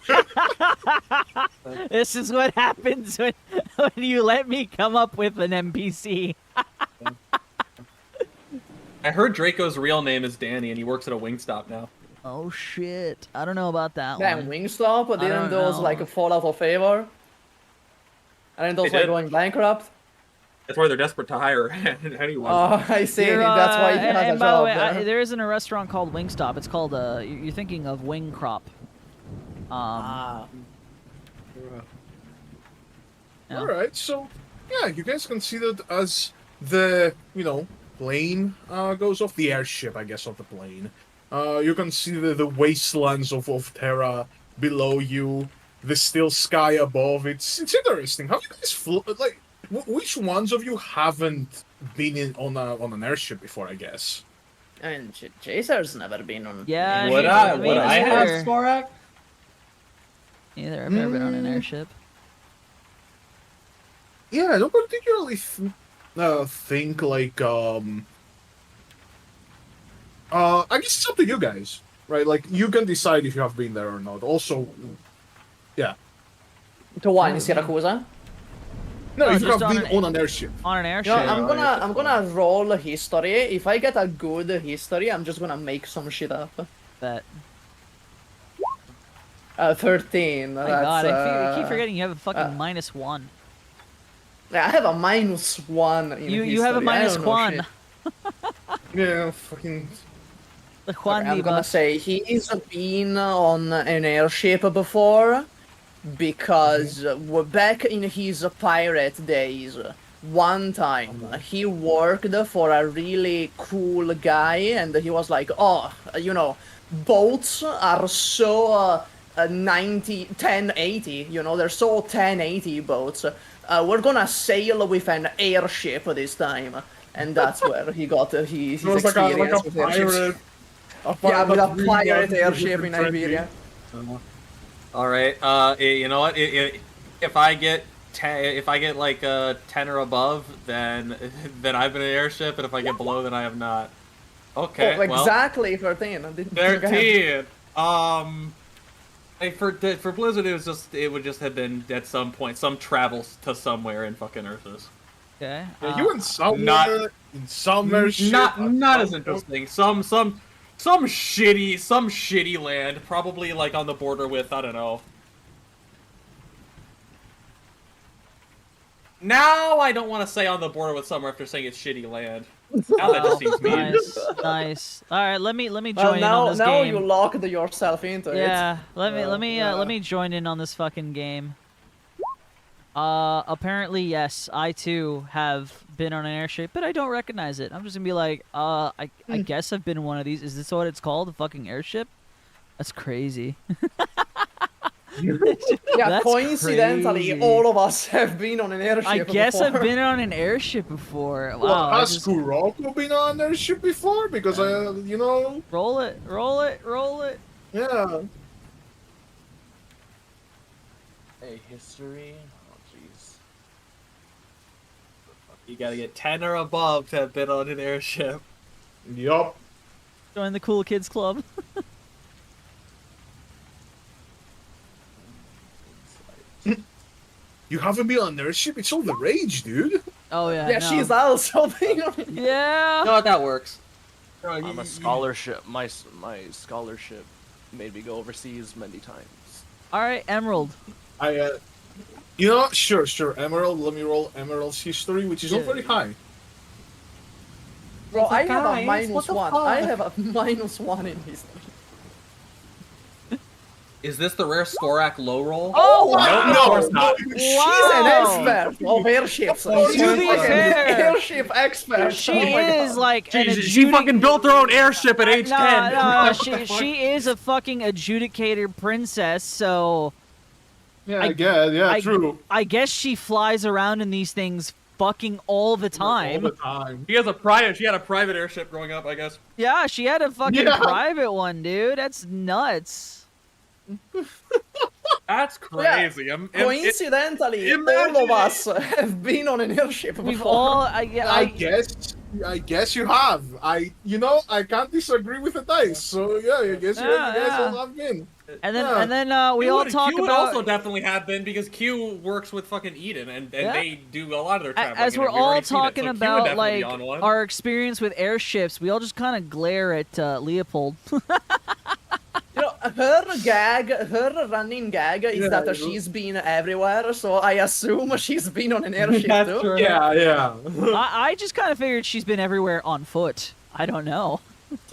This is what happens when you let me come up with an NPC. I heard Draco's real name is Danny, and he works at a Wingstop now. Oh shit! I don't know about that Damn, one. Wingstop, didn't those like fall out of favor? Aren't those They like did. going bankrupt? That's why they're desperate to hire anyone. Oh, I see. You're, That's why he has and a by the job way, there. there isn't a restaurant called Wingstop. It's called you're thinking of Wing Crop. Yeah. Alright, so yeah, you guys can see that as the plane goes off, the airship, I guess, of the plane. You can see the wastelands of Terra below you, the still sky above. It's interesting. How you guys like? Which ones of you haven't been on an airship before? I guess. I mean, Chaser's never been on. Yeah. Would I have, Sporak? Neither. I've never been on an airship. Yeah, I don't particularly think like I guess it's up to you guys, right? Like you can decide if you have been there or not. Also, yeah. To what, in Sirakusa? No, Oh, if you just have on been an- on an airship. On an You airship. know, I'm gonna roll history. If I get a good history, I'm just gonna make some shit up. Bet. 13. My that's, God, I keep forgetting you have a fucking -1. I have a -1 in history. You have a I don't know -1. shit. Yeah, fucking. The Juan I'm Diva. gonna say he's been on an airship before because back in his pirate days, one time he worked for a really cool guy and he was like, oh, you know, boats are so 1080, you know, they're so 1080 boats. We're gonna sail with an airship this time. And that's where he got his It was experience like a with airships. pirate. Yeah, with a really pirate good airship in friendly. Iberia. All right. You know what? If I get like 10 or above, then I've been in an airship, and if I get below, then I have not. Okay. Oh, exactly 13. I didn't think I had- 13. For Blizzard, it would just have been at some point some travels to somewhere in fucking Earthus. Okay. Yeah, you went somewhere not- in summer shit. Not as interesting. Some shitty land, probably like on the border with, I don't know. Now I don't want to say on the border with somewhere after saying it's shitty land. Now that just seems mean. Nice. All right, let me join Well, in now on this now game. you locked yourself into it. Yeah, let me join in on this fucking game. Apparently yes, I too have been on an airship, but I don't recognize it. I'm just gonna be like, I guess I've been in one of these. Is this what it's called? A fucking airship? That's crazy. Yeah, That's coincidentally, crazy. all of us have been on an airship I guess before. I've been on an airship before. Wow. Well, I has just- Kuroko been on their ship before? Because you know, Roll it, roll it, roll it. yeah. A history? Oh, jeez. You gotta get 10 or above to have been on an airship. Yup. Join the cool kids club. You haven't been on their ship? It's all the rage, dude. Oh yeah. Yeah, no. she's also being on it. Yeah. You know how that works. I'm a scholarship. My scholarship made me go overseas many times. All right, Emerald. You know, sure. Emerald. Let me roll Emerald's history, which is not Yeah. very high. Bro, I have a Guys, minus what the one. fuck? I have a -1 in history. Is this the rare Skorak low roll? Oh, no, of course not. She's an Wow. expert of airships. To She's be fucking fair, airship expert. She Oh my is God. like an She fucking built her own airship at age 10. No, What the fuck? she is a fucking adjudicator princess, so Yeah, I- I guess. Yeah, I- true. I guess she flies around in these things fucking all the time. All the time. She had a private airship growing up, I guess. Yeah, she had a fucking Yeah. private one, dude. That's nuts. That's crazy. Coincidentally, imagine all of us have been on an airship We've before. all, I guess you have. I can't disagree with the dice. So yeah, I guess you guys Yeah. all have been. and Yeah. then we all talk Q would about also definitely have been because Q works with fucking Eden and Yeah. they do a lot of their traveling. as we're and we've all already seen it, talking so Q would about definitely be like on one. our experience with airships, we all just kind of glare at Leopold. You know, her running gag is that she's been everywhere, so I assume she's been on an airship That's too. true. Yeah. I just kind of figured she's been everywhere on foot. I don't know.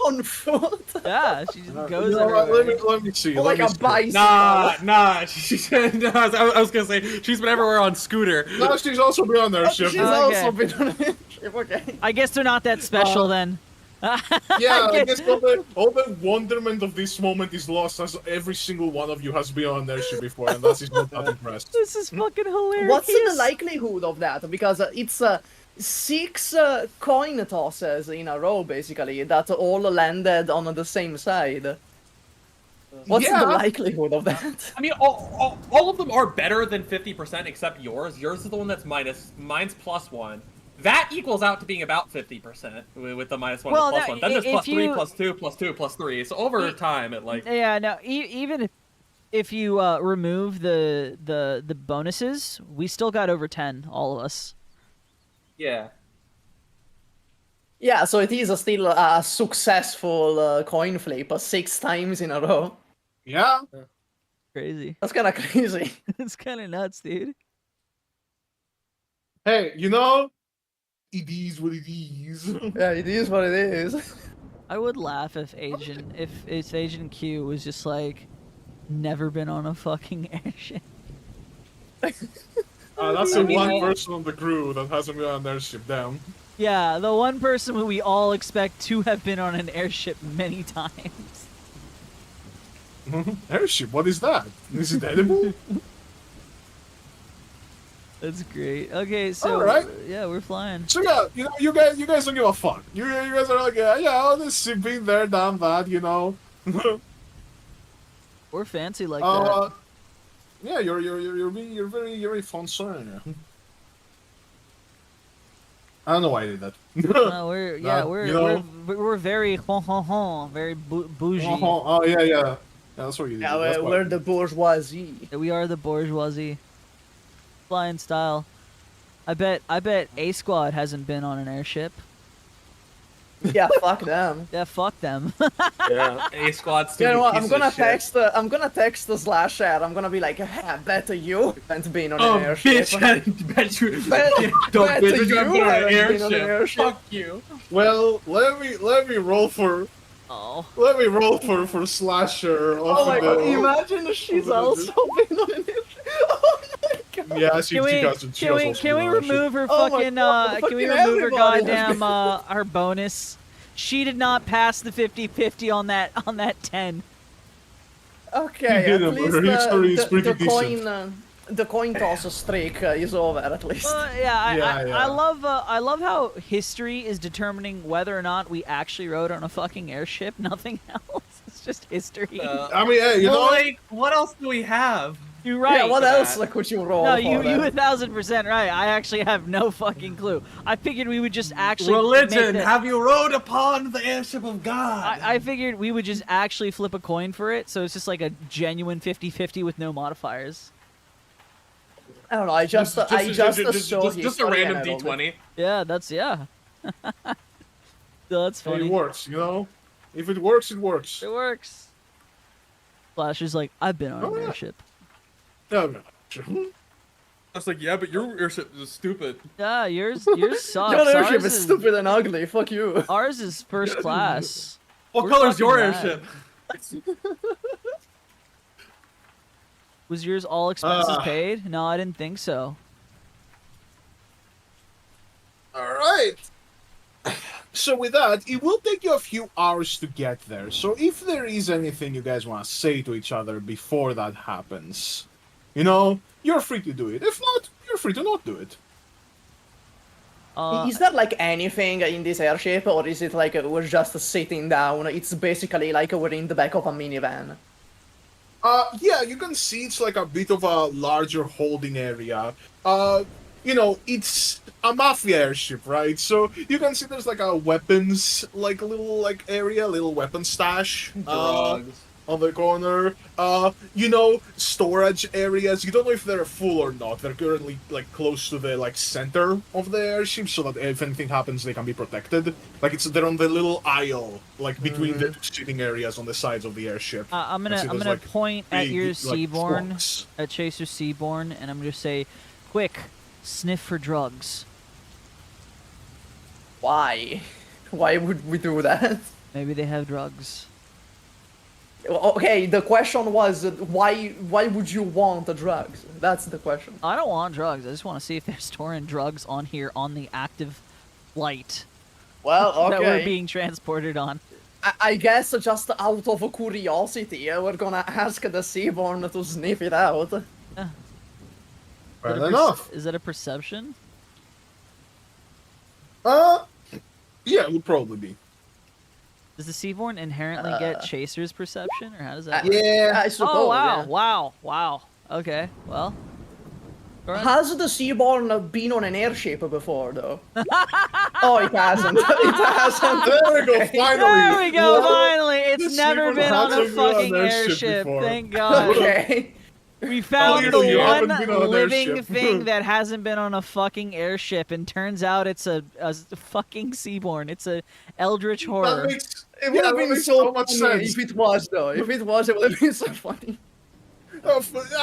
On foot. Yeah, she just goes You know what, everywhere. let me see. Like a bicycle. Nah. I was gonna say she's been everywhere on scooter. No, she's also been on their ship. She's Okay. also been on an airship, okay. I guess they're not that special then. Yeah, I guess- guess all the wonderment of this moment is lost as every single one of you has been on their ship before, and that is not that impressed. This is fucking hilarious. What's the likelihood of that? Because it's 6 coin tosses in a row, basically, that all landed on the same side. What's Yeah. the likelihood of that? I mean, all of them are better than 50% except yours. Yours is the one that's minus. Mine's +1. That equals out to being about 50% with the -1 Well, and the no, +1. Then there's if +3, you- +2, +2, +3. So over time, it like Yeah, no. Even if you remove the bonuses, we still got over 10, all of us. yeah. Yeah, so it is still a successful coin flip 6 times in a row. Yeah. Crazy. That's kind of crazy. It's kind of nuts, dude. Hey, you know, it is what it is. Yeah, it is what it is. I would laugh if Agent Q was just like never been on a fucking airship. That's the one person on the crew that hasn't been on their ship down. Yeah, the one person who we all expect to have been on an airship many times. Airship, what is that? Is it edible? That's great. Okay, so Alright. yeah, we're flying. So yeah, you know, you guys don't give a fuck. You guys are like, yeah, this shipping there, damn that, you know. We're fancy like that. Yeah, you're very fun son. I don't know why I did that. No, we're you know- we're very very bougie. Oh yeah. that's what you do. Yeah, That's what- we're the bourgeoisie. We are the bourgeoisie. Flying style. I bet A Squad hasn't been on an airship. Yeah, fuck them. Yeah, fuck them. Yeah, A Squad You stupid know what? piece I'm gonna of shit. I'm gonna text the slash chat. I'm gonna be like, "Ha, better you haven't been on Oh, an airship." bitch! I bet you don't bet bitch, you you haven't been on an haven't been on an airship. airship. Fuck you. Well, let me roll for Oh. slasher. Oh my god! the, Imagine if she's also been on an airship. Oh my god! Yeah, she Can we remove her Oh my fucking God, can we fucking remove her everybody has goddamn her bonus? She did not pass the 50-50 on that 10. Okay, He at did, least her history is pretty the coin toss streak is over at least. I love how history is determining whether or not we actually rode on a fucking airship. Nothing else. It's just history. I mean, hey, you know, like, what else do we have? You're right. Yeah, what for else that. could you roll? No, for you then? 1,000% right. I actually have no fucking clue. I figured we would just actually Religion. make the- Have you rode upon the airship of God? I figured we would just actually flip a coin for it, so it's just like a genuine 50-50 with no modifiers. I don't know. I just saw just a history random and I rolled it. D20. Yeah, that's So that's funny. it works. You know, if it works, it works. It works. Flash is like, I've been on Oh, an yeah. airship. Yeah, man. I was like, yeah, but your airship is stupid. Yeah, yours sucks. Your airship Ours is stupid and ugly. Fuck you. Ours is first class. What We're color's your fucking rad. airship? Was yours all expenses paid? No, I didn't think so. All right. So with that, it will take you a few hours to get there. So if there is anything you guys want to say to each other before that happens, you know, you're free to do it. If not, you're free to not do it. Is there like anything in this airship, or is it like we're just sitting down? It's basically like we're in the back of a minivan. Yeah, you can see it's like a bit of a larger holding area. You know, it's a mafia airship, right? So you can see there's like a weapons, like a little like area, little weapon stash. Drugs. On the corner. You know, storage areas. You don't know if they're full or not. They're currently like close to the like center of the airship, so that if anything happens, they can be protected. Like they're on the little aisle, like between the sitting areas on the sides of the airship. I'm You see gonna there's, like, point at big, your like, Seaborn, trucks. at Chaser Seaborn, and I'm gonna say, quick, sniff for drugs. Why? Why would we do that? Maybe they have drugs. Okay, the question was why would you want the drugs? That's the question. I don't want drugs. I just want to see if they're storing drugs on here on the active flight Well, that we're okay. being transported on. I guess just out of curiosity, we're gonna ask the Seaborn to sniff it out. Is Fair that a enough. Is that a perception? Yeah, it would probably be. Does the Seaborn inherently get Chaser's perception, or how does that work? Yeah. I suppose. Oh wow, yeah. wow. Okay, well. Go ahead. Has the Seaborn been on an airship before, though? Oh, it hasn't. It hasn't. There we go. Finally. There we go. What? Finally, it's This never Seaborn been on a hasn't been on an fucking airship airship. before. Thank God. Okay. We found Clearly the you one haven't been on an living airship. thing that hasn't been on a fucking airship, and turns out it's a fucking Seaborn. It's a eldritch horror. That makes, It would have that been makes so much funny sense. if it was, though. If it was, it would have been so funny. I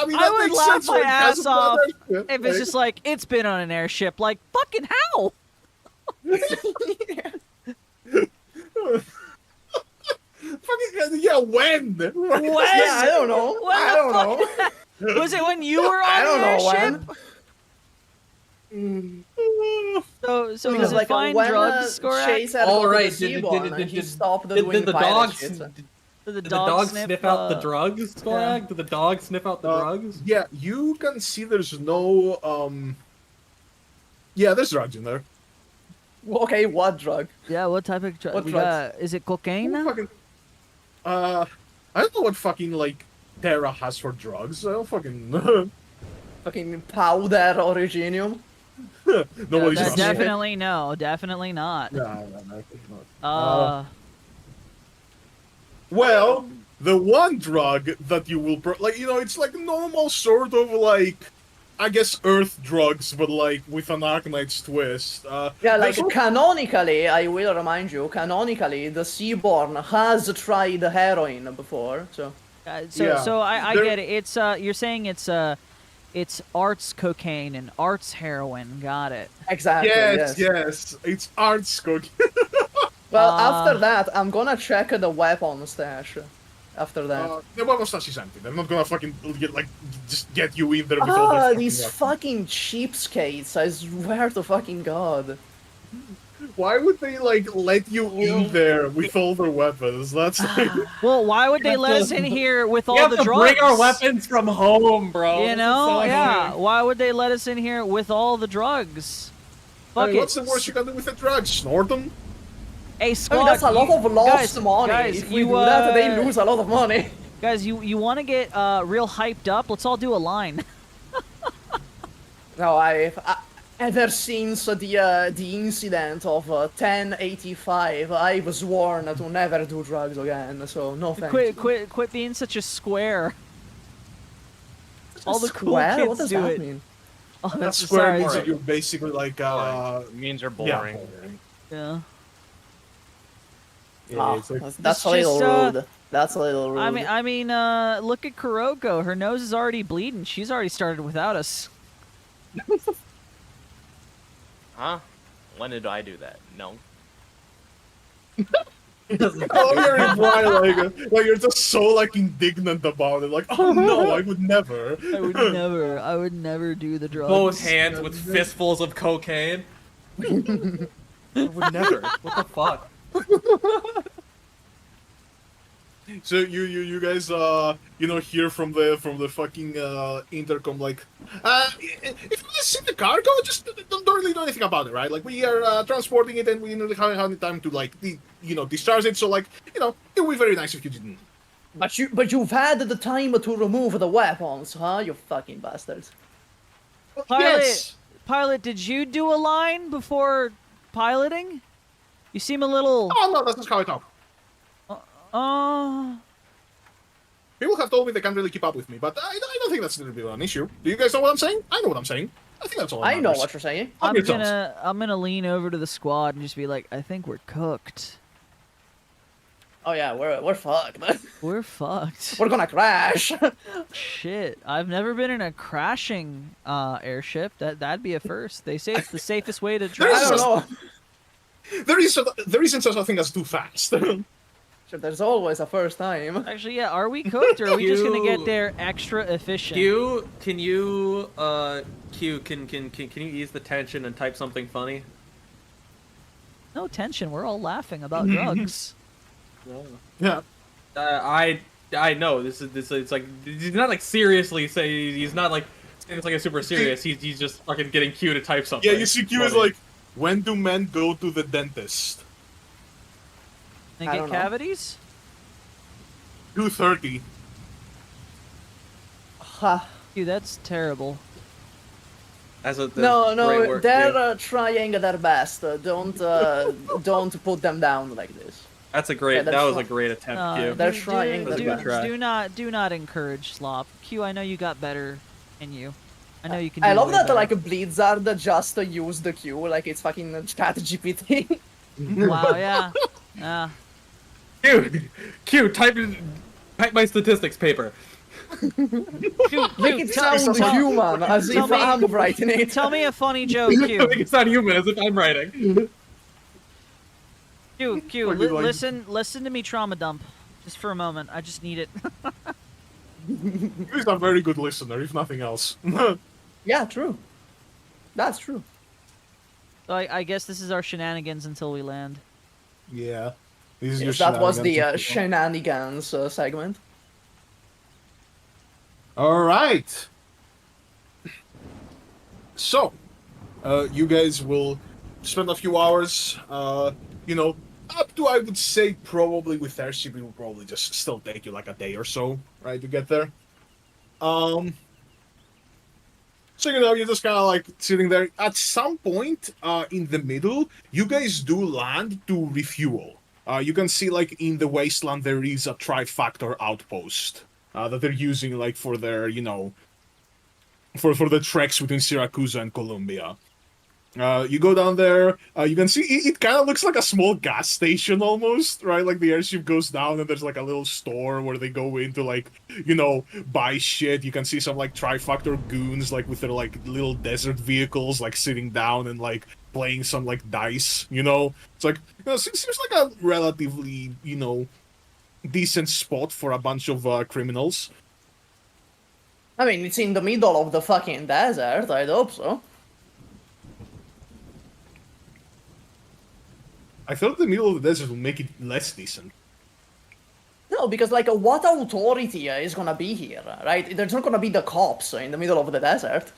mean, I that would makes laugh sense my when it ass hasn't been on off an airship, if it's just like, it's been on an airship. Like, fucking how? Fucking, yeah, when? When? Yeah, I don't know. When I the don't know. Was it when you were on I don't the know airship? when. So Because does it like find when drugs, Skorak? Chase had All got right, to the did Seaborn, he stopped did doing the pirate dogs shit. Did did the dog sniff out the uh, drugs, Skorak? Did the dog sniff out the drugs? Yeah, you can see there's no, yeah, there's drugs in there. Okay, what drug? Yeah, what type of drug? What We drugs? got, is it cocaine? Fucking, I don't know what fucking, like, Terra has for drugs. I don't fucking, Fucking powder originium? nobody's That not. definitely no, definitely not. No, I think not. Uh, Well, the one drug that you will like, you know, it's like normal sort of like, I guess, Earth drugs, but like with an Arknights twist. Yeah, like there's canonically, I will remind you, canonically, the Seaborn has tried heroin before, so. So I There- get it. It's you're saying it's arts cocaine and arts heroin. Got it. Exactly, yes, it's arts cook. Well, after that, I'm gonna check the weapon stash. After that. The weapon stash is empty. They're not gonna fucking just get you in there with all their These weapons. fucking cheapskates, I swear to fucking god. Why would they like let you in there with all their weapons? That's like, Well, why would they let us in here with all We have the to drugs? bring our weapons from home, bro. You This is know, so yeah. annoying. Why would they let us in here with all the drugs? Fuck I mean, it. what's the worst you can do with the drugs? Snort them? Hey, I squad. mean, that's a lot of lost guys, money. guys, If we you, do that, they lose a lot of money. Guys, you want to get real hyped up? Let's all do a line. No, ever since the incident of 1085, I've sworn to never do drugs again. So no thanks. Quit being such a square. All the cool Square? kids What does do that it. mean? Oh, That's that's square sorry. means that you're basically like It means you're boring. Yeah. Ah, it's like, that's a It's little just, rude. That's a little rude. I mean, look at Kuroko. Her nose is already bleeding. She's already started without us. Huh? When did I do that? No. oh, you're implying like you're just so like indignant about it. Like, oh no, I would never. I would never do the drugs. Both hands with fistfuls of cocaine. I would never. What the fuck? So you guys you know, hear from the fucking intercom like if you guys see the cargo, just don't really do anything about it, right? Like, we are transporting it and we don't have any time to like discharge it, so like, you know, it would be very nice if you didn't. But you've had the time to remove the weapons, huh? You fucking bastards. Yes. Pilot, did you do a line before piloting? You seem a little. Oh no, that's just how I talk. People have told me they can't really keep up with me, but I don't think that's going to be an issue. Do you guys know what I'm saying? I know what I'm saying. I think that's all. I know what you're saying. I'm your toes. gonna lean over to the squad and just be like, I think we're cooked. Oh yeah, we're fucked. We're fucked. We're gonna crash. Shit, I've never been in a crashing airship. That'd be a first. They say it's the safest way to I travel. don't know. There isn't such a thing as too fast. Sure, there's always a first time. Actually, yeah. Are we cooked, or are we just gonna get there extra efficient? Q, can you can you ease the tension and type something funny? No tension. We're all laughing about drugs. Yeah. I know this is it's like he's not like seriously say he's not like saying it's like a super serious. He's just fucking getting Q to type something. Yeah, you see Q is funny. like, when do men go to the dentist? They I get don't know. cavities. 2:30. Ha. Dude, that's terrible. As a No, great work, they're Q. trying their best. Don't put them down like this. That's a great. yeah, that's that was fine. a great attempt, Q. They're trying That's a their good best. try. Do not encourage slop. Q, I know you got better in you. I know you can. Do I love way that better. like Blizzard just used the Q like it's fucking ChatGPT. Wow, yeah. Yeah. Q, type my statistics paper. Make it sound human, as tell if me- I'm writing it. Tell me a funny joke, I Q. think it's not human, as if I'm writing. Q, What do you like? listen to me trauma dump. Just for a moment. I just need it. He's a very good listener, if nothing else. Yeah, true. That's true. So I guess this is our shenanigans until we land. Yeah. This is Yes, your that was the shenanigans. shenanigans segment. All right. So, you guys will spend a few hours, you know, up to, I would say, probably with Airship, it will probably just still take you like a day or so, right, to get there. So, you know, you're just kind of like sitting there. At some point in the middle, you guys do land to refuel, you can see like in the wasteland there is a trifactor outpost that they're using like for their, you know, for the treks between Sirakusa and Columbia. You go down there, you can see it kind of looks like a small gas station almost, right? Like the airship goes down and there's like a little store where they go into like, you know, buy shit. You can see some like trifactor goons like with their like little desert vehicles like sitting down and like playing some like dice, you know? It's like, you know, seems like a relatively, you know, decent spot for a bunch of criminals. I mean, it's in the middle of the fucking desert, I'd hope so. I thought the middle of the desert would make it less decent. No, because, like, what authority is gonna be here, right? There's not gonna be the cops in the middle of the desert.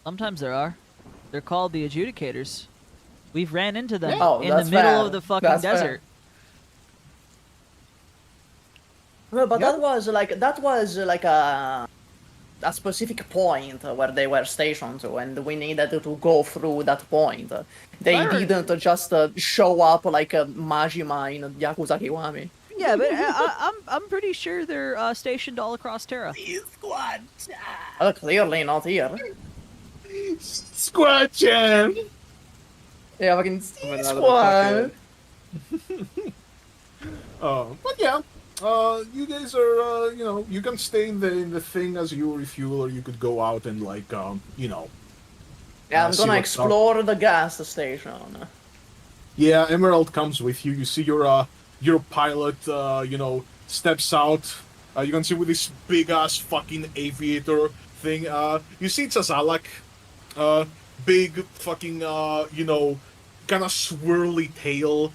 Sometimes there are. They're called the adjudicators. We've ran into them Oh, in the that's middle fair. of the fucking That's fair. desert. Well, but Yep. that was like a specific point where they were stationed to, and we needed to go through that point. They Fire. didn't just show up like a Majima in Yakuza Kiwami. Yeah, but I'm pretty sure they're stationed all across Terra. Clearly not here. Squatchan! Yeah, fucking Another squad. But yeah, you guys are, you know, you can stay in the thing as you refuel, or you could go out and like, you know. Yeah, I'm see gonna what's up. explore the gas station. Yeah, Emerald comes with you. You see your pilot, you know, steps out. You can see with this big ass fucking aviator thing. You see it's a Zalak, big fucking, you know, kind of swirly tail.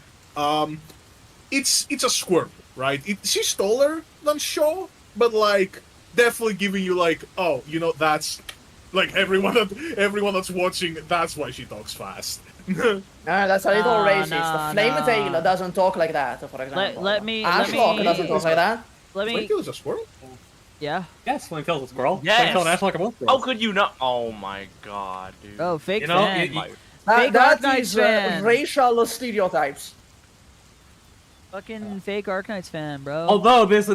It's a squirrel, right? She's taller than Shaw, but like definitely giving you like, oh, you know, that's like everyone that's watching. That's why she talks fast. That's a little Nah, racist. nah, Flame nah. Tail doesn't talk like that, for example. let me- Ashlock doesn't talk like that. Let me. Flametail is a squirrel. Yeah. Yes, Flame Tail's a squirrel. Yes. Flame Tail and Ashlock are both How squirrels. could you not? Oh my god, dude. Oh, fake You know, fan. you- Fake That Arknights is fan. racial stereotypes. Fucking fake Arknights fan, bro. Although this is a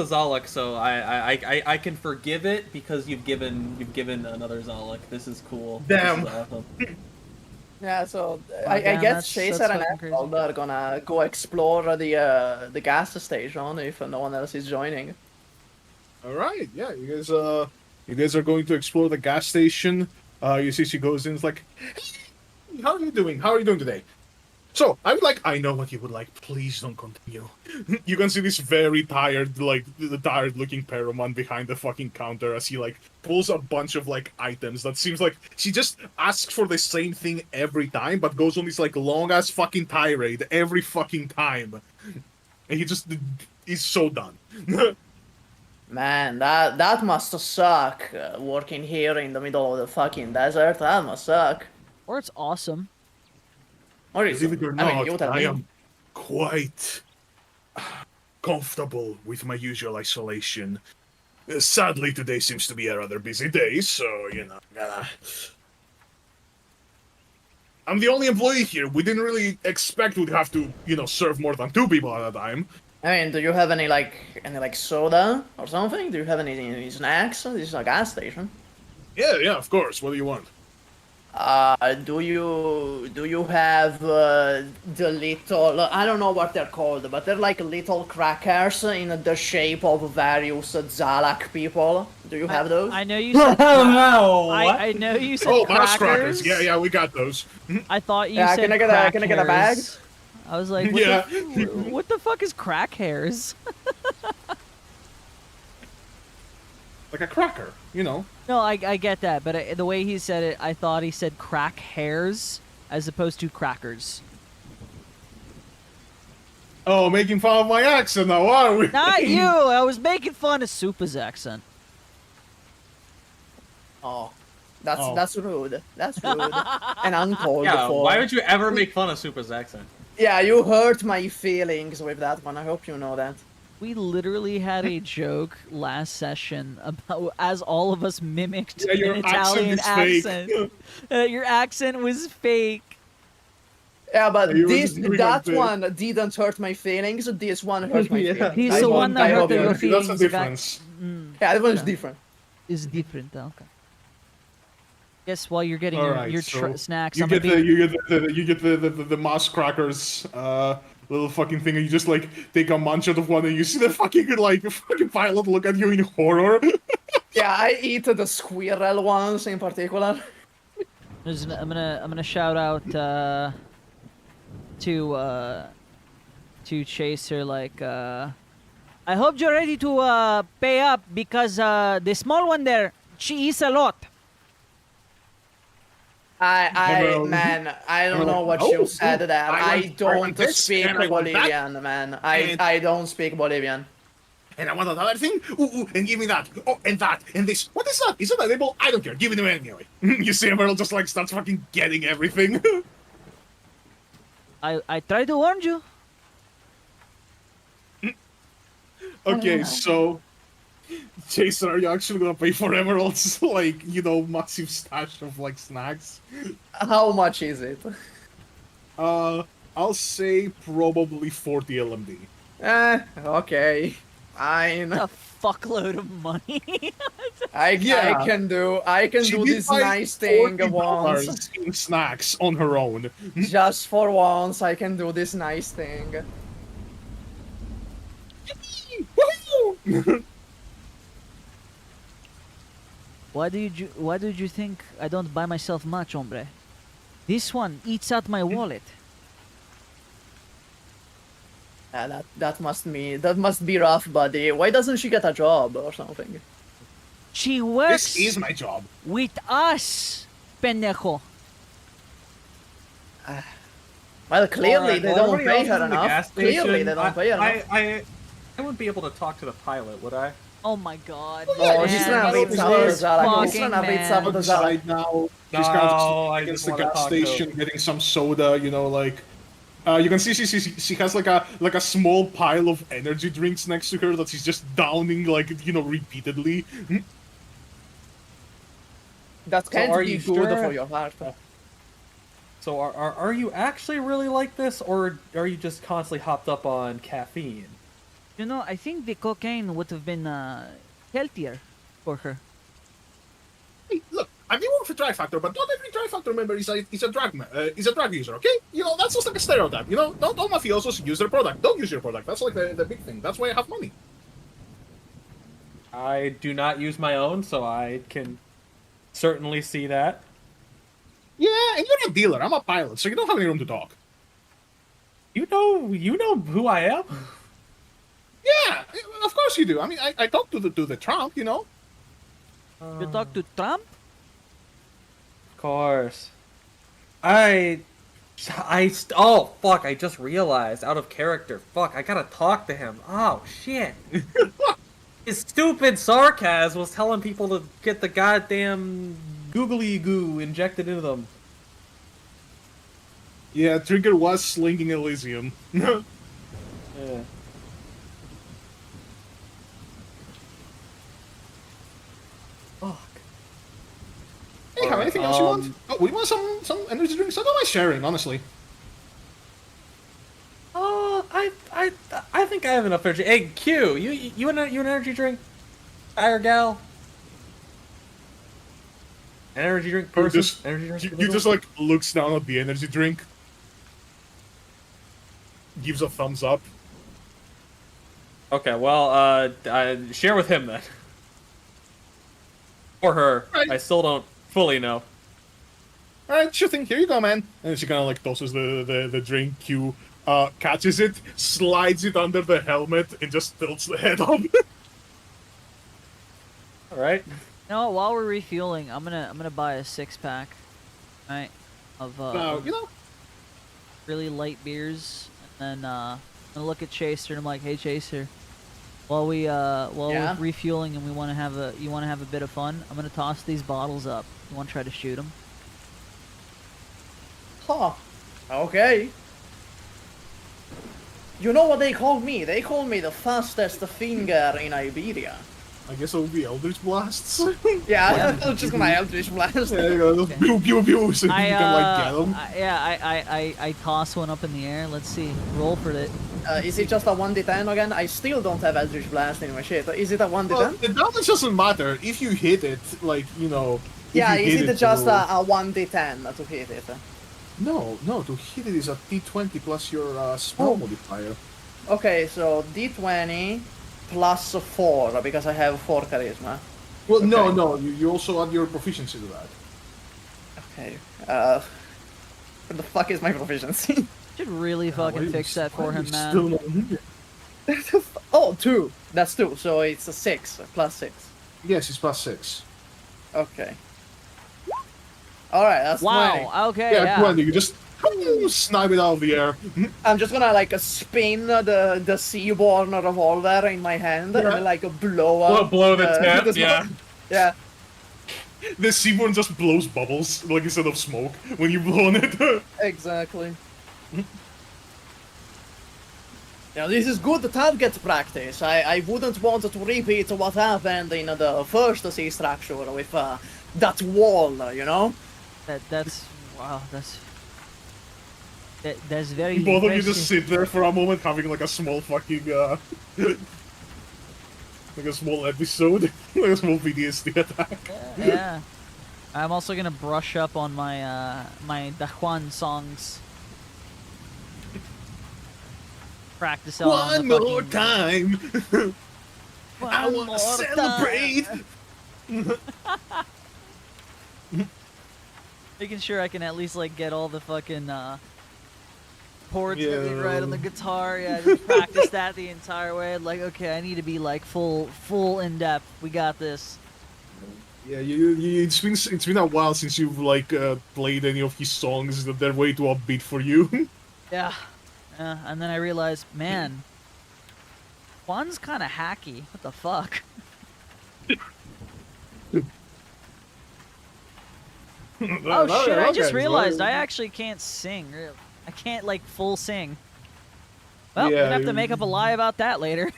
Zalak, so I can forgive it because you've given another Zalak. This is cool. Damn. This is awesome. Yeah, so I damn, guess that's Chaser and fucking crazy. Emerald are gonna go explore the gas station if no one else is joining. All right, yeah, you guys are going to explore the gas station. You see she goes in, it's like, hey, how are you doing? How are you doing today? So, I know what you would like. Please don't continue. You can see this very tired, like, the tired-looking Paraman behind the fucking counter as he, like, pulls a bunch of, like, items that seems like she just asks for the same thing every time, but goes on this, like, long-ass fucking tirade every fucking time. And he just is so done. Man, that must suck, working here in the middle of the fucking desert. That must suck. Or it's awesome. Or is Believe it or I mean, not, you tell I me. am quite comfortable with my usual isolation. Sadly, today seems to be a rather busy day, so, you know, I'm the only employee here. We didn't really expect we'd have to, you know, serve more than 2 people at a time. I mean, do you have any soda or something? Do you have any snacks? This is a gas station. Yeah, of course. What do you want? Do you have the little, I don't know what they're called, but they're like little crackers in the shape of various Zalak people. Do you have those? I know you said. Oh no! I know you said Oh, crackers. mouse crackers. Yeah, we got those. I thought you Yeah, said can I get a bag? hairs. I was like, what, Yeah. what the fuck is crack hairs? Like a cracker, you know. No, I get that, but the way he said it, I thought he said crack hairs as opposed to crackers. Oh, making fun of my accent now, are we? Not you! I was making fun of Supa's accent. Oh, Oh. that's rude. That's rude. And uncalled Yeah, for. why would you ever make fun of Supa's accent? Yeah, you hurt my feelings with that one. I hope you know that. We literally had a joke last session about as all of us mimicked Yeah, your an accent Italian is fake. accent. Your accent was fake. Yeah, but You were this just doing that a bit. one didn't hurt my feelings. This one hurt my Yeah. feelings. He's I the hope- one that I hurt hope your you- That's feelings. the the guy- difference. Yeah, that one's different. Is different. Okay. Guess while you're getting All your, right, your so snacks, you I'm get gonna the be... you get the mouse crackers little fucking thing, and you just like take a munch out of one, and you see the fucking like fucking pilot look at you in horror. Yeah, I eat the squirrel ones in particular. I'm gonna shout out to Chaser like I hope you're ready to pay up because the small one there, she eats a lot. Man, I don't know what you said there. I want don't this, speak and I want that, Bolivian, man. and- I don't speak Bolivian. And I want another thing. Ooh, and give me that. Oh, and that, and this. What is that? Is it edible? I don't care. Give it to me anyway. You see, Emerald just like starts fucking getting everything. I tried to warn you. Okay, so Jason, are you actually gonna pay for Emerald's like massive stash of like snacks? How much is it? I'll say probably 40 LMD. Okay. Fine. A fuckload of money. I Yeah. can do She this did buy nice thing $40 once. in snacks on her own. Just for once, I can do this nice thing. Woohoo! Why did you think I don't buy myself much, hombre? This one eats out my wallet. That must be rough, buddy. Why doesn't she get a job or something? She works This is my job. with us, pendejo. Well, clearly they don't Already pay else her in the enough. gas Clearly station, they don't pay her enough. I wouldn't be able to talk to the pilot, would I? Oh my god. Oh, he's man, trying to beat this Salazar. He's fucking trying to beat man. Salazar. Outside now. She's No, kind of I against just the wanna gas talk to station, getting some soda. You can see she has like a small pile of energy drinks next to her that she's just downing repeatedly. That can't are be you good sure? for your heart. So are you actually really like this, or are you just constantly hopped up on caffeine? You know, I think the cocaine would have been healthier for her. Hey, look, I've been working for Tri Factor, but not every Tri Factor member is a drug user. Okay, that's just like a stereotype. Not all mafiosos use their product. Don't use your product. That's like the big thing. That's why I have money. I do not use my own, so I can certainly see that. Yeah, and you're a dealer. I'm a pilot, so you don't have any room to talk. You know who I am. Yeah, of course you do. I mean, I talked to the Trump, You talk to Trump? Of course. Oh fuck! I just realized, out of character. Fuck! I gotta talk to him. Oh shit! His stupid sarcasm was telling people to get the goddamn googly goo injected into them. Yeah, Trigger was slinging Elysium. Yeah. Fuck. Hey, have anything else you want? Oh, we want some energy drinks. I don't mind sharing, honestly. I think I have enough energy. Hey, Q, you an energy drink? Guy or gal? An energy drink person? Energy drink You just like looks down at the energy drink, gives a thumbs up. Okay, well, share with him then. Or her. Right. I still don't fully know. Alright, sure thing, here you go, man. And she kind of like tosses the drink. Q catches it, slides it under the helmet, and just tilts the head up. Alright. No, while we're refueling, I'm gonna buy a 6-pack, right, of Now, really light beers, and then I'm gonna look at Chaser and I'm like, hey Chaser, while Yeah? we're refueling and you wanna have a bit of fun, I'm gonna toss these bottles up. You wanna try to shoot them? Huh. Okay. You know what they call me? They call me the fastest finger in Iberia. I guess it would be Eldritch Blasts. Yeah, I'm just gonna Eldritch Blast. Yeah, you go, just pew pew pew, so you can like get them. I toss one up in the air. Let's see. Roll for it. Is it just a 1d10 again? I still don't have Eldritch Blast in my shit. Is it a 1d10? Well, the damage doesn't matter if you hit it. Like you know. Yeah, you is hit it just to- a 1d10 to hit it? No, to hit it is a D20 plus your spell modifier. Okay, so d20 plus 4 because I have 4 charisma. Well, Okay. no, you also add your proficiency to that. Okay. Where the fuck is my proficiency? Should really fucking fix that for him, man. Still not here. Oh, 2. That's 2. So it's a 6 plus 6. Yes, it's plus 6. Okay. All right, that's 20. Wow. Okay. Yeah, Yeah. 20. You just snipe it out of the air. I'm just gonna like spin the seaborn revolver in my hand and then, like blow up. Blow the tip, the yeah. Yeah. The seaborn just blows bubbles, like instead of smoke, when you blow on it. Exactly. Now this is good target practice. I wouldn't want to repeat what happened in the first sea structure with that wall, you know? That's wow. That's very. Both of you impressive. just sit there for a moment, having like a small fucking, like a small episode, like a small PTSD attack. Yeah. I'm also gonna brush up on my my Dajuan songs. Practice out on One the more fucking- time! I One wanna more celebrate! Making sure I can at least like get all the fucking chords that we write on the guitar. Yeah, just practice that the entire way. Like, okay, I need to be like full in depth. We got this. Yeah, it's been a while since you've like played any of his songs that they're way too upbeat for you. Yeah. And then I realized, man, Juan's kind of hacky. What the fuck? Oh shit! I just realized I actually can't sing. Really, I can't like full sing. Well, we're Yeah, gonna have to make up a lie about that later.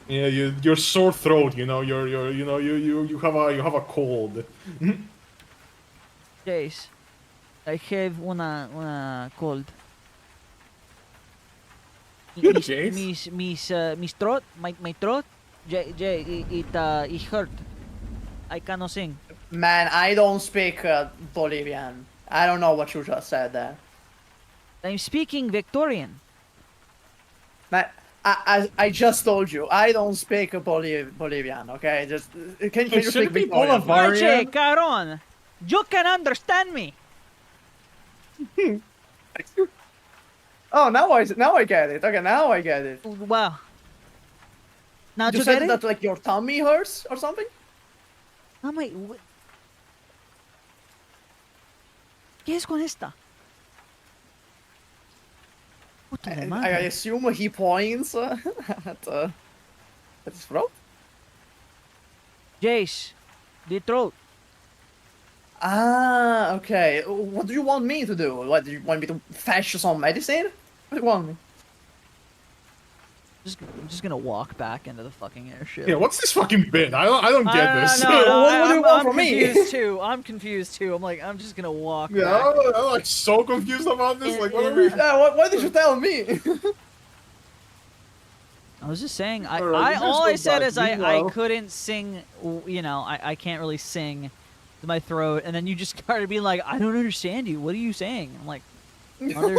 Yeah, your sore throat, you know, you have a cold. Jace, I have una cold. Jace? Mis throat, my throat, it hurt. I cannot sing. Man, I don't speak Bolivian. I don't know what you just said there. I'm speaking Victorian. Man, I just told you, I don't speak Bolivian, okay? Just can you speak shouldn't be Victorian? Oye, cabrón, you can understand me. Oh, now I get it. Okay, now I get it. Wow. Now You you said get it? that like your tummy hurts or something? Ah, ¿Qué es con esta? Puta de I madre. assume he points at his throat. Jace, the throat. Ah, okay. What do you want me to do? What, do you want me to fetch some medicine? What do you want me? I'm just gonna walk back into the fucking airship. Yeah, what's this fucking bit? I don't get this. No, What do you want I'm from me? confused too. I'm confused too. I'm just gonna walk Yeah, back. I'm like so confused about this. Like, what are we? Why did you tell me? I was just saying. Alright, you All guys I go said back. is I Meanwhile- couldn't sing. You know, I can't really sing to my throat. And then you just started being like, I don't understand you. What are you saying? I'm like, mother.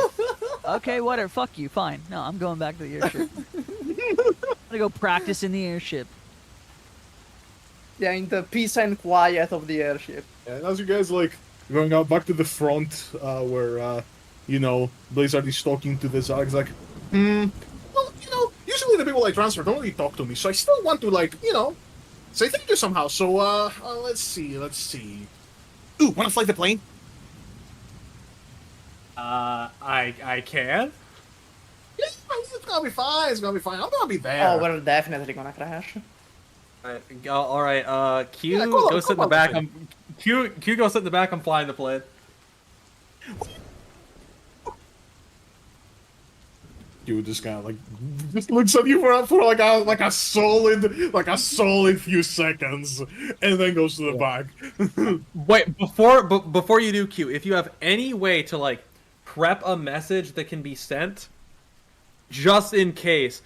Okay, whatever. Fuck you. Fine. No, I'm going back to the airship. I'm gonna go practice in the airship. Yeah, in the peace and quiet of the airship. Yeah, and as you guys like going out back to the front, where you know Blizzard is talking to the Zags, like, well, you know, usually the people I transfer don't really talk to me, so I still want to like, you know, say thank you somehow. So let's see. Ooh, wanna fly the plane? I can. Yeah, it's gonna be fine. It's gonna be fine. I'm gonna be there. Oh, we're definitely gonna crash. All right. Q, Yeah, go sit in the on, back. man. Q, go sit in the back. I'm flying the plane. Q just kind of like just looks at you for like a solid few seconds, and then goes to the back. Wait, before you do Q, if you have any way to like prep a message that can be sent, just in case,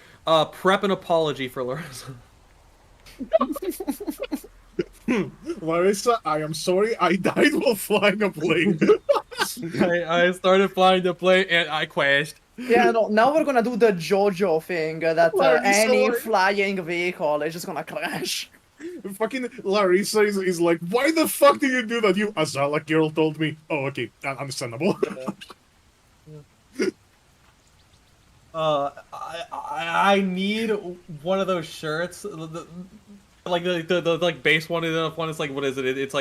prep an apology for Larissa. Larissa, I am sorry, I died while flying a plane. I started flying the plane and I crashed. Yeah, no, now we're gonna do the JoJo thing that any flying vehicle is just gonna crash. Fucking Larissa is like, why the fuck did you do that? You Azala girl told me. Oh, okay, understandable. I need one of those shirts. Like the like base one is like, what is it? It's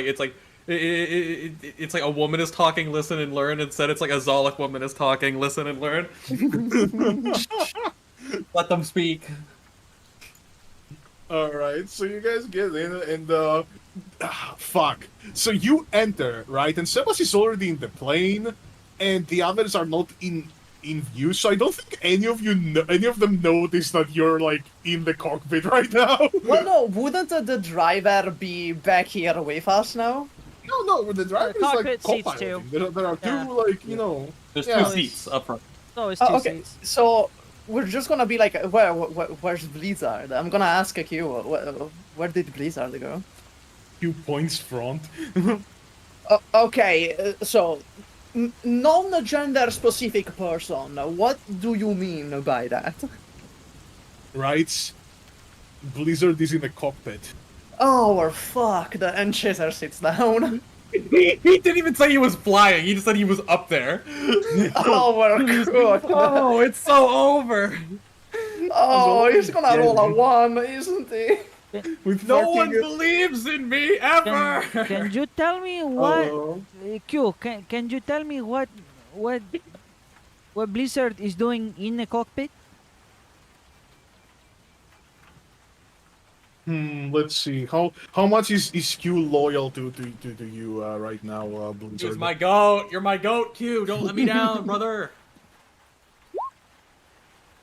like a woman is talking, listen and learn. Instead, it's like a Zolok woman is talking, listen and learn. Let them speak. Alright, so you guys get in and fuck. So you enter, right? And Sebas is already in the plane, and the others are not in view, so I don't think any of them notice that you're like in the cockpit right now. Well, no, wouldn't the driver be back here with us now? No, the driver is like cockpit seats co-piloting. too. There are two, Yeah. like, you know... There's Yeah. two seats up front. It's always two Okay, seats. so we're just gonna be like, where's Blizzard? I'm gonna ask a Q, where did Blizzard go? Few points front. Okay, so non-gender specific person. What do you mean by that? Right? Blizzard is in the cockpit. Oh, we're fucked. And Chaser sits down. He didn't even say he was flying. He just said he was up there. Oh, we're cooked. Oh, it's so over. Oh, he's gonna roll a 1, isn't he? No one believes in me ever. Can you tell me what Oh. Q? Can you tell me what Blizzard is doing in the cockpit? Let's see. How much is Q loyal to you right now, Blizzard? You're my goat. You're my goat, Q. Don't let me down, brother.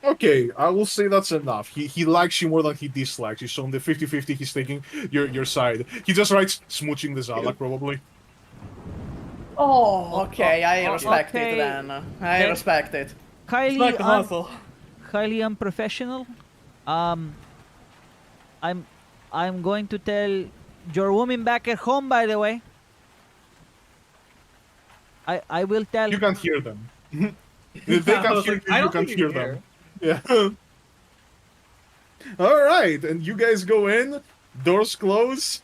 Okay, I will say that's enough. He likes you more than he dislikes you, so on the 50-50 he's taking your side. He just writes smooching the Zalak, probably. Oh, okay, I respect okay. it then. I respect it. Respect the hustle. Highly unprofessional. I'm going to tell your woman back at home, by the way. I will tell. You can't hear them. If they can't hear you, you can't hear them. Yeah. Alright, and you guys go in, doors close.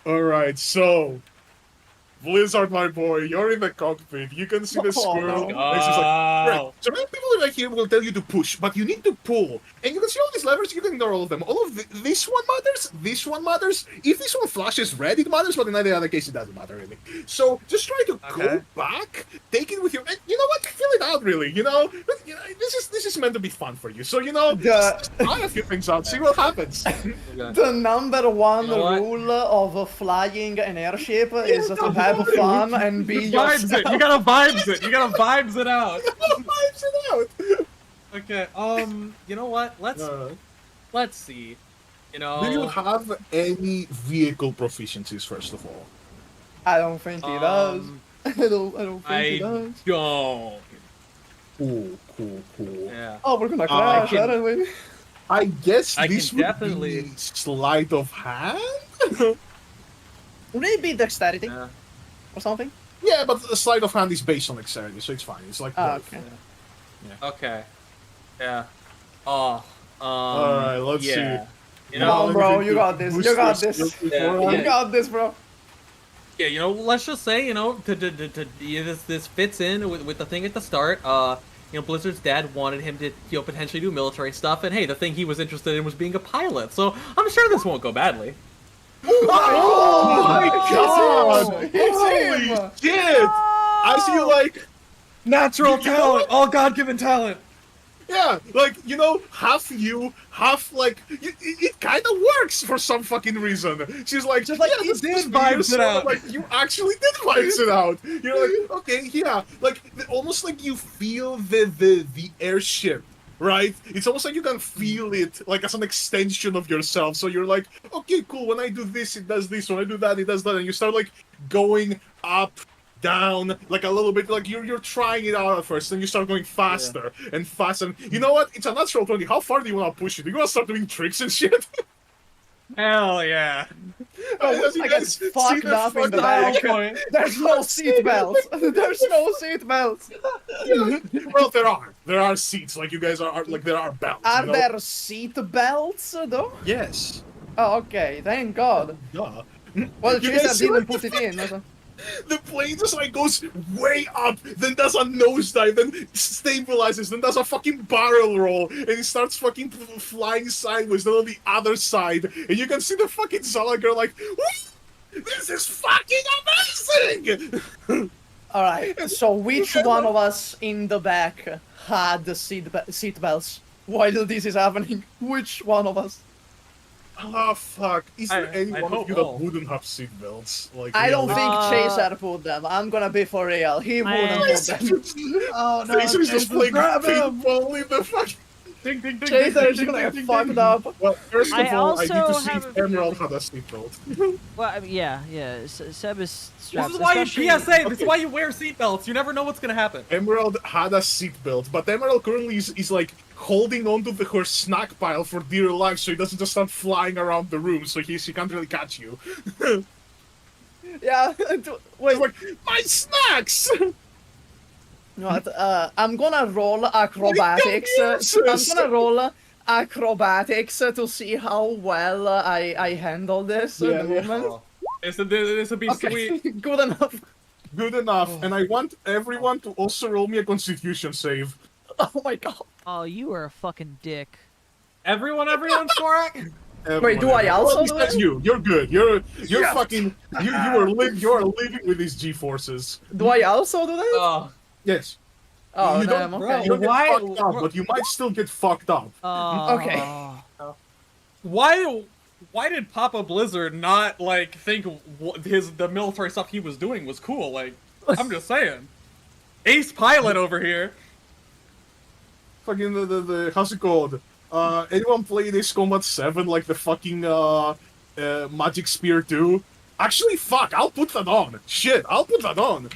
Alright, so Blizzard, my boy, you're in the cockpit. You can see the squirrel. no. It's just like, right. So many people right here will tell you to push, but you need to pull. And you can see all these levers, you can ignore all of them. All of this one matters, this one matters. If this one flashes red, it matters, but in any other case, it doesn't matter really. So just try to go back, take it with your... And you know what? Fill it out, really, you know? But, you know, this is meant to be fun for you. So, you know, just try a few things out, see what happens. The number one rule of flying an airship is to have fun and be Vibes it. You gotta vibes it. You gotta vibes it out. Vibes it out. Okay. You know what? Let's see. You know. Do you have any vehicle proficiencies, first of all? I don't think he does. I don't think he does. Don't. Cool. Yeah. Oh, we're gonna crash, can- aren't we? I guess I this can would definitely- be sleight of hand? Would it be dexterity Yeah. or something? Yeah, but the sleight of hand is based on dexterity, so it's fine. It's like both. Okay. Okay. Yeah. Oh. Alright, let's yeah. see. You Come know. on, bro, you got this. You got this. Yeah. You got this, bro. Yeah, you know, let's just say, you know, this fits in with the thing at the start. You know, Blizzard's dad wanted him to, you know, potentially do military stuff, and hey, the thing he was interested in was being a pilot. So I'm sure this won't go badly. Oh my god! It's Holy him! shit! I see you like... Natural You know talent, what? all God-given talent. Yeah, like, you know, half you, half, like, it kind of works for some fucking reason. She's like, Just like, yeah, he this did is vibes weird, it so, out. Like, you actually did vibes it out. You're like, okay, yeah. Like, almost like you feel the airship right? It's almost like you can feel it, like as an extension of yourself. So you're like, okay, cool. When I do this, it does this. When I do that, it does that. And you start like going up, down, like a little bit. Like you're trying it out at first, then you start going faster and faster. And you know what? It's a natural 20. How far do you want to push it? Do you want to start doing tricks and shit? Hell yeah. As you I get guys see fucked the up in the fucking- back. There's no seatbelts. There's no seatbelts. Well, there are seats. Like you guys are like there are belts. Are you know? there seatbelts though? Yes. Oh, okay. Thank God. Duh. Well, You Tristan guys see, didn't like, put it in. Also. The plane just like goes way up, then does a nosedive, then stabilizes, then does a fucking barrel roll, and it starts fucking flying sideways, then on the other side, and you can see the fucking Zala girl like, this is fucking amazing! Alright, so which one of us in the back had the seatbelts while this is happening? Which one of us? Oh fuck! Is there any I one hope of you that all. wouldn't have seatbelts? Like I don't really? think Chaser put them. I'm gonna be for real. He wouldn't put them. Oh no, Jason is just Jason, playing grab him! paintball in the fucking. Ding, ding, ding, Chaser ding, is ding, gonna ding, get ding, fucked ding. up. Well, first of I all, I need also to see have if Emerald had a seatbelt. Well, I mean, yeah. Seb is This strapped. is why you especially- PSA. This is why you wear seatbelts. You never know what's gonna happen. Emerald had a seatbelt, but Emerald currently is like holding onto her snack pile for dear life, so he doesn't just start flying around the room, so she can't really catch you. Yeah, wait. Like, my snacks! What? I'm gonna roll acrobatics. I'm gonna roll acrobatics to see how well I handle this at the Yeah. moment. This would be sweet. Good enough. Good enough, and I want everyone to also roll me a constitution save. Oh my God. Oh, you are a fucking dick. Everyone for it? Wait, do I also do That's it? you. You're good. You're Yes. fucking you are living with these G forces. Do I also do that? Oh, Yes. Oh, you damn, don't, okay. you don't get Why- fucked up, but you might still get fucked up. Okay. why did Papa Blizzard not like think the military stuff he was doing was cool? Like, I'm just saying, ace pilot over here. Fucking the how's it called? Anyone play this Combat 7 like the fucking Magic Spear 2? Actually, fuck, I'll put that on. Shit, I'll put that on.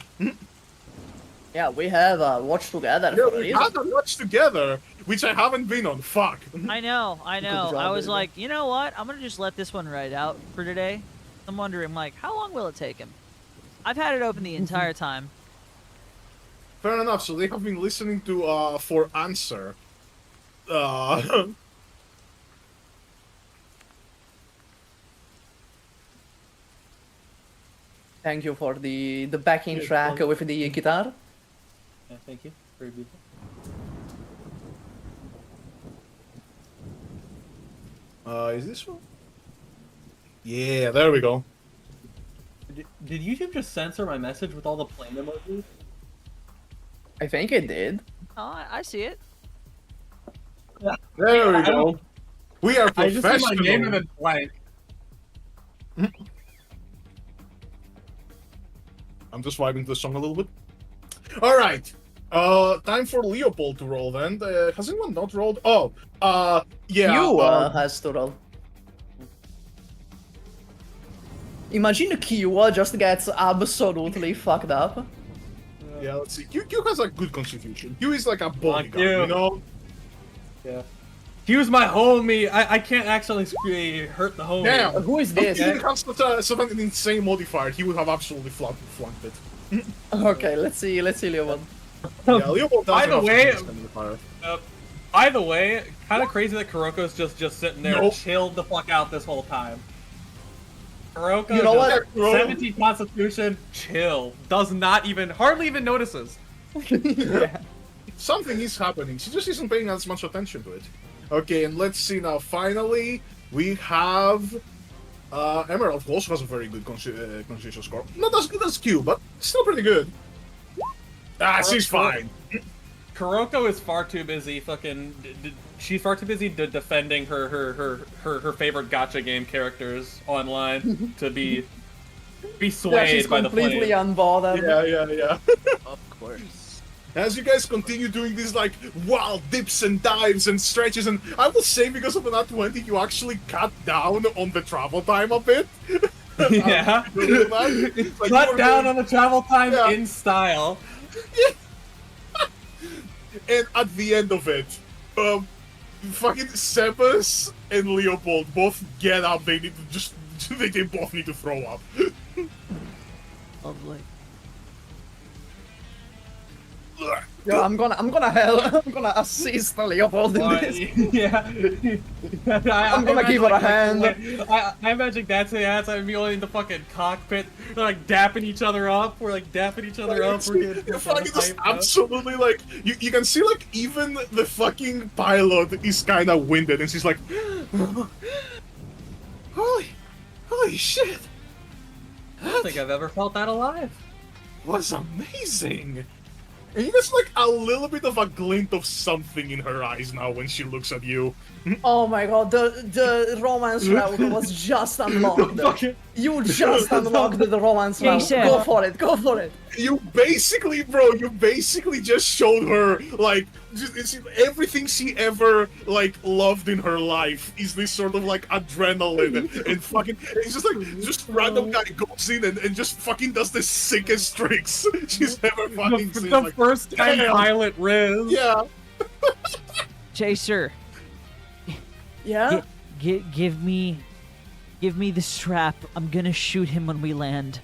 Yeah, we have watched together Yeah, for a we reason. had to watch together, which I haven't been on. Fuck. I know. job, I was baby. like, you know what? I'm gonna just let this one ride out for today. I'm wondering, like, how long will it take him? I've had it open the entire time. Fair enough. So they have been listening to For Answer. Thank you for the backing track with the guitar. Yeah, thank you. Very beautiful. Is this one? Yeah, there we go. Did YouTube just censor my message with all the plane emojis? I think it did. Oh, I see it. There we go. We are I just professional. see my name and then blank. I'm just vibing to the song a little bit. All right. Time for Leopold to roll then. Has anyone not rolled? Oh, yeah. You has to roll. Imagine Q just gets absolutely fucked up. Yeah, let's see. Q has a good constitution. Q is like a bodyguard, you. you know? Yeah. He was my homie. I can't actually hurt the homie. Damn. Who is If this? he didn't have such an insane modifier, he would have absolutely flunked it. Okay, let's see Leopold. Yeah, Leopold doesn't By the have way- such an insane modifier. By the way, kind of crazy that Kuroko's just sitting there, Nope. chilled the fuck out this whole time. Kuroko, You know what? just 17 Constitution, chill. Does not even, hardly even notices. Yeah. Something is happening. She just isn't paying as much attention to it. Okay, and let's see now. Finally, we have Emerald, who also has a very good constitution score. Not as good as Q, but still pretty good. Ah, she's fine. Kuroko is far too busy fucking. She's far too busy defending her favorite gacha game characters online to be Yeah, swayed she's by the completely flame. unbothered. Yeah. Of course. as you guys continue doing these like wild dips and dives and stretches, and I will say because of an at 20, you actually cut down on the travel time a bit. Yeah. Like, Cut down on the travel time in style. And at the end of it, fucking Sebas and Leopold both get up. They need to just they both need to throw up. Lovely. Yeah, I'm gonna assist Leopold in this. Yeah. I'm gonna give her a hand. I imagine that's me only in the fucking cockpit. They're like dapping each other up. We're like dapping each other up. We're getting fucking just absolutely like you can see like even the fucking pilot is kind of winded, and she's like, holy shit! I don't think I've ever felt that alive. Was amazing. And you guys like a little bit of a glint of something in her eyes now when she looks at you. Oh my god, the romance route was just unlocked. You just unlocked the romance route. Jason. Go for it. You basically just showed her like everything she ever like loved in her life is this sort of like adrenaline and fucking it's just random guy goes in and just fucking does the sickest tricks she's ever fucking seen. The like, first time damn. pilot Riz. Yeah. Chaser, Yeah? give me the strap. I'm gonna shoot him when we land.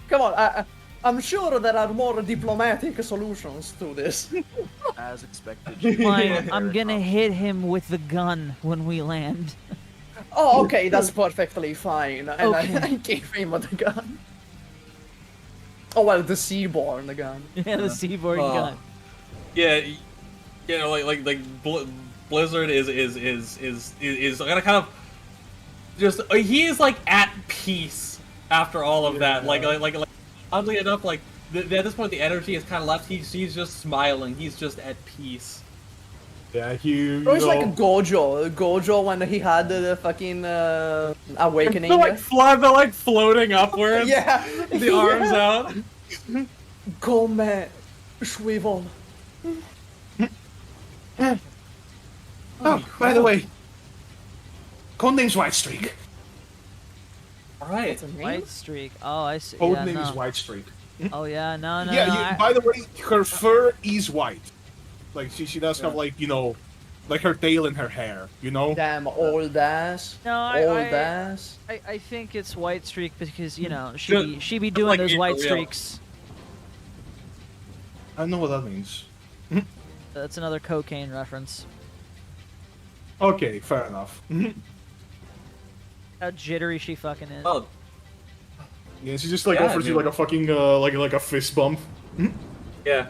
Come on, I'm sure there are more diplomatic solutions to this. As expected. Fine, I'm gonna hit him with the gun when we land. Oh, okay, that's perfectly fine. And Okay. I gave him the gun. Oh well, the Seaborn gun. Yeah, the seaboard Oh. gun. Yeah, you know, Blizzard is gonna kind of just he is like at peace after all of that. Like oddly enough, like at this point the energy is kind of left. He's just smiling. He's just at peace. Yeah, you Oh, it's know, like Gojo when he had the fucking awakening. They're like floating upwards. Yeah, The arms out. Come, Shwivel. Oh, by the way, codename's White Streak. All right. What's her name? White streak. Oh, I see. Codename Yeah, is no. White Streak. Oh yeah, no. By the way, her fur is white. Like she does have like like her tail and her hair. You know. Damn old ass. No, Old ass. I think it's white streak because she Just- be just doing like those in white real. streaks. I know what that means. That's another cocaine reference. Okay, fair enough. How jittery she fucking is. Oh, Yeah, she just like Yeah, offers you dude. like a fucking like a fist bump. yeah.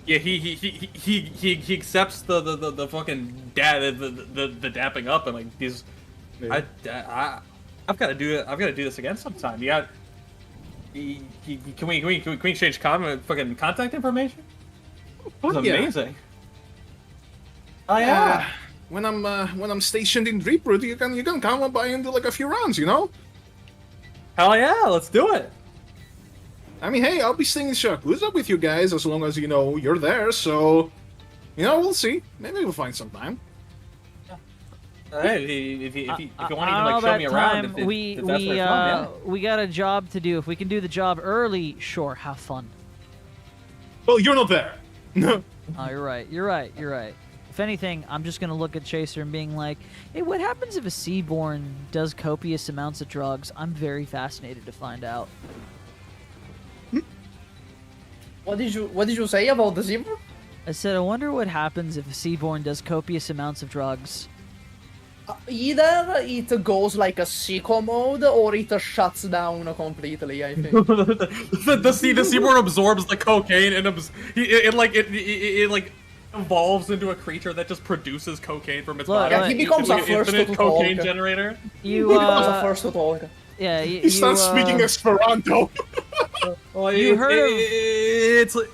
Yeah, he accepts the fucking the dapping up and like these. Yeah. I've got to do it. I've got to do this again sometime. You got. Can we exchange fucking contact information? It's yeah. amazing. Oh yeah. When I'm stationed in Dreeproot, you can come by and do like a few rounds, you know? Hell yeah. Let's do it. I mean, hey, I'll be staying in Sirakusa with you guys as long as you're there. So, we'll see. Maybe we'll find some time. Hey, if you want to I even don't like know show me about around, time. if that's where it's from, yeah. We got a job to do. If we can do the job early, sure, have fun. Well, you're not there. Oh, you're right. If anything, I'm just gonna look at Chaser and being like, "Hey, what happens if a Seaborn does copious amounts of drugs?" I'm very fascinated to find out. What did you say about the zebra? I said, I wonder what happens if a Seaborn does copious amounts of drugs. Either it goes like a sicko mode or it shuts down completely, I think. the Seaborn absorbs the cocaine and it like evolves into a creature that just produces cocaine from its Look, body. yeah, he becomes It's like a an first infinite to talk. cocaine generator. You He becomes the first to talk. yeah, He starts speaking Esperanto. Well, You heard of-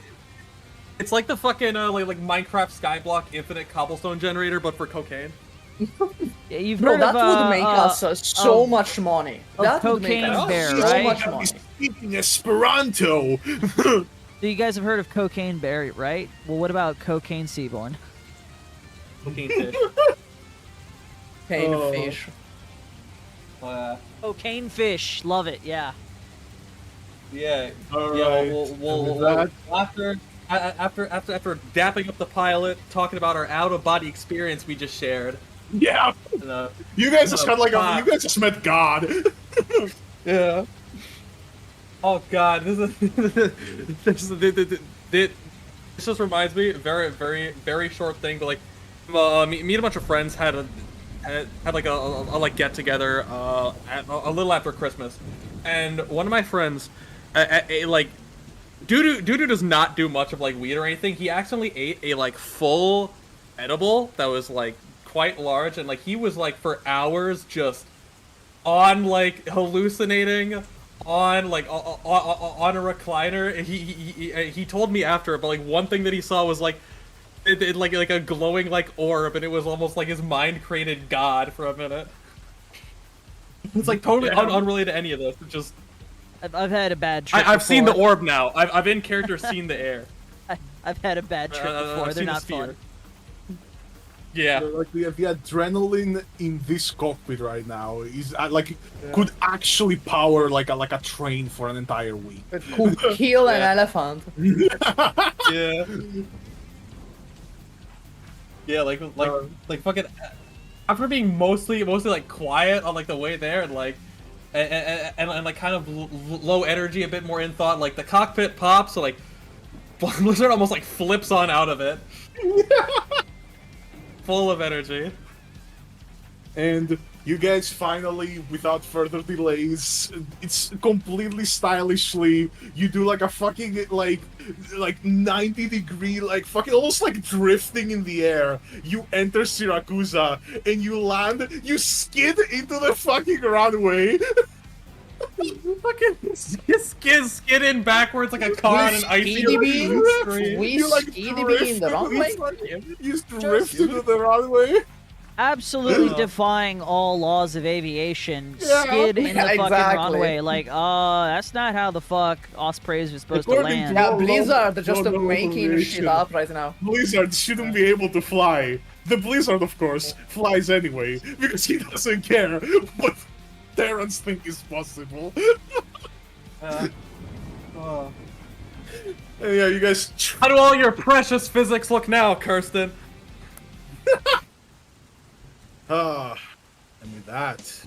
it's like the fucking like Minecraft Skyblock infinite cobblestone generator, but for cocaine. Yeah, you've Bro, heard that of, would make us so much money. That would make Cocaine us Bear, so right? much money. Speaking Esperanto. So you guys have heard of Cocaine Bear, right? Well, what about Cocaine Seaborn? Cocaine fish. Pain Oh. fish. Cocaine Fish, love it, yeah. Yeah. All Yeah. right. We'll after dapping up the pilot, talking about our out-of-body experience we just shared. Yeah. And, You guys just had like God. you guys just met God. Yeah. Oh God, this just reminds me, very short thing, but like, me and a bunch of friends had like a like get together a little after Christmas, and one of my friends, like, Dudu does not do much of like weed or anything. He accidentally ate a like full edible that was like quite large, and like he was like for hours just on like hallucinating on like on a recliner. He told me after, but like one thing that he saw was like it like a glowing like orb, and it was almost like his mind created God for a minute. It's like totally unrelated to any of this. It's just I've had a bad trip I've seen the before. orb now. I've in character seen the air. I've had a bad trip before. I've They're seen the not sphere. fun. Yeah. Like the adrenaline in this cockpit right now is could actually power like a train for an entire week. It could kill an elephant. Yeah. Yeah, like fucking. After being mostly like quiet on like the way there, and like, and like kind of low energy, a bit more in thought. Like the cockpit pops, so like, Blizzard almost like flips on out of it, full of energy. And you guys finally, without further delays, it's completely stylishly, you do like a fucking like 90-degree, like fucking almost like drifting in the air. You enter Sirakusa and you land, you skid into the fucking runway. Fucking skid in backwards like a car on an icy street. We You, like, skid in the runway. You drift into the runway. Absolutely defying all laws of aviation. Yeah. Skid in the fucking Exactly. runway. Like, that's not how the fuck ospreys are supposed to According land. to- Yeah, Blizzard just no making information. shit up right now. Blizzard shouldn't be able to fly. The Blizzard, of course, flies anyway, because he doesn't care what Terrans think is possible. And yeah, you guys... How do all your precious physics look now, Kirsten? And with that,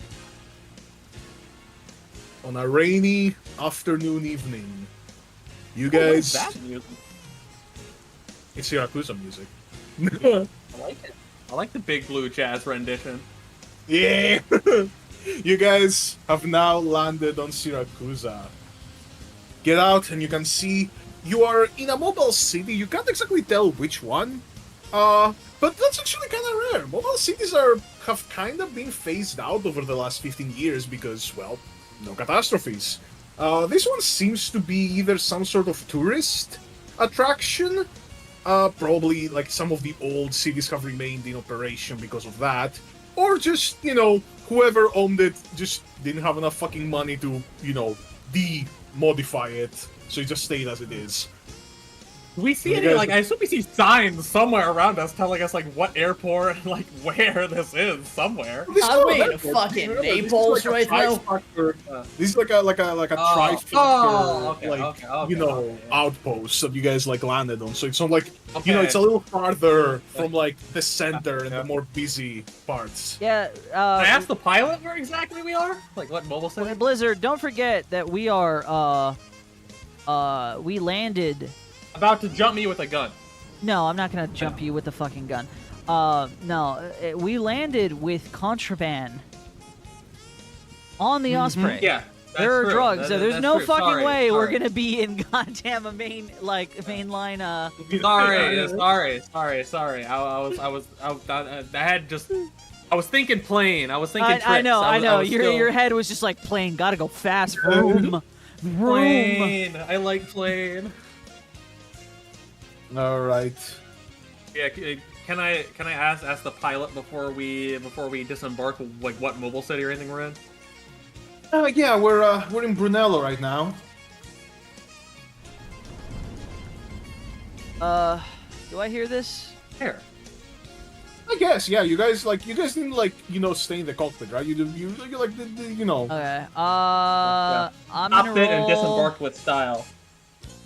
on a rainy afternoon evening, you guys... It's Sirakusa music. I like it. I like the big blue jazz rendition. Yeah! You guys have now landed on Sirakusa. Get out and you can see you are in a mobile city. You can't exactly tell which one. But that's actually kind of rare. Mobile cities have kind of been phased out over the last 15 years because, well, no catastrophes. This one seems to be either some sort of tourist attraction. Probably like some of the old cities have remained in operation because of that. Or just, you know, whoever owned it just didn't have enough fucking money to, you know, de-modify it. So it just stayed as it is. We see You any, guys- like, I assume we see signs somewhere around us telling us, like, what airport and, like, where this is, somewhere. This is Are not we an in airport. fucking Remember, this is Naples like a right now? trifecta- This is like a trifecta, okay, like okay, you know, okay, yeah. outpost that you guys like landed on. So it's not like you know, Okay. it's a little farther from like the center and the more busy parts. Yeah, Can I ask the pilot where exactly we are? Like, what mobile city? Blizzard, don't forget that we are, we landed... About to jump me with a gun. No, I'm not gonna jump you with the fucking gun. No, we landed with contraband on the Osprey. Yeah. There are true. drugs, so there's That's no true. fucking Sorry, way we're sorry. gonna be in goddamn a mainline. Sorry. I was thinking plane. I was thinking trips. I know. I was still- Your head was just like plane. Gotta go fast. Vroom, vroom. Plane. I like plane. All right. Yeah, can I ask the pilot before we disembark, like what mobile city or anything we're in? Yeah, we're in Brunell right now. Do I hear this? Here. I guess, yeah. You guys didn't stay in the cockpit, right? You like Okay. I'm Stopped gonna it and roll. disembarked with style.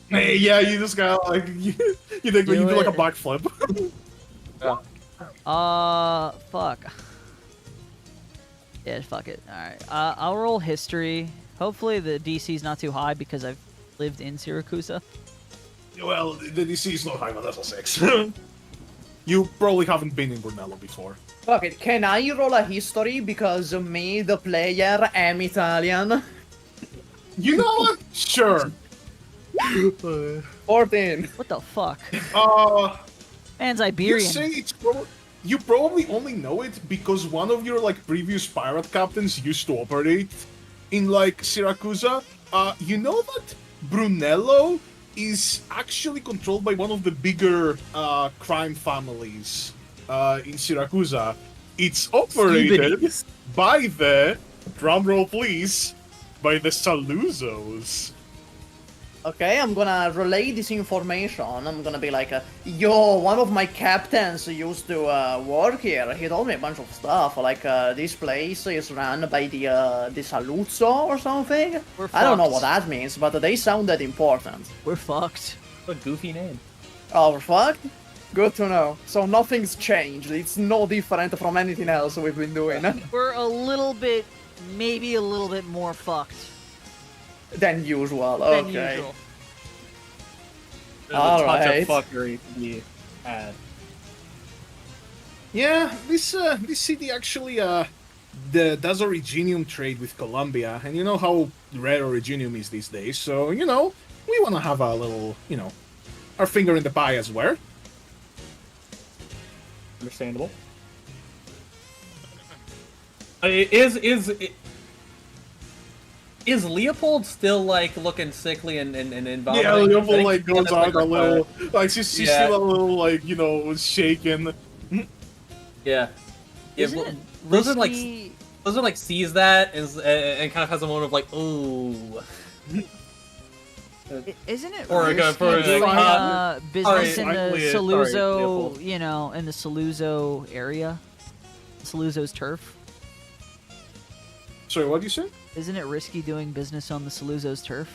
Hey, yeah, you just got like you do like a it. backflip. Fuck. Yeah, fuck it. Alright. I'll roll history. Hopefully the DC's not too high because I've lived in Sirakusa. Well, the DC is not high on level 6. You probably haven't been in Brunello before. Fuck it, can I roll a history because me, the player, am Italian? You know what? Sure. 14. What the fuck? Man's You Iberian. say you probably only know it because one of your like previous pirate captains used to operate in like Siracusa. You know that Brunello is actually controlled by one of the bigger crime families in Siracusa. It's operated by the, drumroll please, by the Saluzos. Okay, I'm gonna relay this information. I'm gonna be like, yo, one of my captains used to work here. He told me a bunch of stuff, like this place is run by the Saluzzo or something. I don't know fucked. what that means, but they sounded important. We're fucked. What a goofy name. Oh, we're fucked? Good to know. So nothing's changed. It's no different from anything else we've been doing. We're a little bit, maybe a little bit more fucked Than usual, than okay. usual. There's a touch Alright. of fuckery to be had. Yeah, this city actually does originium trade with Colombia, and you know how rare originium is these days. So we want to have a little, our finger in the pie as well. Understandable. Is Leopold still like looking sickly and vomiting? Yeah, I Leopold think like he's goes gonna, out a little, like she's Yeah. still a little like shaken. Yeah. Isn't it Blizzard risky- sees that and kind of has a moment of like, ooh. Isn't it Or risky for, doing like, business sorry, in the sorry, Saluzzo, Leopold. in the Saluzzo area? Saluzzo's turf? Sorry, what do you say? Isn't it risky doing business on the Saluzzo's turf?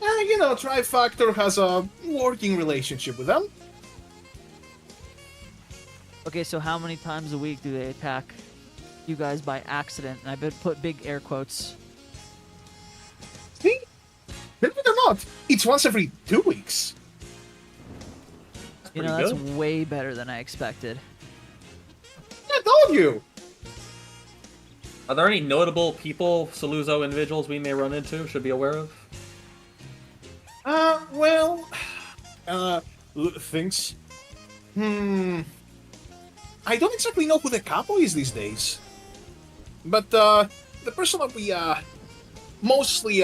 Trifactor has a working relationship with them. Okay, so how many times a week do they attack you guys by accident? And I bet put big air quotes. See? Believe it or not, it's once every 2 weeks. You know, pretty that's good. way better than I expected. I told you. Are there any notable people, Saluzzo individuals we may run into, should be aware of? Things. I don't exactly know who the capo is these days. But, the person that we, mostly,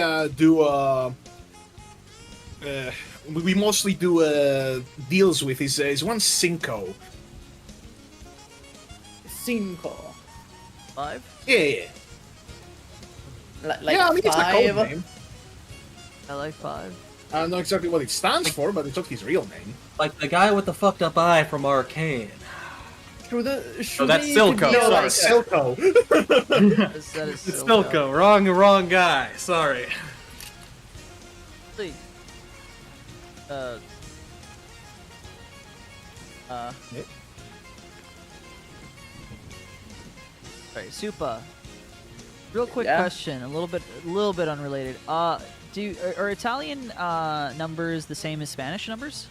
we mostly do, deals with is one Cinco. Cinco. 5? Yeah. Like Yeah, I mean, it's a code 5. name. I like 5. I don't know exactly what it stands for, but it's not his real name. Like the guy with the fucked up eye from Arcane. Should that's it Silco. be Sorry. like Silco. That is It's so Stilco. Wrong guy. Sorry. Wait. Alright, Supa. Real quick Yeah? question, a little bit unrelated. Are Italian numbers the same as Spanish numbers?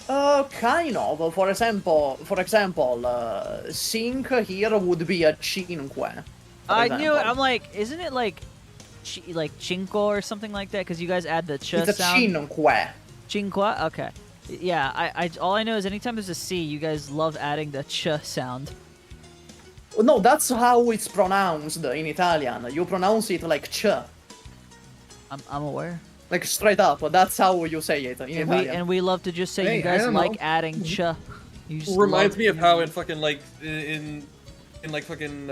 Kind of. For example, cinque here would be a cinque. for I knew it. example. I'm like, isn't it like cinco or something like that? Because you guys add the ch It's a sound. cinque. Cinque. Okay. Yeah. I all I know is anytime there's a C, you guys love adding the ch sound. No, that's how it's pronounced in Italian. You pronounce it like ch. I'm aware. Like straight up. That's how you say it in Italian. And we love to just say Hey, you I guys don't like know. adding ch. You just Reminds love me of using how it. in fucking like in like fucking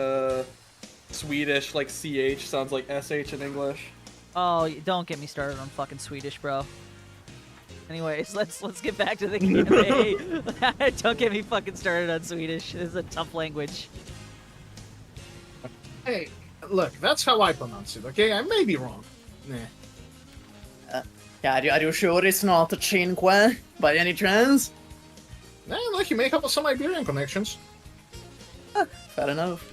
Swedish like ch sounds like sh in English. Oh, don't get me started on fucking Swedish, bro. Anyways, let's get back to the campaign. Don't get me fucking started on Swedish. This is a tough language. Hey, look, that's how I pronounce it, okay? I may be wrong. Nah. Are you sure it's not cinque by any chance? Nah, look, you may have some Iberian connections. Fair enough.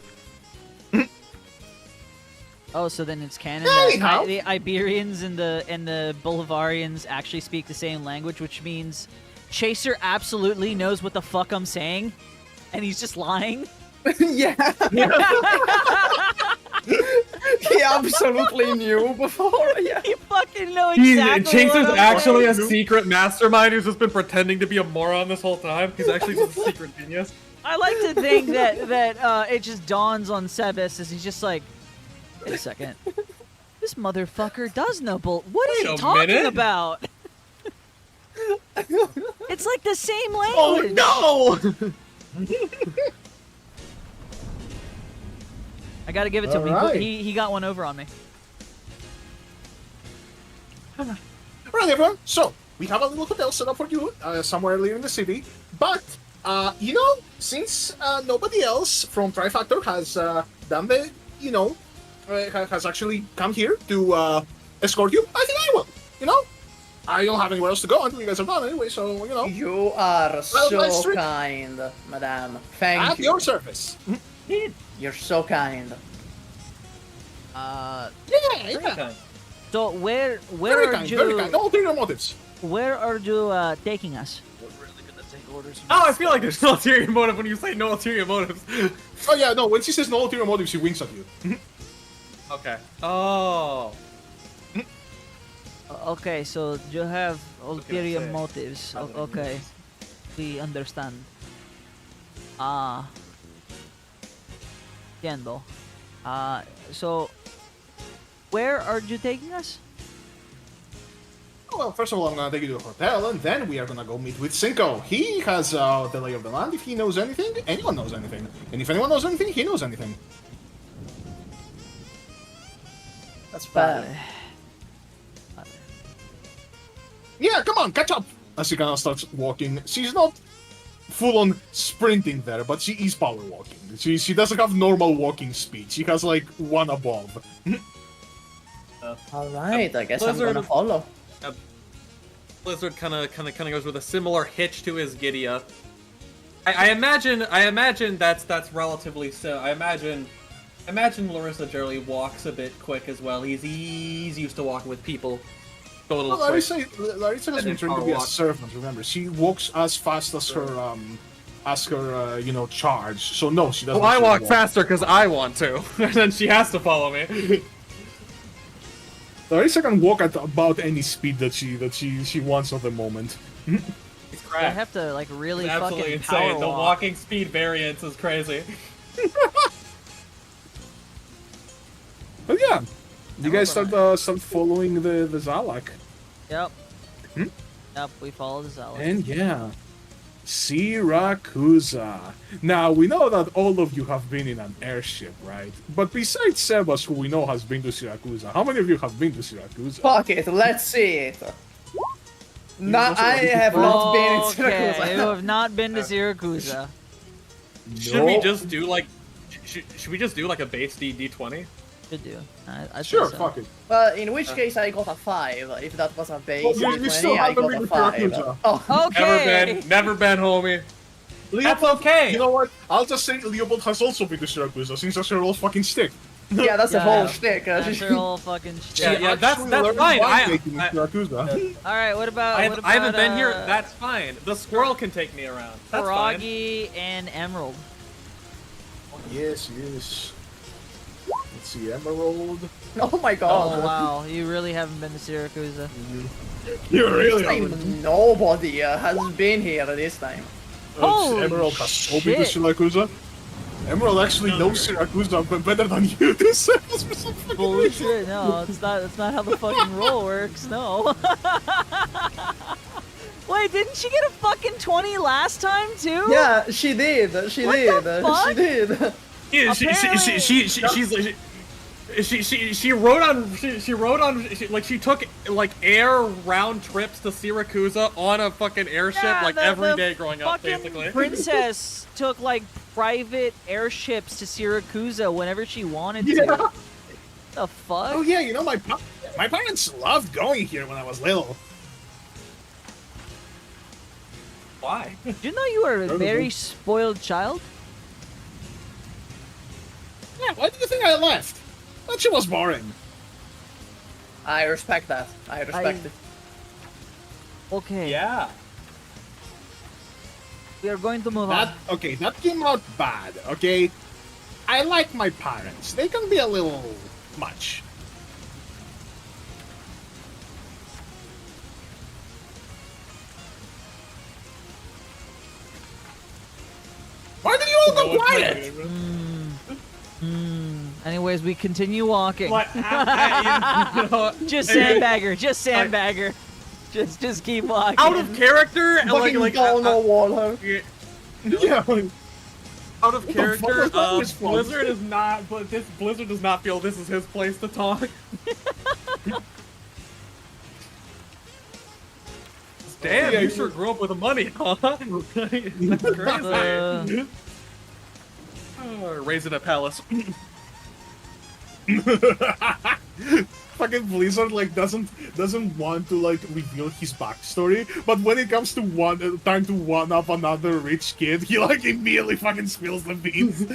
Oh, so then it's canon Anyhow. that the Iberians and the Bolivarians actually speak the same language, which means Chaser absolutely knows what the fuck I'm saying, and he's just lying. Yeah. He absolutely knew before. Yeah. You fucking know exactly. Chaser's what I'm actually a saying. secret mastermind who's just been pretending to be a moron this whole time. He's actually just a secret genius. I like to think that it just dawns on Sebas as he's just like, wait a second, this motherfucker does know What is Wait he a talking minute. about? It's like the same Oh language. no! I gotta give it to him. Alright. He got one over on me. Right, everyone. So, we have a little hotel set up for you somewhere earlier in the city. But, you know, since nobody else from Trifactor has done the, you know, has actually come here to escort you, I think I will. You know? I don't have anywhere else to go until you guys are done anyway, so, you know. You are nice so trip. kind, madame. Thank At you. your service. You're so kind. Yeah. So where Very are kind, you? very kind. No ulterior motives. Where are you taking us? Oh, I feel like there's no ulterior motive when you say no ulterior motives. Oh yeah, no, when she says no ulterior motives, she winks at you. Okay. Oh. Okay, so you have ulterior say. motives. Okay, we understand. Entiendo. So where are you taking us? Well, first of all, I'm gonna take you to a hotel, and then we are gonna go meet with Cinco. He has the lay of the land. If he knows anything, anyone knows anything. And if anyone knows anything, he knows anything. That's bad. Yeah, come on, catch up! As she kind of starts walking. She's not full-on sprinting there, but she is power walking. She doesn't have normal walking speed. She has, like, one above. Alright, I guess I'm Blizzard- gonna follow. Blizzard kind of goes with a similar hitch to his giddy up. I imagine that's relatively so. I imagine Larissa Jerly walks a bit quick as well. He's used to walking with people. Go a little Well, quick. Larissa has been trained to be a servant, remember. She walks as fast as her, you know, charge. So no, she doesn't. Well, I actually walk faster because I want to, and then she has to follow me. Larissa can walk at about any speed that she wants at the moment. It's I crap. have to like really It's absolutely fucking power insane. The walk. walking speed variance is crazy. But yeah, you guys start following the Zalak. Yep. Hmm? Yep, we follow the zealot. And yeah, Sirakusa. Now, we know that all of you have been in an airship, right? But besides Sebas, who we know has been to Sirakusa, how many of you have been to Sirakusa? Fuck it, let's see it. No, I have not been in Okay, you Siracusa. have not been to Siracusa. Should we just do like? Should we just do like a base D20? Should do. I Sure, so. fuck it. Well, in which case I got a 5. If that was a base Well, you D20, still I haven't got been a to 5. Siracusa. Oh, Okay. Never been, homie. That's Leopold, okay. You know what? I'll just say Leopold has also been to Siracusa, since that's her whole fucking stick. yeah, that's the Yeah. whole shtick. That's her whole fucking shit. Yeah, that's Actually fine. learned winemaking in Siracusa. All right, what about I what about haven't been here. That's fine. The squirrel can take me around. That's fine. Froggy and Emerald? Yes, yes. Let's see, Emerald. Oh my Oh god. wow, you really haven't been to Siracusa. You really I mean, nobody has been here this time. Holy Emerald has so been to shit. Siracusa. Emerald actually knows Sirakusa better than you do. Specifically. Bullshit. No, it's not. That's not how the fucking roll works. No. Wait, didn't she get a fucking 20 last time too? Yeah, she did. She What did. the fuck? She did. Yeah, she rode on like she took like air round trips to Sirakusa on a fucking airship Yeah, like the every day growing up, fucking basically. Princess took like private airships to Sirakusa whenever she wanted to. The fuck? Oh yeah, you know my parents loved going here when I was little. Why? Did you know you were a very spoiled child? Yeah, why do you think I left? That shit was boring. I respect that. I respect it. Okay. Yeah. We are going to move on. Okay, that came out bad, okay? I like my parents. They can be a little much. Why did you all go quiet? Anyways, we continue walking. What? Just sandbagger. Just sandbagger. Just keep walking. Out of character, and Fucking don't know water. Yeah. Out of the fuck character, was that response? Blizzard is not. But this Blizzard does not feel this is his place to talk. Damn, Yeah, you sure grew up with the money, huh? That's crazy. Raising a palace. Fucking Blizzard like doesn't want to like reveal his backstory, but when it comes to time to one up another rich kid, he like immediately fucking spills the beans.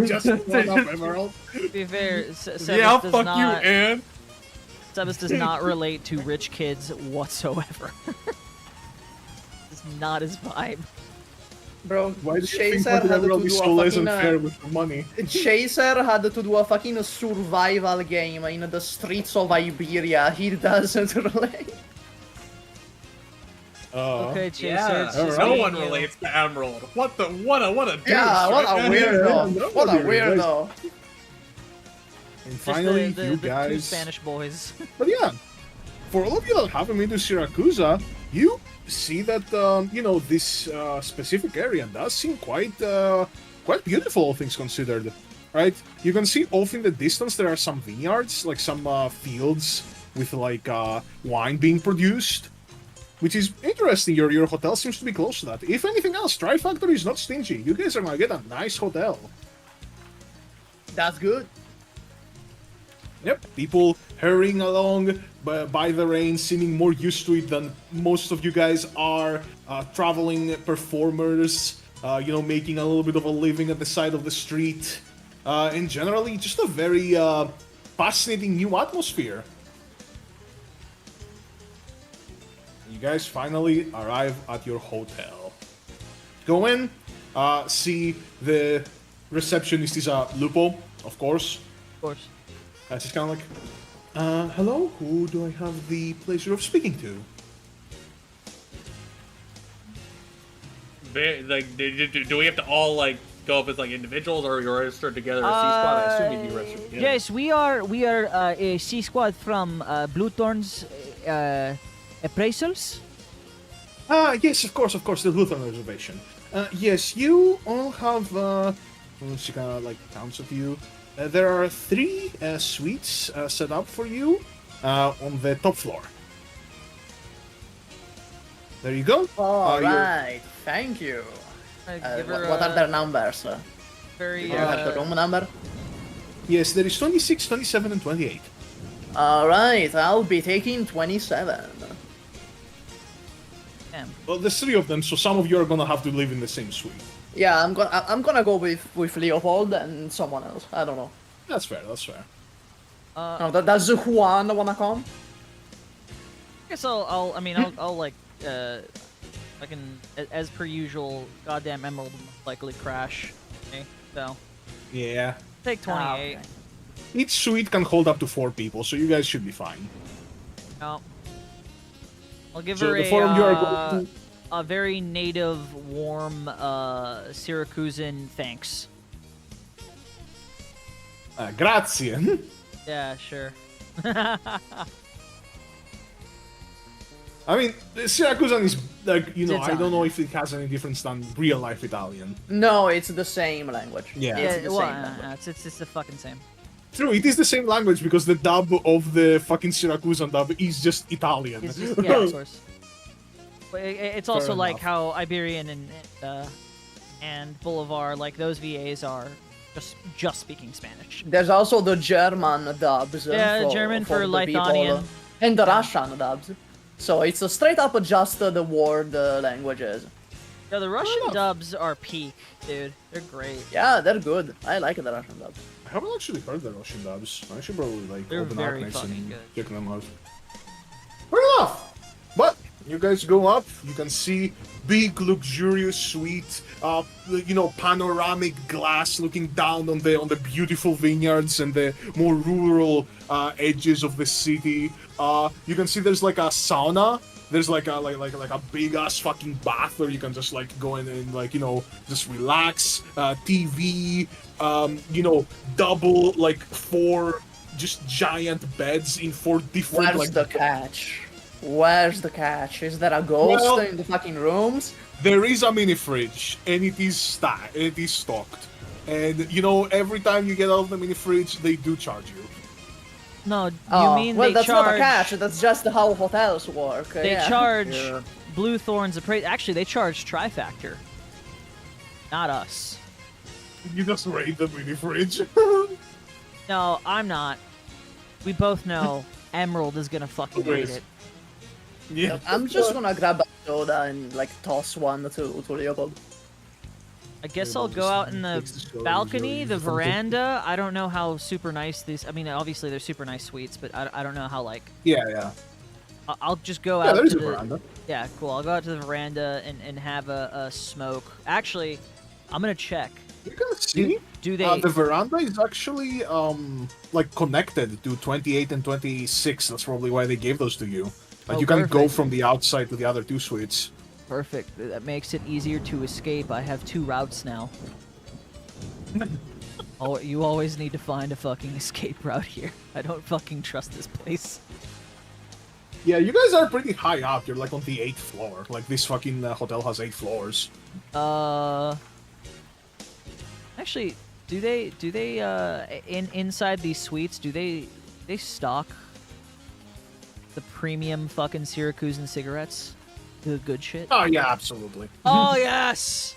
Just one up Emerald. To be fair, Sebas Yeah, does fuck not, you, Ann. Sebas does not relate to rich kids whatsoever. It's not his vibe. Bro, Why do you think Chaser had to Emerald do is a so less fucking unfair with the money? Chaser had to do a fucking survival game in the streets of Iberia. He doesn't relate. Okay, Chaser. Yeah, it's just no me one and you. relates to Emerald. What a douche. Yeah, what a right? weirdo. What a weirdo. And Just finally, the you two guys. Spanish boys. But yeah, for all of you that haven't been to Sirakusa, you see that you know this specific area does seem quite beautiful, all things considered. Right? You can see off in the distance there are some vineyards, like some fields with like wine being produced, which is interesting. Your hotel seems to be close to that. If anything else, Tri Factory is not stingy. You guys are gonna get a nice hotel. That's good. Yep, people hurrying along by the rain, seeming more used to it than most of you guys are. Traveling performers, you know, making a little bit of a living at the side of the street. And generally, just a very fascinating new atmosphere. You guys finally arrive at your hotel. Go in, see the receptionist is Lupo, of course. Of course. Just kind of like, hello, who do I have the pleasure of speaking to? Like, do we have to all like go up as like individuals, or you're registered together as C Squad? I assume you'd be registered together. Yes, we are a C Squad from Bluethorn's appraisals. Yes, of course, the Lutheran reservation. Yes, you all have, she kind of like counts of you. There are 3 suites set up for you on the top floor. There you go. Alright, thank you. Give her, What are their numbers? very, Do you have the room number? Yes, there is 26, 27, and 28. Alright, I'll be taking 27. damn. Well, there's 3 of them, so some of you are gonna have to live in the same suite. Yeah, I'm gonna go with Leopold and someone else. I don't know. That's fair, that's fair. No, does Juan wanna come? I guess I'll like, I can, as per usual, goddamn Emerald will likely crash. Okay, so Yeah. take 28. okay. Each suite can hold up to 4 people, so you guys should be fine. No. I'll give So her the 4 of you are going to... a very native, warm, Sirakusan thanks. Grazie. Yeah, sure. I mean, Sirakusan is like, you know, It's I don't know Italian. if it has any difference than real life Italian. No, it's the same language. Yeah. It's Yeah, the well, same language. it's the fucking same. True, it is the same language because the dub of the fucking Sirakusan dub is just Italian. It's just, yeah, of course. But it's also Fair like enough. how Iberian and Bolivar, like those VAs are just speaking Spanish. There's also the German dubs. Yeah, German for the people, Lithuanian. and the Russian dubs. So it's straight up just the word languages. Yeah, the Russian dubs are peak, dude. They're great. Yeah, they're good. I like the Russian dubs. I haven't actually heard the Russian dubs. I should probably like They're open very Arknights fucking and good. check them out. Fair enough. But you guys go up. You can see big, luxurious suite. You know, panoramic glass looking down on the beautiful vineyards and the more rural edges of the city. You can see there's like a sauna. There's like a big ass fucking bath where you can just like go in and like, you know, just relax. TV. You know, double like 4 just giant beds in 4 different Where's like the catch? Where's the catch? Is there a ghost Well- in the fucking rooms? There is a mini fridge and it is stocked. And you know, every time you get out of the mini fridge, they do charge you. No, you Oh, mean well, they that's charge? not a catch. That's just how hotels work. They yeah. charge Yeah. Blue Thorns appraise. Actually, they charge Trifactor. Not us. You just raid the mini fridge. No, I'm not. We both know Emerald is gonna fucking rate it. Yeah. I'm just gonna grab a soda and like toss one to Leopold. I guess Maybe I'll I'll go just out in the fix the show balcony, usually the or something. veranda. I don't know how super nice these. I mean, obviously they're super nice suites, but I don't know how like. Yeah. I'll just go Yeah, out there is to a the. veranda. Yeah, cool. I'll go out to the veranda and have a smoke. Actually, I'm gonna check. You can see Do they? the veranda is actually like connected to 28 and 26. That's probably why they gave those to you. Like Oh, you can go perfect. from the outside to the other 2 suites. Perfect. That makes it easier to escape. I have 2 routes now. Oh, you always need to find a fucking escape route here. I don't fucking trust this place. Yeah, you guys are pretty high up. You're like on the 8th floor. Like this fucking hotel has 8 floors. Actually, do they inside these suites, do they stock the premium fucking Sirakusan cigarettes? The good shit? Oh yeah, absolutely. Oh, yes!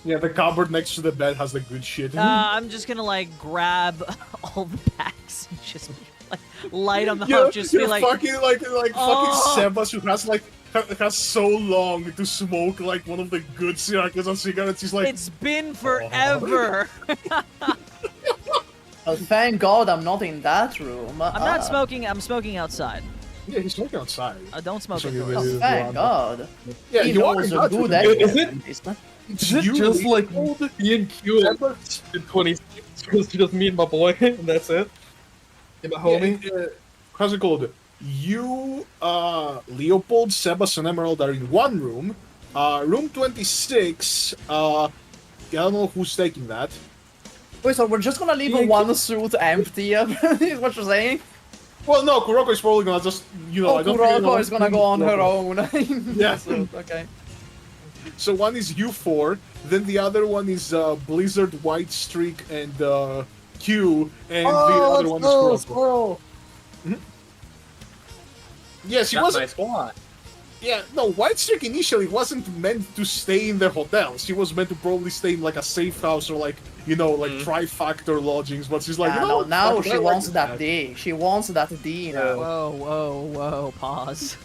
Yeah, the cupboard next to the bed has the good shit. I'm just gonna like grab all the packs and just like light them You're, up. Just be you're like, fucking Oh! fucking Sebas who has like has so long to smoke like one of the good Sirakusan cigarettes. He's like, it's been forever. Oh, thank God I'm not in that room. I'm not smoking. I'm smoking outside. yeah, he's smoking outside. Don't smoke So indoors. you Oh, thank God. Yeah, He you are knows in a touch good with egg. Is it- It's Is it you, just like Leopold, me and Q and Sebas, 26? It's just me and my boy, and that's it? And my homie? Yeah, how's it called? You, Leopold, Sebas, and Emerald are in one room. Room 26, I don't know who's taking that. Wait, so we're just gonna leave one suit empty? Is what you're saying? Well, no, Kuroko is probably gonna just, you know, Oh, I don't think Kuroko anyone- is gonna go on her own. Yeah. So, okay. So one is U4, then the other one is Blizzard, White Streak, and Q, and the other one is Kuroko. Yes, he That's wasn't. my squad. Yeah, no, White Streak initially wasn't meant to stay in the hotels. He was meant to probably stay in like a safe house or like, you know, like Tri-Factor lodgings. But she's like, Yeah, you know, no, what, now fuck it, she I like wants this that guy. D. She wants that D now. Whoa, pause.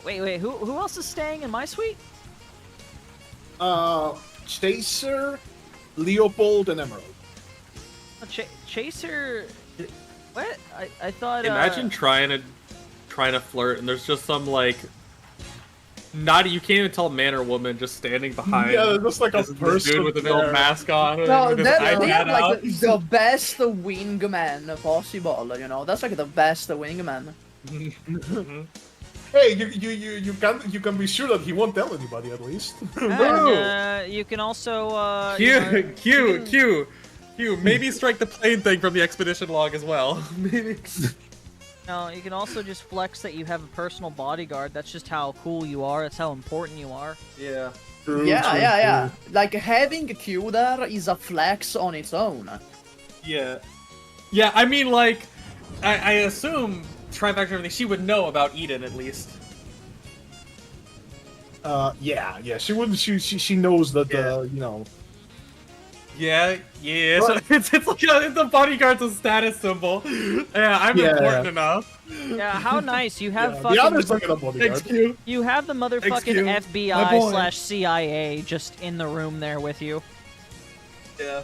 Wait, who else is staying in my suite? Chaser, Leopold, and Emerald. Oh, Chaser. What? I thought. Imagine trying to flirt, and there's just some like, not you can't even tell man or woman just standing behind. Yeah, there's just like a this person dude with a there. little mask on. No, with his they iPad have like out. the best wingman possible, you know? That's like the best wingman. Hey, you can be sure that he won't tell anybody at least. And, you can also. Q. You maybe strike the plane thing from the expedition log as well. Maybe. No, you can also just flex that you have a personal bodyguard. That's just how cool you are. That's how important you are. Yeah. Yeah. Like, having Q there is a flex on its own. Yeah. Yeah, I mean, like, I assume, Trifactor everything, she would know about Eden at least. Yeah. She wouldn't. She knows that. You know. Yeah. So it's like the bodyguard's a status symbol. Yeah, I'm important enough. Yeah, how nice. You have The fucking... others look at a bodyguard. XQ. You have the motherfucking XQ, my boy. FBI/CIA just in the room there with you. Yeah.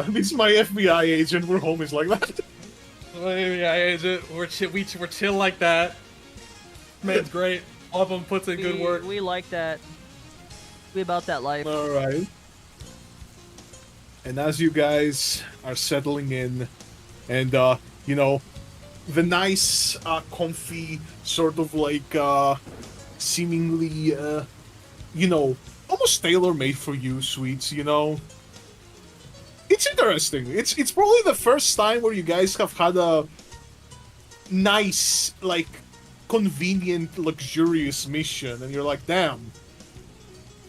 This is my FBI agent. We're homies like that. Yeah, agent. We're chill like that. Man's great. All of them puts in good work. We like that. We about that life. All right. And as you guys are settling in, and you know, the nice, comfy, sort of like seemingly, you know, almost tailor-made for you suites, you know. It's interesting. It's probably the first time where you guys have had a nice, like, convenient, luxurious mission, and you're like, damn.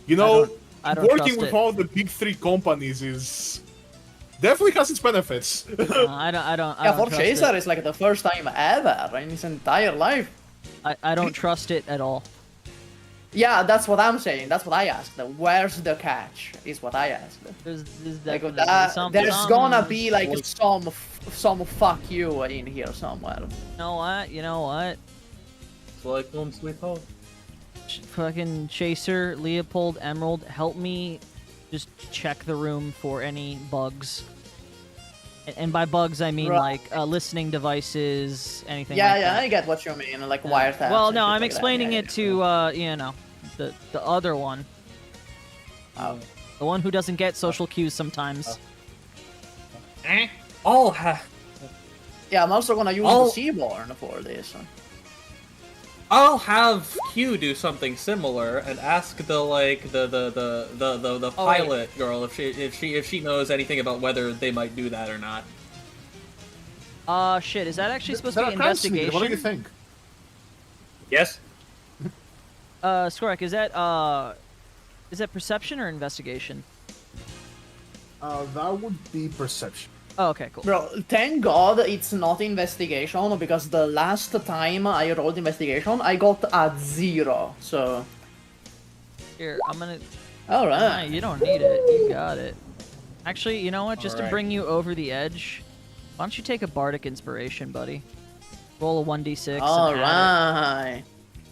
You know, I don't working trust with it. all the big three companies is definitely has its benefits. I don't Yeah, for trust Chaser, it. it's like the first time ever in his entire life. I don't trust it at all. Yeah, that's what I'm saying. That's what I asked. Where's the catch? Is what I asked. There's Like, definitely there's gonna be like some fuck you in here somewhere. You know what? It's like home sweet home. Fucking Chaser, Leopold, Emerald, help me just check the room for any bugs. And by bugs, I mean Right. like listening devices, anything Yeah, like yeah, that. I get what you mean, like wiretaps. Well, and no, shit I'm like explaining that. it to, you know, the other one. Oh. The one who doesn't get social cues sometimes. Yeah, I'm also gonna use I'll- the Seaborn for this. I'll have Q do something similar and ask the Oh, wait. pilot girl if she knows anything about whether they might do that or not. Shit, is that actually supposed to be They're constantly- investigation? What do you think? Yes. Skorek, is that perception or investigation? That would be perception. Oh, okay, cool. Bro, thank God it's not investigation, because the last time I rolled investigation, I got a 0, so... Here, I'm gonna... Alright. Nah, you don't need it. You got it. Actually, you know what? Just to Alright. bring you over the edge, why don't you take a bardic inspiration, buddy? Roll a 1d6. and add Alright.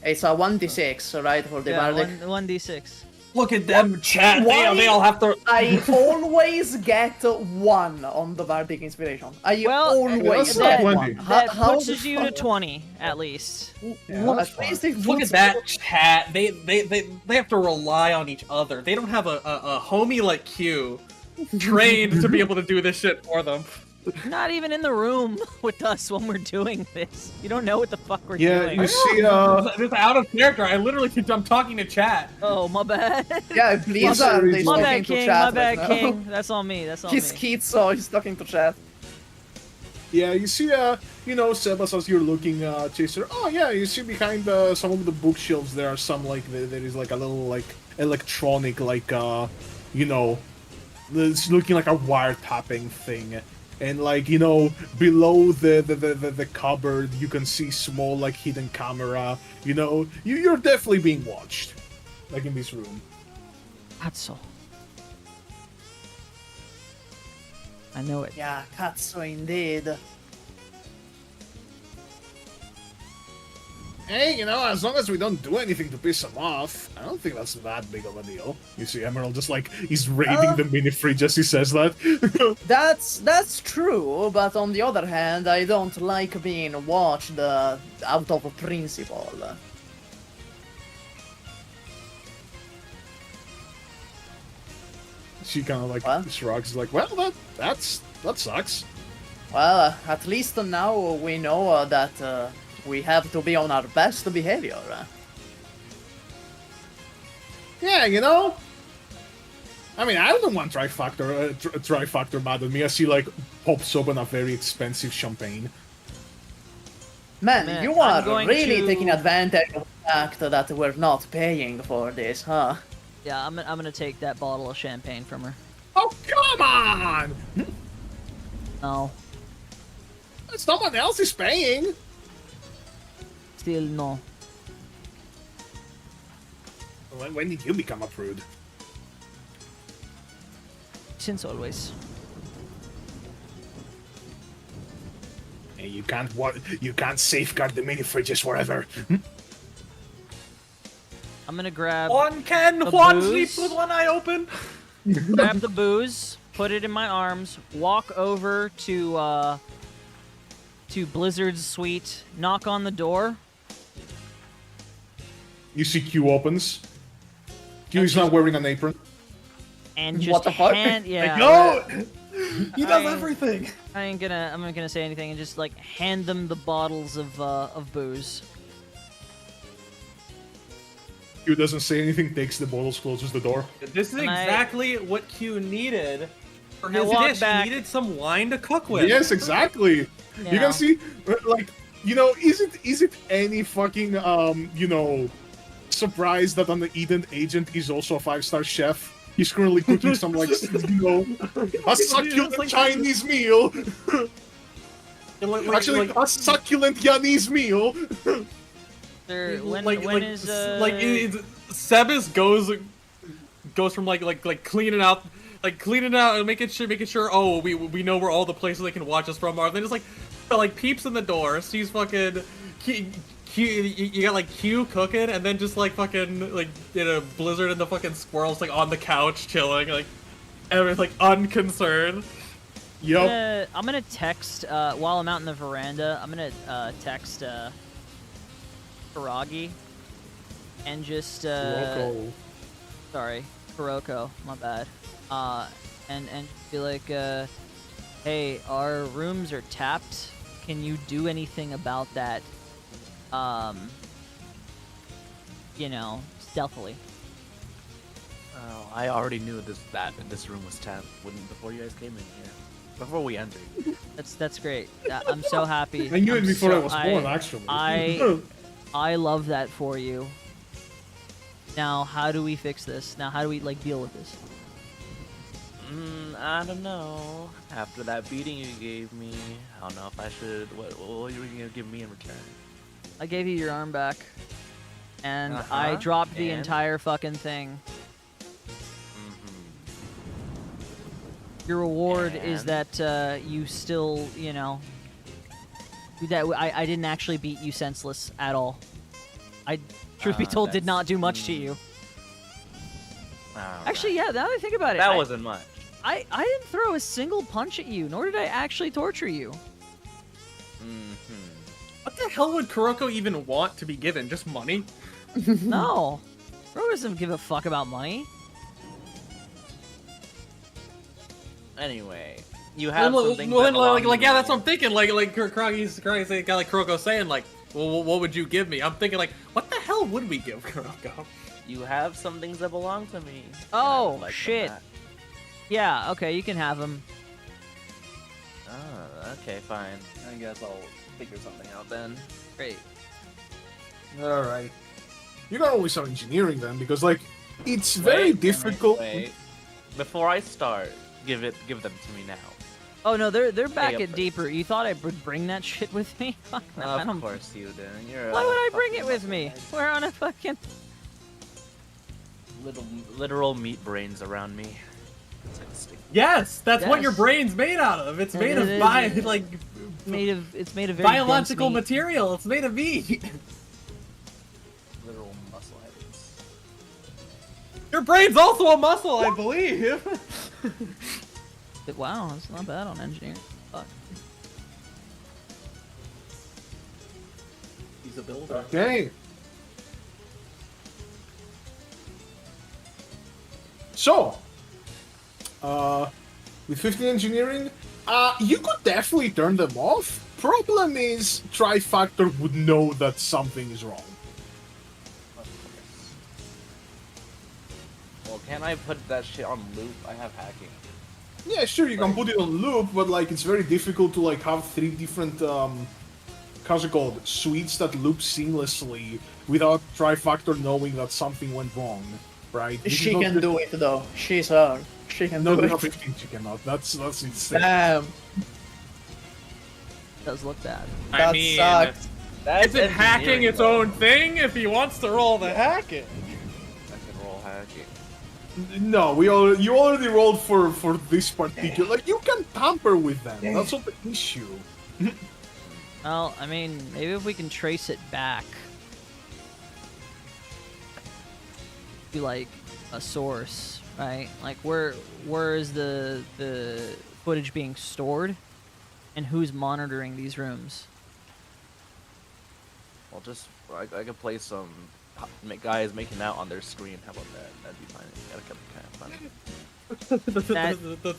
It's a 1d6, right, for it. the Yeah, bardic? 1d6. Look at them, chat. Why? They all have to. I always get 1 on the bardic inspiration. I Well, always that's get not 1. plenty. That How pushes the you to fuck- 20, at least. At least it Look puts at that me- chat. They have to rely on each other. They don't have a homie like Q trained to be able to do this shit for them. Not even in the room with us when we're doing this. You don't know what the fuck we're Yeah, doing. you see, This out of character. I literally I'm talking to chat. Oh, my bad. Yeah, Blizzard is My talking bad, to King. chat My bad, right now. King. That's on me. That's on He's me. schizo, he's talking to chat. yeah, you see, you know, Sebas, as you're looking, Chaser. Oh yeah, you see behind some of the bookshelves there are some like there is like a little like electronic like you know, it's looking like a wiretapping thing. And like, you know, below the cupboard, you can see small like hidden camera. You know, you're definitely being watched, like in this room. Katsu. I know it. Yeah, Katsu indeed. Hey, you know, as long as we don't do anything to piss him off, I don't think that's that big of a deal. You see Emerald just like, he's raiding the mini fridge as he says that. That's true, but on the other hand, I don't like being watched out of principle. She kind of like What? shrugs, like, well, that sucks. Well, at least now we know that we have to be on our best behavior. Yeah, you know, I mean, I don't want Trifactor mad at me as he, like, pops open a very expensive champagne. Man, you I'm are going really to- taking advantage of the fact that we're not paying for this, huh? Yeah, I'm gonna take that bottle of champagne from her. Oh, come on! No. Someone else is paying! Still no. When did you become a prude? Since always. Hey, you can't safeguard the mini fridges forever. I'm gonna grab One can, the one booze. sleeps with one eye open. grab the booze, put it in my arms, walk over to Blizzard's suite, knock on the door. You see Q opens. Q is not wearing an apron. And just What the fuck? hand, yeah. Go! He does I- everything. I'm not gonna say anything and just like hand them the bottles of booze. Q doesn't say anything, takes the bottles, closes the door. This is And I- exactly what Q needed for I his walk dish. back- He needed some wine to cook with. Yes, exactly. Yeah. You can see, like, is it any fucking surprise that an Eden agent is also a 5-star chef? He's currently cooking some like a succulent Chinese meal. Actually, a succulent Yanese meal. When is Sebas goes from like cleaning out and making sure oh we know where all the places they can watch us from are. Then just like peeps in the door, sees fucking Q, you got like Q cooking, and then just like fucking like in a Blizzard and the fucking squirrels like on the couch chilling, like everyone's like unconcerned. Yep. I'm gonna text while I'm out in the veranda. I'm gonna text Karagi and just Kuroko. sorry, Kuroko, my bad. And be like, hey, our rooms are tapped. Can you do anything about that? Stealthily. Oh, I already knew this room was tapped before you guys came in here. Before we entered. That's great. I'm so happy. I knew it I'm before I so- was born, actually. I love that for you. Now, how do we fix this? Now, how do we deal with this? I don't know. After that beating you gave me, I don't know if I should. What were you gonna give me in return? I gave you your arm back, and I dropped the and? entire fucking thing. Your reward is And? that you still, that I didn't actually beat you senseless at all. I, truth be told, did that's- not do much to you. Alright. Actually, yeah, now that I think about it, that wasn't much. I didn't throw a single punch at you, nor did I actually torture you. What the hell would Kuroko even want to be given? Just money? No. Bro doesn't give a fuck about money. Anyway, you have Well, something. yeah, that's what I'm thinking. Like Karagi's got like Kuroko saying like, well, what would you give me? I'm thinking like, what the hell would we give Kuroko? You have some things that belong to me. Oh, and I'd like them shit. back. Yeah, okay, you can have them. Oh, okay, fine. I guess I'll figure something out then. Great. Alright. You can always start engineering then, because it's very difficult. Wait. Before I start, give them to me now. Oh no, they're back up at first. deeper. You thought I would bring that shit with me? Fuck no, I Of don't. course you did. You're Why a would I bring fucking it with me? musclehead. We're on a fucking. Literal meat brains around me. It's like stick. Yes, that's what your Yes. brain's made out of. It's made It of is. It's made of very biological dense meat. material. It's made of meat. Literal muscleheads. Your brain's also a muscle, I believe. Wow, that's not bad on engineering. Fuck. He's a builder. Okay. So, with 15 engineering, you could definitely turn them off. Problem is, Trifactor would know that something is wrong. Well, Can I put that shit on loop? I have hacking. Yeah, sure, you can put it on loop, but like it's very difficult to like have 3 different how's it called, suites that loop seamlessly without Trifactor knowing that something went wrong, right? This She is not can the- do it though. She's her. She can No, do no, it. 15 she cannot. That's insane. Damn. Does look bad. I That mean, sucks. That's isn't hacking engineering, its though. own thing if he wants to roll the hacking? I can roll hacking. No, you already rolled for this particular. Like you can tamper with them. That's not the issue. Well, I mean, maybe if we can trace it back to like a source, right? Like where is the footage being stored, and who's monitoring these rooms? Well, just I could play some guys making out on their screen. How about that? That'd be fine. That'd be kind of fun.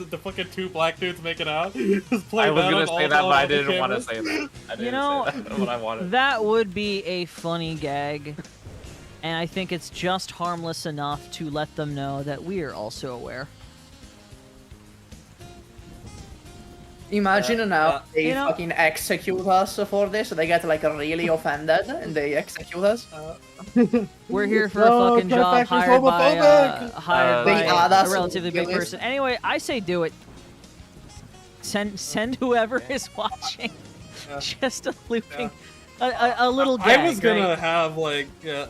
The fucking 2 black dudes making out. Just play I was that gonna on say all- that, on but I all the didn't want to cameras. say that. I didn't know, say that. What I wanted. That would be a funny gag, and I think it's just harmless enough to let them know that we are also aware. Imagine now they you know- fucking execute us for this. They get like really offended and they execute us. We're here for No, a fucking job Trifactor's hired by homophobic. hired They by add a us relatively big to the person. Anyway, I say do it. Send whoever is watching just a looping, a little gag. I was gonna right? have like, I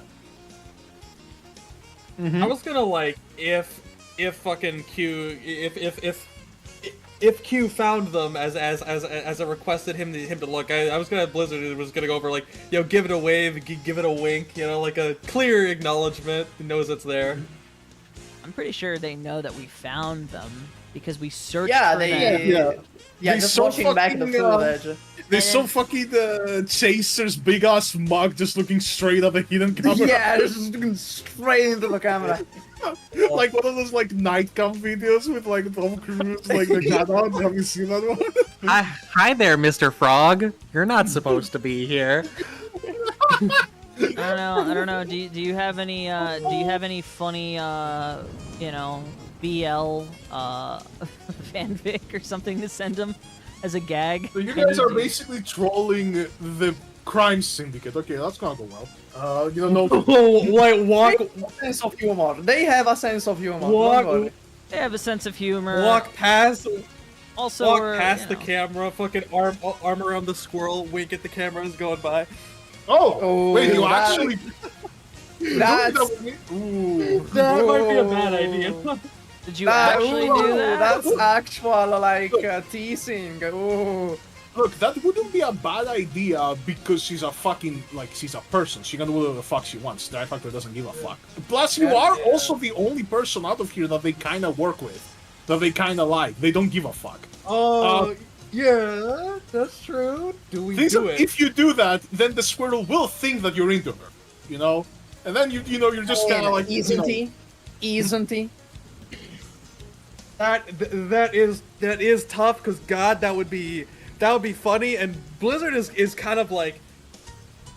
was gonna like if fucking Q if Q found them as I requested him to look, I was gonna have Blizzard was gonna go over like, yo, give it a wave, give it a wink, you know, like a clear acknowledgement. He knows it's there. I'm pretty sure they know that we found them because we searched Yeah, for they. them. Yeah, They just so watching back the fucking, footage. There's some fucking Chaser's big ass mug just looking straight at the hidden camera. Yeah, just looking straight into the camera. Like one of those like nightcam videos with like Tom Cruise like the cutout. Have you seen that one? Hi there, Mr. Frog. You're not supposed to be here. I don't know. Do you have any funny BL fanfic or something to send them as a gag? So you Can guys are do- basically trolling the crime syndicate. Okay, that's gonna go well. You don't know. Oh, wait, walk Sense of humor. They have a sense of humor. What? Don't worry. They have a sense of humor. past Also, walk we're, past you the know, camera, fucking arm around the squirrel, wink at the camera as going by. Oh, wait, you that- actually. That's Ooh. That might be a bad idea. Did you actually do that? That's actual like teasing. Ooh. Look, that wouldn't be a bad idea because she's a fucking, like, she's a person. She can do whatever the fuck she wants. The Factor doesn't give a fuck. Plus, you are also the only person out of here that they kind of work with. That they kind of like. They don't give a fuck. Oh, yeah, that's true. Do we Things do that it? if you do that, then the squirrel will think that you're into her. You know? And then you're just kind of like... Isn't he? Isn't he? That is tough because God, that would be funny. And Blizzard is kind of like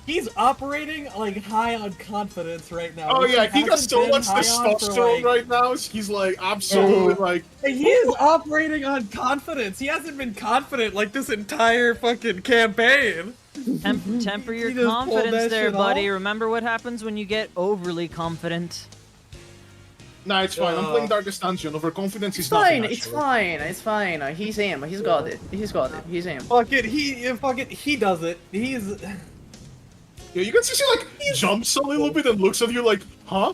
he's operating like high on confidence right now. Oh which yeah, he got hasn't so been much high on for, testosterone like- right now. He's like absolutely like... He is operating on confidence. He hasn't been confident like this entire fucking campaign. Temper your He just pulled confidence that there, shit buddy. off. Remember what happens when you get overly confident. Nah, it's fine. I'm playing Darkest Dungeon. Overconfidence is It's fine. nothing, It's actually. fine. It's fine. He's him. He's got it. He's got it. He's him. Fuck it, he does it. He's Yeah, you can see she like jumps a little bit and looks at you like, huh?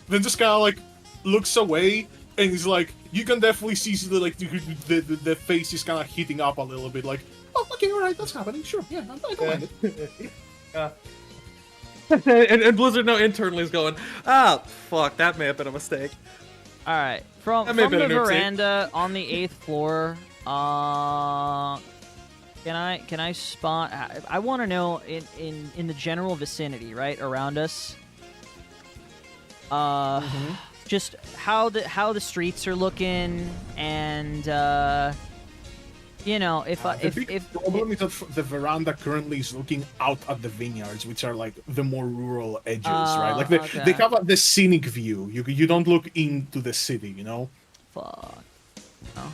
Then just kind of like looks away and he's like, you can definitely see the face is kind of heating up a little bit. Like, oh, okay, all right, that's happening. Sure, yeah, I don't mind it. and Blizzard now internally is going, fuck, that may have been a mistake. All right, from That may have the been an oopsie. veranda on the 8th floor. Can I spot? I want to know in the general vicinity, right around us. Just how the streets are looking and You know, if The big problem is that the veranda currently is looking out at the vineyards, which are like the more rural edges, right? Like they okay. have the scenic view. You don't look into the city, you know? Fuck. Oh.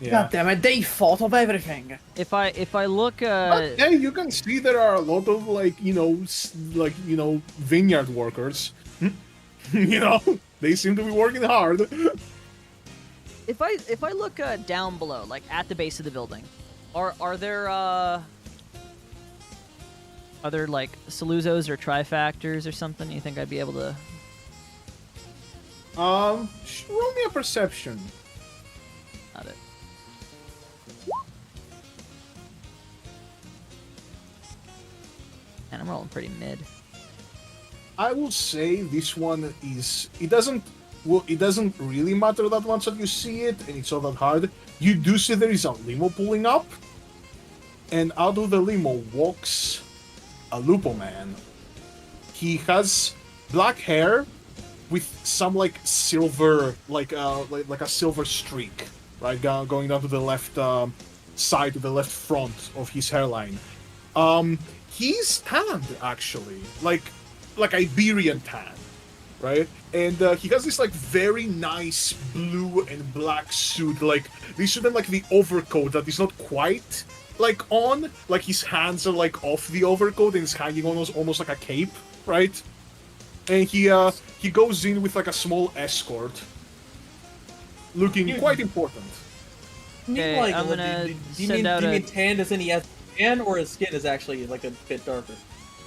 Yeah. God damn it, they thought of everything. If I look But hey, you can see there are a lot of vineyard workers. You know, they seem to be working hard. if I look down below, like at the base of the building, are there like Saluzos or Trifactors or something? You think I'd be able to? Roll me a perception. Got it. And I'm rolling pretty mid. I will say this one is. It doesn't really matter that much that you see it, and it's not that hard. You do see there is a limo pulling up, and out of the limo walks a Lupo man. He has black hair with some like silver, like a silver streak, right, going down to the left side, to the left front of his hairline. He's tanned actually, like Iberian tan, right? And he has this like very nice blue and black suit, like this suit and like the overcoat that is not quite like on, like his hands are like off the overcoat and it's hanging almost like a cape, right? And he goes in with like a small escort, looking quite important. Okay, Like, I'm gonna do you send mean, out do you a. mean tanned as in he has tan, or his skin is actually like a bit darker?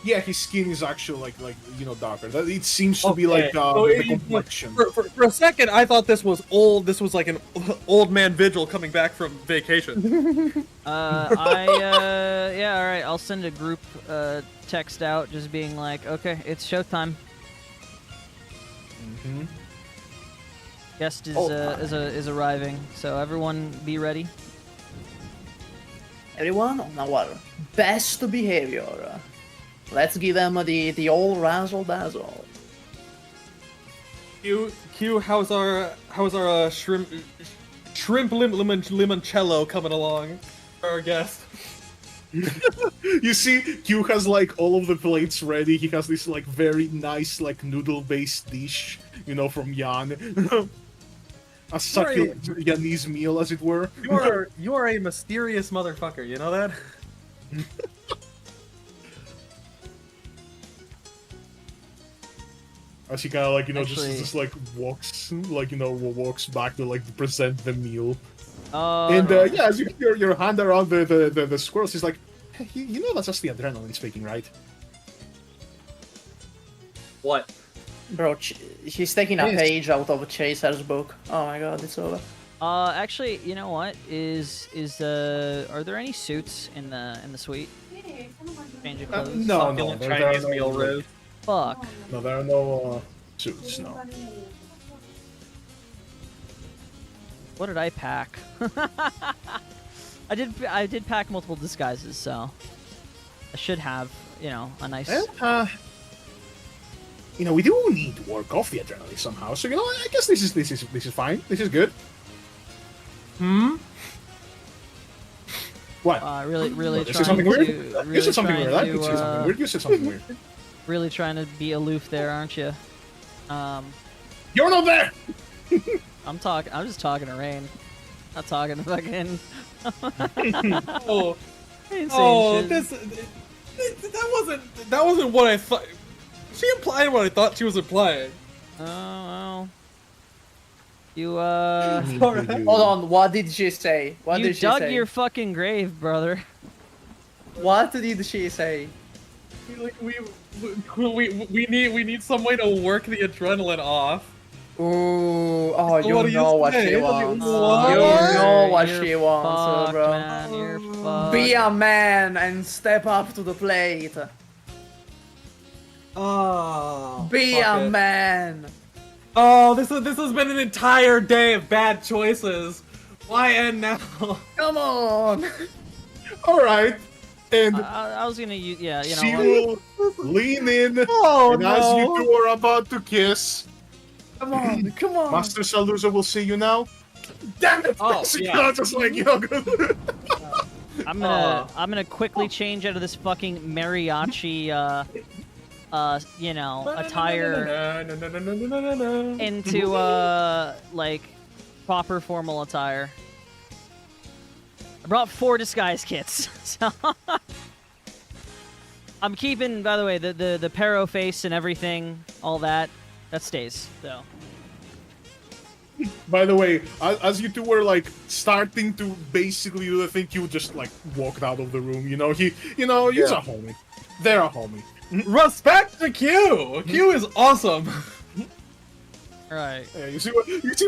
Yeah, his skin is actually like darker. It seems to be like So the complexion. For a second, I thought this was old. This was like an old man vigil coming back from vacation. Yeah, all right. I'll send a group text out, just being like, okay, it's showtime. Mhm. Guest is arriving, so everyone be ready. Everyone on our best behavior. Let's give them the old razzle dazzle. Q, how's our shrimp limoncello coming along? Our guest. You see, Q has like all of the plates ready. He has this like very nice like noodle-based dish, from Yan. A succulent Yanese meal, as it were. You are a mysterious motherfucker. You know that? As he kind of like Actually- just like walks walks back to like present the meal. And Yeah, as you put your hand around the squirrels, he's like, hey, that's just the adrenaline speaking, right? What? Bro, he's taking a page out of Chaser's book. Oh my god, it's over. actually, you know what? Are there any suits in the suite? Change of clothes. No, Succulent there are Chinese no- meal roast. Fuck. No, there are no suits. No. What did I pack? I did pack multiple disguises, so I should have, a nice. Well, we do need to work off the adrenaline somehow. So I guess this is fine. This is good. What? Really You trying said something weird? to. You said something trying weird. I to, did say something weird. You said something weird. Really trying to be aloof there, aren't you? You're not there. I'm just talking to Rain. Not talking to fucking. Oh, I ain't saying shit. that wasn't what I thought. She implied what I thought she was implying. Oh well. You Hold on, what did she say? What you did she dug say? your fucking grave, brother. What did she say? We need some way to work the adrenaline off. Ooh, What do you know what say? she What do you wants. want? You know what You're she wants, fucked, bro. Man, you're fucked. Be a man and step up to the plate. Oh, Be fuck a it. man. Oh, this has been an entire day of bad choices. Why end now? Come on. All right. And I was gonna use, yeah, she what? will lean in, Oh and as you two are about to kiss, Come on. Master Salusa will see you now. Damn it! Oh, She yeah. can't just like, you know, I'm gonna quickly change out of this fucking mariachi, you know, attire into like proper formal attire. I brought 4 disguise kits, so I'm keeping. By the way, the Pero face and everything, all that stays. So. By the way, as you two were like starting to basically do the thing, you just like walked out of the room. You know, he's a homie. They're a homie. Respect to Q. Q is awesome. Right. Yeah, you see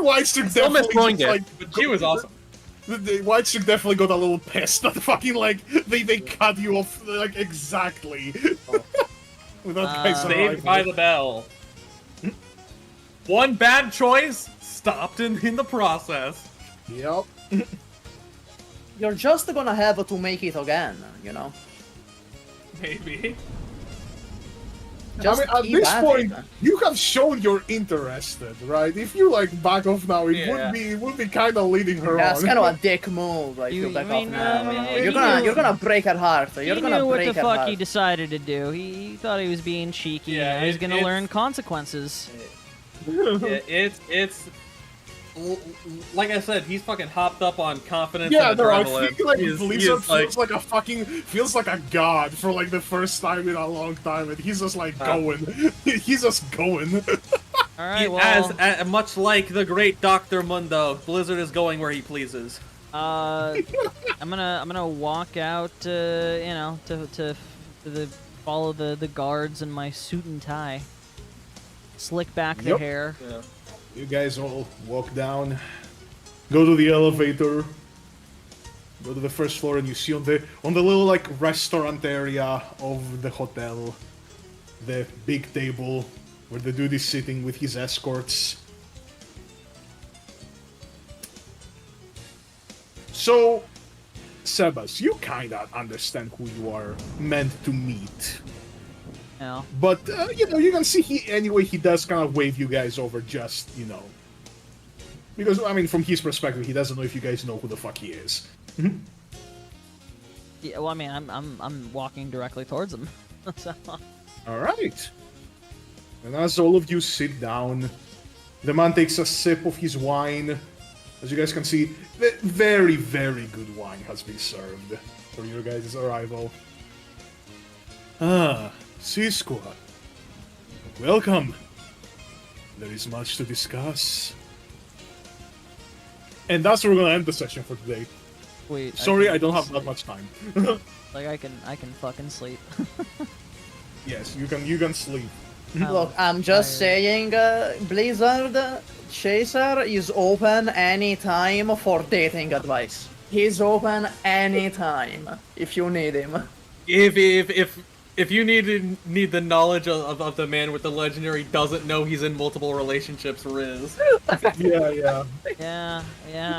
White Stick Still definitely misspelling just, it. like But Q is awesome. the White Stick definitely got a little pissed that fucking like they cut you off like exactly. With that guy's Saved arrival. by the bell. One bad choice stopped in the process. Yep. You're just gonna have to make it again, you know? Maybe. Just I mean, at keep this at point, it. you have shown you're interested, right? If you like back off now, it Yeah. would be kind of leading her That's on. kind of a dick move, like You- you back I mean, off now. You know? he You're gonna knew- break her heart. You're He gonna knew what break the her fuck heart. he decided to do. He thought he was being cheeky. Yeah, and he was gonna it's- learn consequences. Yeah, it's like I said, he's fucking hopped up on confidence Yeah, and no, I adrenaline. think like He is Blizzard like, feels like a god for like the first time in a long time, and he's just like going. He's just going. All right, well, as much like the great Dr. Mundo, Blizzard is going where he pleases. I'm gonna walk out, you know, to follow the guards in my suit and tie, slick back the Yep. hair. Yeah. You guys all walk down, go to the elevator, go to the first floor, and you see on the little like restaurant area of the hotel, the big table where the dude is sitting with his escorts. So, Sebas, you kinda understand who you are meant to meet. You know, But, you know, you can see he does kind of wave you guys over just, you know. Because, I mean, from his perspective, he doesn't know if you guys know who the fuck he is. yeah. Well, I mean, I'm walking directly towards him. So, Alright. And as all of you sit down, the man takes a sip of his wine. As you guys can see, very, very good wine has been served for your guys' arrival. Ah, Cisco. Welcome. There is much to discuss. And that's where we're gonna end the session for today. wait. Sorry, I can don't have that sleep. much time. Like I can fucking sleep. Yes, you can sleep. Look, I'm just saying, Blizzard Chaser is open anytime for dating advice. He's open anytime if you need him. If you need the knowledge of the man with the legendary doesn't know he's in multiple relationships, Riz. Yeah. Yeah.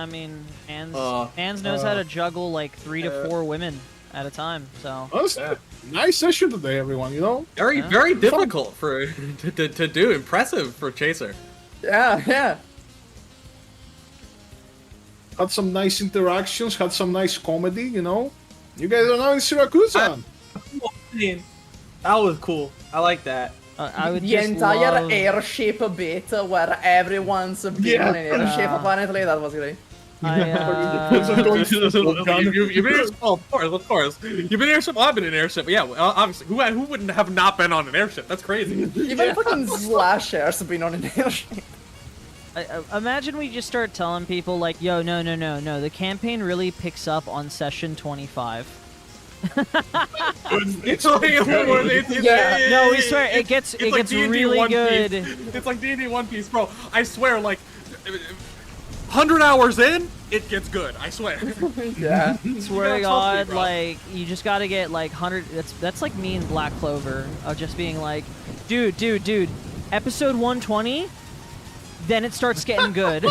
I mean, Uh, Hans knows how to juggle like 3 to 4 women at a time. So. Honestly, nice session today, everyone, you know? Very difficult to do. Impressive for Chaser. Yeah. Had some nice interactions, had some nice comedy, you know? You guys are now in Sirakusa. That was cool. I like that. I would The just entire love... airship bit where everyone's been on an airship, apparently, that was great. You've been airship, of course. You've been airship. Well, I've been in airship. Yeah, obviously. Who wouldn't have not been on an airship? That's crazy. Even fucking Slasher's been on an airship. Imagine we just start telling people like, yo, no, the campaign really picks up on session 25. It's like, No, we swear it gets it's like D&D really One good. Piece. It's like D&D One Piece, bro. I swear, like 100 hours in, it gets good. I swear. Yeah. Swear to trust me, God, bro. like you just gotta get like 100. That's like me and Black Clover of just being like, dude, episode 120, then it starts getting good.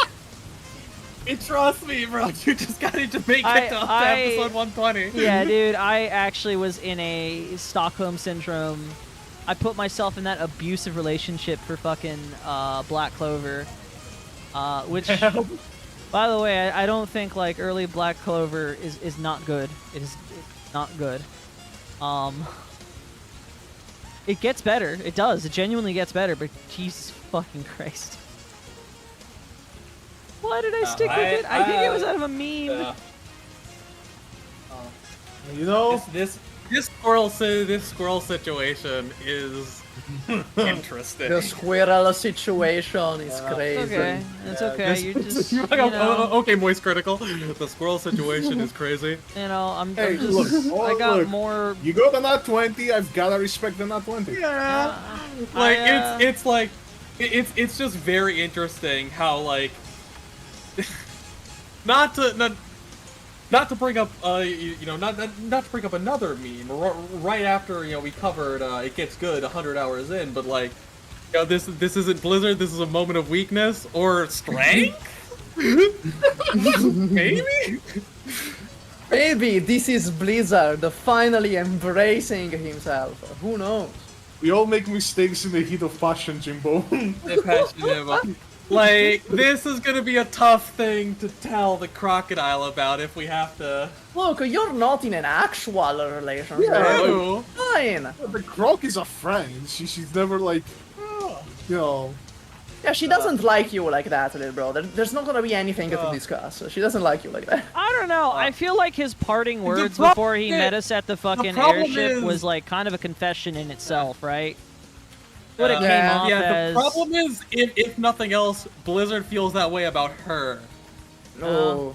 Trust me, bro. You just got to make it to episode 120. Yeah, dude, I actually was in a Stockholm syndrome. I put myself in that abusive relationship for fucking Black Clover, which By the way, I don't think like early Black Clover is not good. It's not good. It gets better. It does. It genuinely gets better. But Jesus fucking Christ. Why did I stick with it? I think it was out of a meme. You know, This squirrel situation is interesting. The squirrel situation is It's crazy. okay. It's okay. You just, you Oh, know, okay, Moist Critical. The squirrel situation is crazy. you know, I'm hey, just, look, I got look. more. You got the nat 20. I've gotta respect the nat 20. Yeah. Like it's like it's just very interesting how like not to bring up not to bring up another meme right after we covered it gets good 100 hours in, but like this isn't Blizzard, this is a moment of weakness or strength. Maybe Maybe this is Blizzard finally embracing himself. Who knows? We all make mistakes in the heat of passion, Jimbo. like this is gonna be a tough thing to tell the crocodile about if we have to. Look, you're not in an actual relationship. Yeah. Ooh. Fine. The croc is a friend. She's never like, you know. Yeah, she doesn't like you like that, little bro. There's not gonna be anything to discuss. She doesn't like you like that. I don't know. I feel like his parting words problem before he met us at the fucking problem airship is- was like kind of a confession in itself, right? What it came Yeah. off as. The problem is, if nothing else, Blizzard feels that way about her. No.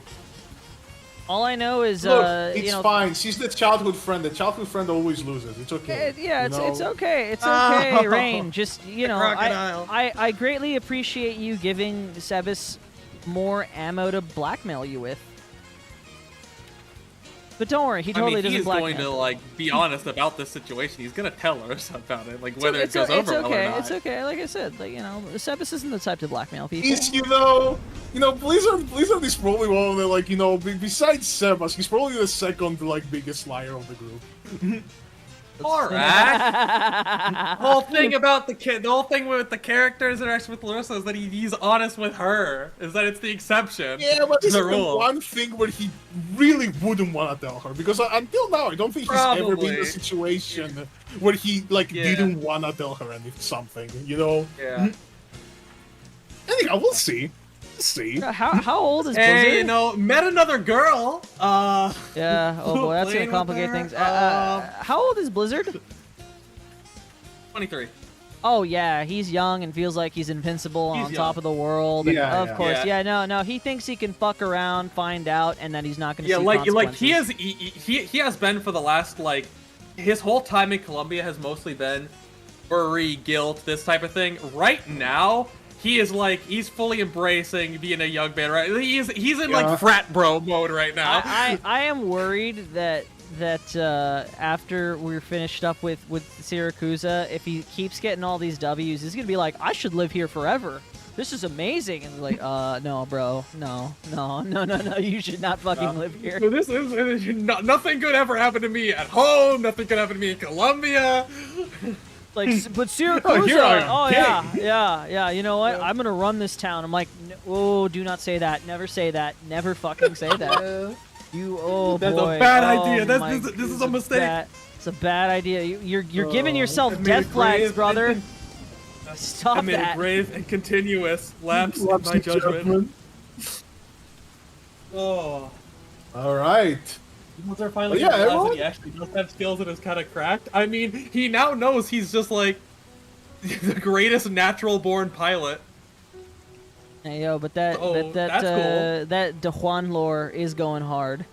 All I know is, Look, you it's know, fine. She's the childhood friend. The childhood friend always loses. It's okay. yeah, you it's know? okay. It's okay, Rain. Just crocodile. I greatly appreciate you giving Sebas more ammo to blackmail you with. But don't worry, he totally doesn't he's blackmail. going to like be honest about this situation. He's gonna tell her about it, like whether it it's goes over well or not. It's okay. Like I said, like Sebas isn't the type to blackmail people. He's, you know, Blizzard is probably one of the, like, besides Sebas, he's probably the second, like, biggest liar of the group. Alright. The whole thing about the whole thing with the characters interaction with Larissa is that he's honest with her. Is that it's the exception? Yeah, but this the is the rule. one thing where he really wouldn't want to tell her, because until now, I don't think he's ever been in Probably. a situation where he, like, Yeah. didn't want to tell her something, you know? Yeah. Anyhow, we'll see. We'll see. How old is Blizzard? Hey, met another girl. Yeah. Oh boy, that's playing gonna with complicate her, things. How old is Blizzard? 23. Oh yeah, he's young and feels like he's invincible He's on young. top of the world. And Yeah, of yeah. course, Yeah. no, he thinks he can fuck around, find out, and that he's not gonna Yeah, see like consequences. he has been for the last his whole time in Colombia has mostly been worry, guilt, this type of thing. Right now, he is he's fully embracing being a young man. Right, he's in like frat bro mode right now. I am worried that after we're finished up with Sirakusa, if he keeps getting all these W's, he's gonna be like, I should live here forever. This is amazing. And like, no, bro, no, you should not fucking live here. So this is nothing good ever happened to me at home. Nothing good happened to me in Colombia. Like, but Sirakusa, Oh, here I am. yeah. You know what? I'm gonna run this town. I'm like, oh, do not say that. Never say that. Never fucking say that. You, That's boy. a bad Oh idea. my- This is a mistake. It's a bad idea. You're giving yourself I've made death a flags, grave brother. and- Stop I made that. a grave and continuous lapse in my judgment. Oh. All right. Once they're finally Well, yeah, realized that everyone- he actually does have skills and is kind of cracked. I mean, he now knows he's just like the greatest natural-born pilot. Hey, yo, but that that's cool. that De Juan lore is going hard.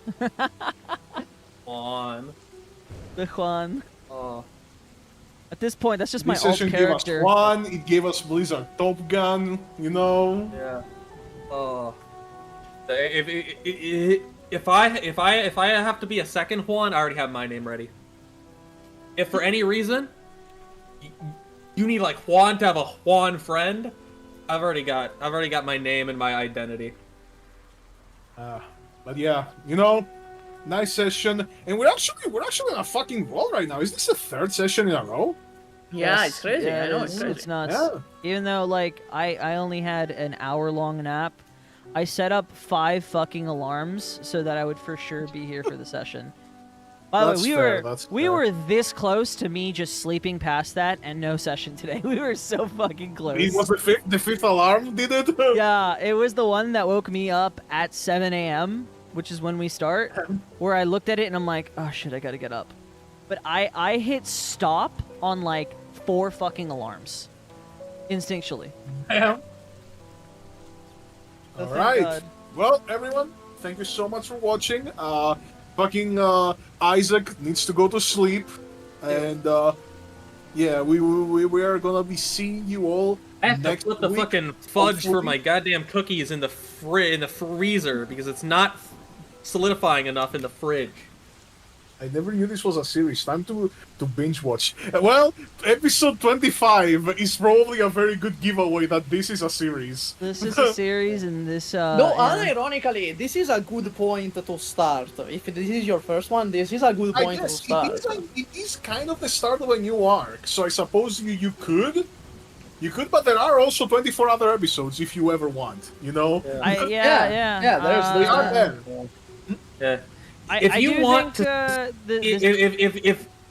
On. De Juan. Oh. At this point, that's just This my alt session gave us character. one. It gave us Blizzard Top Gun. You know. Yeah. Oh. If I have to be a second Juan, I already have my name ready. If for any reason you need like Juan to have a Juan friend, I've already got my name and my identity. But yeah, nice session, and we're actually on a fucking roll right now. Is this the third session in a row? Yeah, Yes, it's crazy. yeah, I know it's it's crazy. nuts. Yeah. Even though like I only had an hour-long nap, I set up 5 fucking alarms so that I would for sure be here for the session. By the way, we were this close to me just sleeping past that and no session today. We were so fucking close. It was the fifth alarm, did it? Yeah, it was the one that woke me up at 7 a.m., which is when we start, where I looked at it and I'm like, oh shit, I gotta get up. But I hit stop on like 4 fucking alarms. Instinctually. Damn. Oh, Alright. Well, everyone, thank you so much for watching. Fucking Isaac needs to go to sleep. And yeah, we are gonna be seeing you all I have to next put the week. fucking fudge for Hopefully. my goddamn cookies in the freezer because it's not solidifying enough in the fridge. I never knew this was a series. Time to binge watch. Well, episode 25 is probably a very good giveaway that this is a series. This is a series, and this. No, yeah. unironically, this is a good point to start. If this is your first one, this is a good I point to guess start. it is kind of the start of a new arc, so I suppose you could, but there are also 24 other episodes if you ever want, you know? Yeah. There's They are there. Yeah. I If you do want think,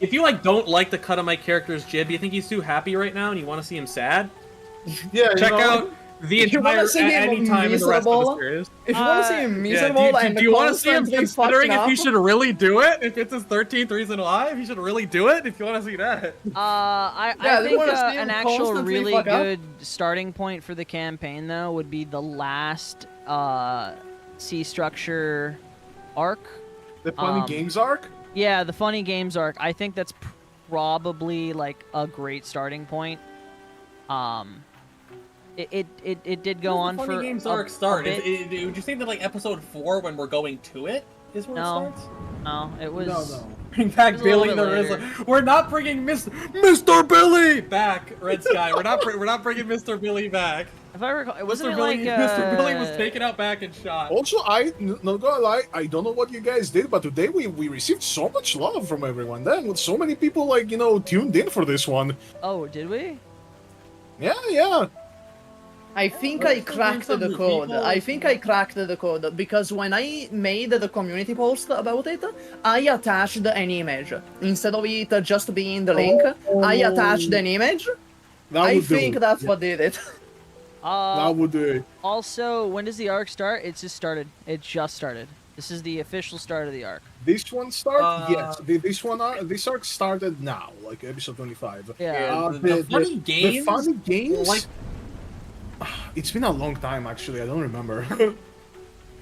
if you like don't like the cut of my character's jib, you think he's too happy right now and you want to see him sad, Yeah, check out the If you wanna entire see him anytime in the rest of the miserable, series. If you want to see him Yeah, miserable and do you want to see him constantly considering fucking if he up, should really do it? If it's his 13th reason why, if he should really do it? If you want to see that. I Yeah, they think wanna see an him actual constantly really fuck up. good starting point for the campaign, though, would be the last C structure arc. The Funny Games arc? Yeah, the Funny Games arc. I think that's probably like a great starting point. It did go on Funny for Games a, arc start. a bit. Would you think that like episode 4 when we're going to it is where No. it starts? No, it was. No. Bring back It was a little Billy bit the later. Rizzler. We're not bringing Mr. Billy back. Red Sky. We're not bringing Mr. Billy back. If I recall, wasn't it Billy, like Mr. Billy was taken out back and shot. Also, not gonna lie, I don't know what you guys did, but today we received so much love from everyone. Then, with so many people, like, you know, tuned in for this one. Oh, did we? Yeah. I think I cracked the some code. people- I think I cracked the code because when I made the community post about it, I attached an image instead of it just being the link. I attached an image. That I would do think it. that's what did it. That would do it. Also, when does the arc start? It just started. It just started. This is the official start of the arc. This one started? Yes. This arc started now, like episode 25. Yeah. The funny games. The Funny Games? Like, It's been a long time, actually. I don't remember.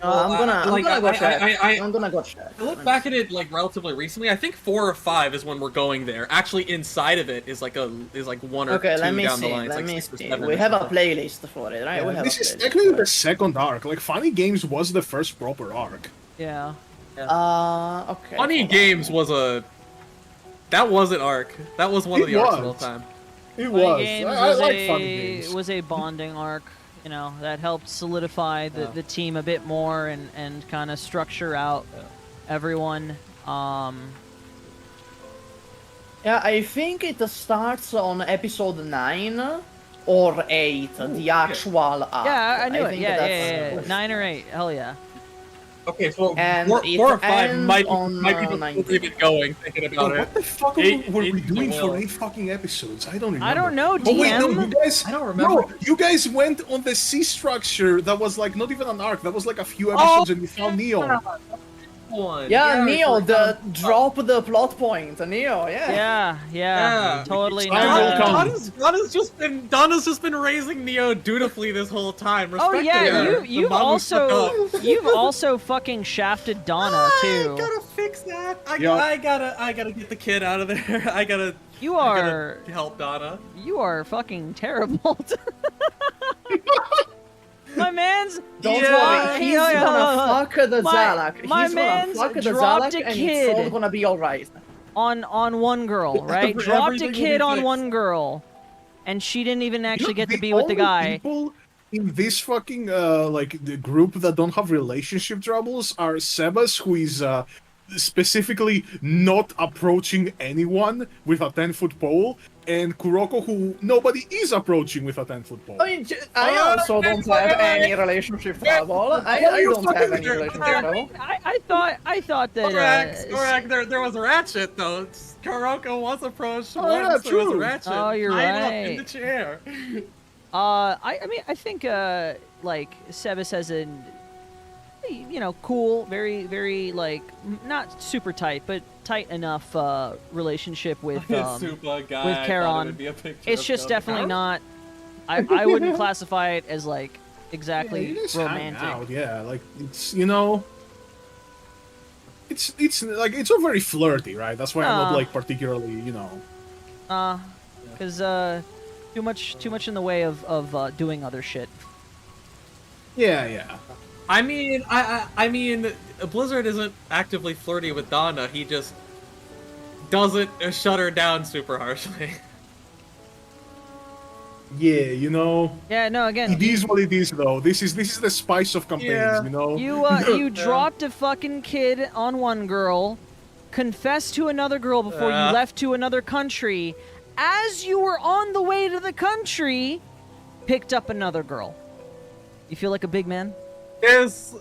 I'm gonna go check. I'm gonna go check. I look back at it like relatively recently. I think 4 or 5 is when we're going there. Actually, inside of it is like one or Okay, two let me down see. the line. It's let like me 6 or see. 7 We or have a something. playlist for it, right? We have This a is playlist. technically the second arc. Like, Funny Games was the first proper arc. Yeah. Okay. Funny hold on. Games was that was an arc. That was one of It the arcs of was. all time. It Funny was. Games I like Funny Games. was a bonding arc, you know, that helped solidify the team a bit more and kind of structure out everyone. Yeah, I think it starts on episode 9 or 8, the actual arc. Yeah, I knew it. think Yeah, that's- yeah. 9 or 8. Hell yeah. Okay, so And 4 it or 5 ends might on, be before 19. we've been going, thinking about it. What the fuck Eight- were eight we doing will. for 8 fucking episodes? I don't remember. I don't know, Oh wait, no, DM. you guys. I don't remember. No, you guys went on the C structure that was like not even an arc. That was like a few episodes, and you found Neo. One. Yeah, Neo, it's the drop the plot point. Neo, yeah. Yeah, Yeah. totally. Time will not. come. Donna's just been raising Neo dutifully this whole time. Oh Respect yeah, her. The you've mom who stuck also up. you've also fucking shafted Donna too. I gotta fix that. Yeah. I gotta get the kid out of there. I gotta help Donna. You are fucking terrible. My man's Don't Yeah. worry, he's Yeah. gonna fuck the My- Zalak. my He's gonna man's fuck the dropped Zalak a and kid. it's all gonna be alright. on one girl, right? Everything Dropped a will kid be on fixed. one girl, and she didn't even actually You know, get to be with the only guy. People in this fucking like the group that don't have relationship troubles are Sebas, who is specifically not approaching anyone with a 10-foot pole, and Kuroko, who nobody is approaching with a 10-foot pole. I mean, I also don't have any relationship trouble. I don't have any relationship trouble. I thought that. Correct. There was a ratchet though. Kuroko was approached Oh, yeah, once. There was a true. ratchet. Oh, you're tied up right. in the chair. I mean, I think like Sebas has an, cool, very, very like not super tight, but tight enough relationship with Super guy. with I thought it Charon. would be a picture It's of just Gummy. definitely not. I wouldn't classify it as like exactly You just hang romantic. out, yeah, like it's it's like it's all very flirty, right? That's why I'm not like particularly, Because too much in the way of doing other shit. Yeah. I mean, Blizzard isn't actively flirty with Donna. He just doesn't shut her down super harshly. Yeah, Yeah, no, again, it is what it is, though. This is the spice of campaigns, Yeah. you dropped a fucking kid on one girl, confessed to another girl before you left to another country. As you were on the way to the country, picked up another girl. You feel like a big man? This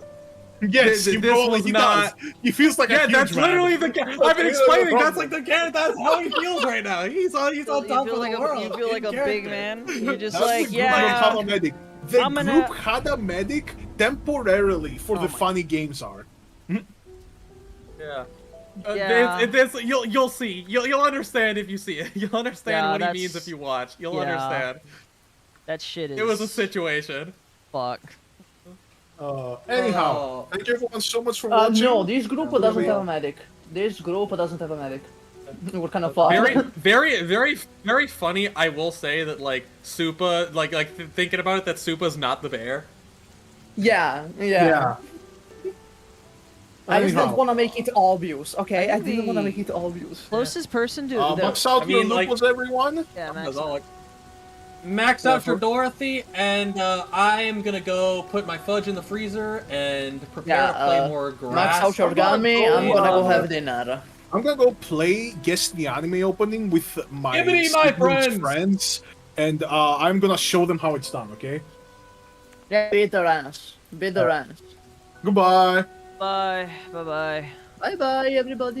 Yes, he this probably was he not- does. He feels like a Yeah, huge that's man. literally the. I've been explaining. That's like the character. That's how he feels right now. He's on You top feel of like the world. you feel like in a big character. man. You're just That's like, the group that yeah. had a medic. The I'm gonna- group had a medic temporarily for the funny games art. Yeah. Yeah. You'll see. You'll understand if you see it. You'll understand Yeah, what he that's- means if you watch. You'll yeah. understand. That shit is. It was a situation. fuck. Anyhow, thank you everyone so much for watching. No, this group doesn't have a medic. This group doesn't have a medic. We're kind of far. Very funny. I will say that like Supa, thinking about it, that Supa's not the bear. Yeah. I just Anyhow. don't want to make it obvious, okay? I think didn't want to the- make it obvious. Closest person to Max out I mean, your like- lupus, everyone. yeah, Max. That's all. Max out for Dorothy, and I am gonna go put my fudge in the freezer and prepare to play more grass. Max out your gummy, I'm gonna go have dinner. I'm gonna go play guess the anime opening with my Gibbity, my students' friends, and I'm gonna show them how it's done. Okay. Bitter ass. Goodbye. Bye. Bye. Bye. Bye bye, everybody.